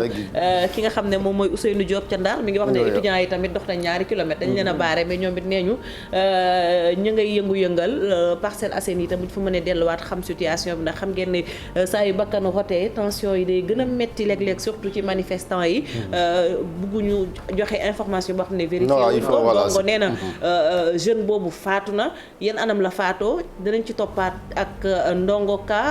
[SPEAKER 3] ki nga xam ne moom mooy Ousseynou Diop ca Ndar mi ngi wax ne étudiants yi tamit dox nañ ñaari kilomètres dañ leen a baare mais ñoom it nee ñu ñu ngay yëngu-yëngal Parcelles Assainies yi tamit fu mënee delluwaat xam situation bi ndax xam ngeen ne saa yu bakkan rotee tension yi day gën a metti léeg-léeg surtout ci manifestants yi bugguñu joxe information boo xam ne vérifié wuñ ko Bongo nee na jeune boobu faatu na yan anam la faatoo dinañ ci toppaat ak Ndongo Ka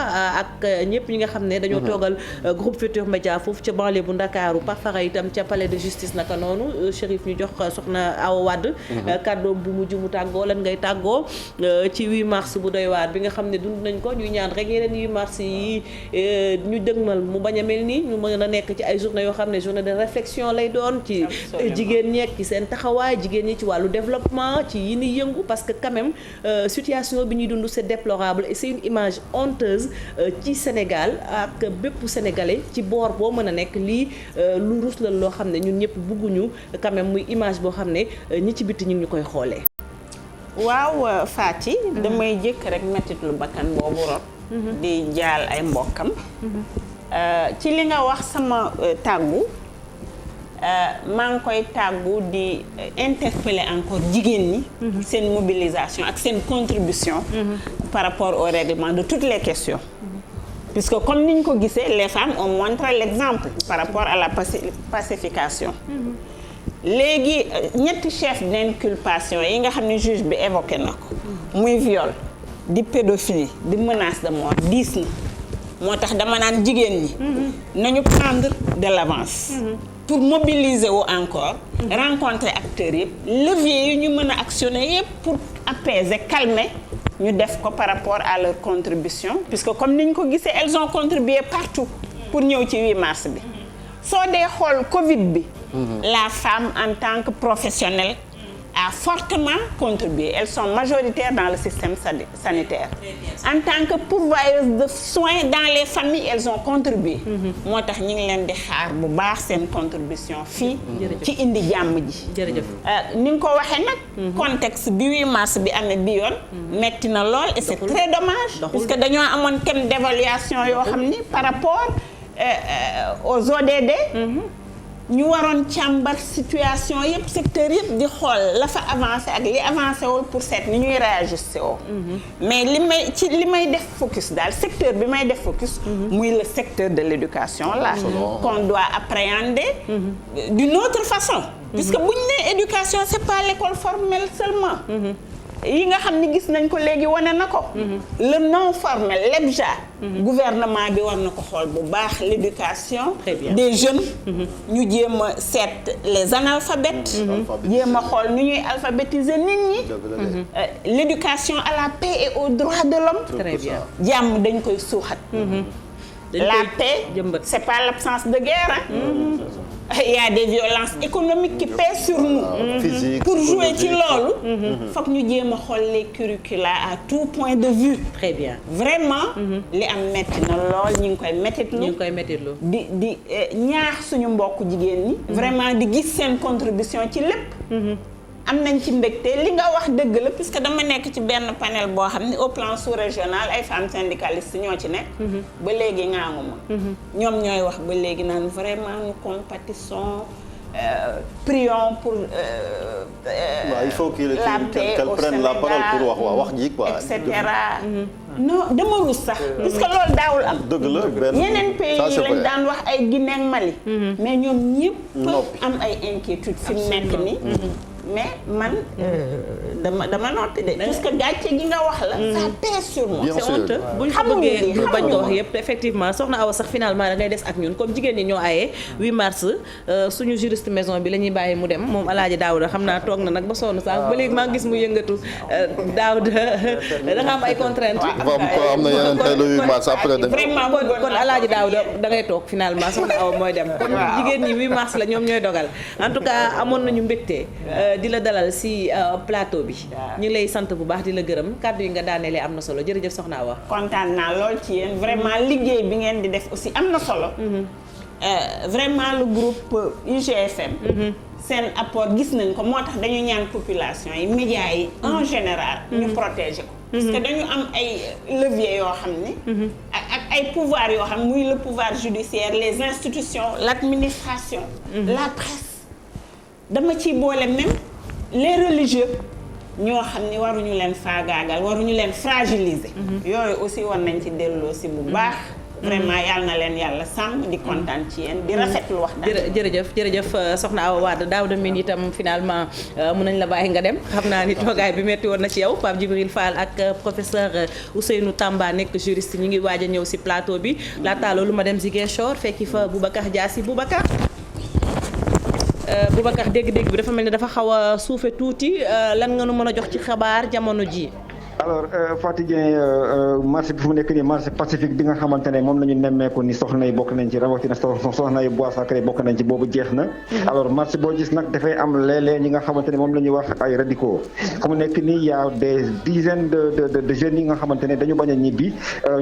[SPEAKER 3] ak ñëpp ñi nga xam ne dañoo toogal groupe Futurs Médias foofu ca banlieue bu Ndakaaru parfara itam ca palais de justice naka noonu Chérif ñu jox soxna Awa Wade kàddoom bu mujj mu tàggoo lan ngay tàggoo ci 8 mars bu doy waar bi nga xam ne dund nañ ko ñuy ñaan rek yeneen 8 mars yi ñu dëgmal mu bañ a mel nii ñu mën a nekk ci ay journée yoo xam ne journée de réflexion lay doon ci jigéen ñeek ci seen taxawaay jigéen ñi ci wàllu développement ci yi ni yëngu parce que quand même situation bi ñuy dund c'est déplorable et c'est une image honteuse ci Sénégal ak bépp sénégalais ci boor boo mën a nekk lii lu rus la loo xam ne ñun ñëpp bugguñu quand même muy image boo xam ne ñi ci bitti ñu ngi ñu koy xoolee.
[SPEAKER 4] waaw Fati damay jëkk rek mettit lu bakkan boobu rot di jaal ay mbokkam ci li nga wax sama tàggu maa ngi koy tàggu di interpeller encore jigéen ñi. seen mobilisation ak seen contribution. par rapport au règlement de toutes les questions. puisque comme ni ñu ko gisee les femmes ont montré l'exemple par rapport à la pacification. léegi ñetti chef d'inculpation yi nga xam ne juge bi évoqué na ko. muy viol di pédophilie di menace de mort 10 na. moo tax dama naan jigéen ñi. nañu prendre de l'avance. pour mobiliser wu encore. rencontrer acteurs yëpp levier yi ñu mën a actionner yëpp pour apaiser calmer ñu def ko par rapport à leur contribution. puisque comme ni ñu ko gisee elles ont contribué partout pour ñëw ci 8 mars bi. soo dee xool Covid bi. la femme en tant que professionnelle a fortement contribué. Elles sont majoritaires dans le système sanitaire. En tant que pourvoyeuses de soins dans les familles, elles ont contribué. moo tax ñu ngi leen di xaar bu baax seen contribution fii. ci indi jàmm ji. jërëjëf ni nga ko waxee nag. contexte bi 8 mars bi amee bi yoon. metti na lool et c'est très dommage. puisque dañoo amoon thème d'évaluation yoo xam ni par rapport aux ODD. ñu waroon càmbar situation yëpp secteur yëpp di xool la fa avancé ak li avancé wul pour seet ni ñuy réajusté woo. mais li may def focus daal secteur bi may def focus. muy le secteur de l'éducation là. qu'on doit appréhender. d'une autre façon. puisque bu ñu nee éducation c'est pas l'école formelle seulement. yi nga xam ni gis nañ ko léegi wane na ko. le non formel l'EBJA. gouvernement bi war na ko xool bu baax l'éducation des jeunes. ñu jéem a seet les analphabètes. jéem a xool nu ñuy alphabétiser nit ñi. l'éducation à la paix et aux droits de l'homme. très bien jàmm dañ koy suuxat. la paix c'est pas l'absence de guerre. Il y a des violences économiques qui pèsent sur nous. Pour jouer ci loolu. Faut que ñu jéem a xool les curricula à tout point de vue. Très bien vraiment. li am metti na lool ñu ngi koy mettitlu. di ñaax suñu mbokk jigéen ñi. vraiment di gis seen contribution ci lépp. am nañ ci mbégte li nga wax dëgg la puisque dama nekk ci benn panel boo xam ne au plan sous-régional ay femmes syndicalistes ñoo ci nekk. ba léegi ngaanguma. ñoom ñooy wax ba léegi naan vraiment nous compatissons prions pour.
[SPEAKER 2] il faut qu'elle prenne la parole pour wax ji quoi.
[SPEAKER 4] et cetera. non dama rus sax. puisque loolu daawul am.
[SPEAKER 2] dëgg la benn
[SPEAKER 4] yeneen pays yi lañ daan wax ay Guinée ak Mali. mais ñoom ñëpp am ay inquiétudes fi mu nekk nii. mais man dama noppi de parce que gàcce gi nga wax la ça pèse sur moi.
[SPEAKER 3] c'est honteux bu ñu ko bëggee ñu bañ ko wax yëpp effectivement soxna Awa sax finalement da ngay des ak ñun comme jigéen ñi ñoo aaye 8 mars suñu juriste maison bi la ñuy bàyyi mu dem moom Alaaji Daouda xam naa toog na nag ba sonn sax ba léegi maa ngi gis mu yëngatu Daouda da nga am ay contraintes.
[SPEAKER 2] am na yeneen tey le 8 mars après dem.
[SPEAKER 3] vraiment kon Alaaji Daouda da ngay toog finalement soxna Awa mooy dem kon jigéen ñi 8 mars la ñoom ñooy dogal en tout cas amoon nañu mbégte di la dalal ci plateau bi. ñu ngi lay sant bu baax di la gërëm kàddu yi nga daanelee am na solo jërëjëf soxna Awa.
[SPEAKER 4] kontaan naa lool ci yéen vraiment liggéey bi ngeen di def aussi am na solo. vraiment le groupe UGFM. seen apport gis nañ ko moo tax dañu ñaan population yi médias yi en général. ñu protéger ko. parce que dañu am ay leviers yoo xam ne. ak ay pouvoirs yoo xam muy le pouvoir judiciaire les institutions l'administration. la presse. dama ciy boole même les religieux ñoo xam ni waruñu leen faagaagal waruñu leen fragiliser. yooyu aussi war nañ ci delloo si bu baax. vraiment yàlla na leen yàlla sàmm di kontaan ci yéen di rafetlu waxtaan.
[SPEAKER 3] jërëjëf soxna Awa Wade Daouda Mine itam finalement mën nañ la bàyyi nga dem xam naa ni toogaay bi metti woon na ci yow Pape Djibril Fall ak professeur Ousseynou Tamba nekk juriste ñu ngi waaj a ñëw si plateau bi laata loolu ma dem Ziguinchor fekki fa Boubacar Diassi Boubacar dégg-dégg bi dafa mel ni dafa xaw a suufe tuuti lan nga nu mën a jox ci xabaar jamono ji.
[SPEAKER 15] alors Fatou Dieng marché bi fu mu nekk nii marché pacifique bi nga xamante ne moom la ñu nemmeeku ni soxna yi bokk nañ ci rawatina soxna yi bois sacré bokk nañ ci boobu jeex na. alors marché boo gis nag dafay am léeg-léeg ñi nga xamante ne moom la ñuy wax ay radicaux fu mu nekk nii y a des dizaines de jeunes yi nga xamante ne dañu bañ a ñibbi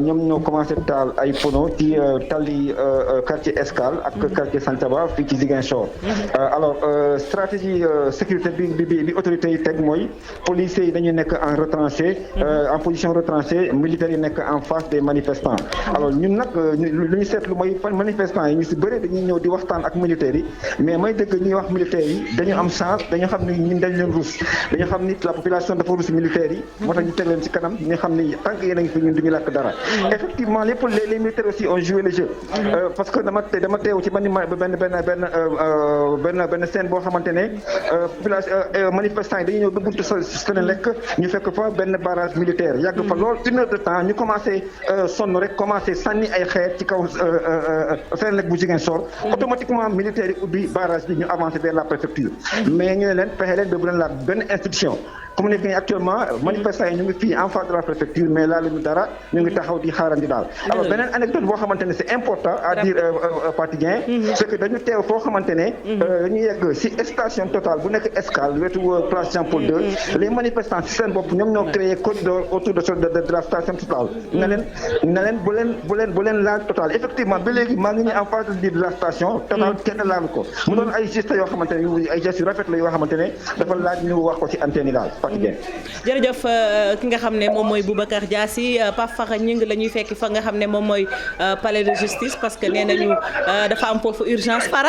[SPEAKER 15] ñoom ñoo commencé taal ay pono ci tali quartier Escale ak quartier Santhiaba fii ci Ziguinchor. alors stratégie sécurité bi autorités yi teg mooy policiers yi dañu nekk en retranché. en position retranchée militaires yi nekk en face des manifestants alors ñun nag lu ñu seetlu mooy manifestants yi ñu si bëri dañuy ñëw di waxtaan ak militaires yi mais may dëgg ñuy wax militaires yi dañu am chance dañu xam ni ñun dañ leen rus dañu xam ni la population dafa rus militaires yi moo tax ñu teg leen ci kanam ñu xam ni tant que yéen a ngi fi ñun duñu làkk dara effectivement les militaires aussi ont joué le jeu parce que dama teew ci benn scène boo xamante ne population manifestants yi dañu ñëw dugg Senelec ñu fekk fa benn barrage militaire yàgg fa lool 1 heure de temps ñu commencé sonn rek commencé sànni ay xeer ci kaw Senelec bu Ziguinchor automatiquement militaires yi ubbi barrage bi ñu avancé vers la préfecture mais ñu ne leen fexe leen ba bu leen laal benn institution comme nekk nii actuellement manifestants yi ñu ngi fii en face de la préfecture mais laalu ñu dara ñu ngi taxaw di xaarandi daal alors beneen anecdote boo xamante ne c'est important à dire Fatou Dieng c'est que dañu teew foo xamante ne dañu yegg si station Total bu nekk Escale wetu place Jean-Paul II les manifestants si seen bopp ñoom ñoo créé corridor autour de la station Total na leen bu leen laal Total effectivement ba léegi maa ngi ñu en face de la station Total kenn laalu ko mu doon ay gestes yoo xamante ne ay gestes yu rafet la yoo xamante ne dafa laaj ñu wax ko ci antenne yi daal
[SPEAKER 3] jërëjëf ki nga xam ne moom mooy Boubacar Diassi Pape Fakha Gningue la ñuy fekki fa nga xam ne moom mooy palais de justice parce que nee nañu dafa am foofu urgence para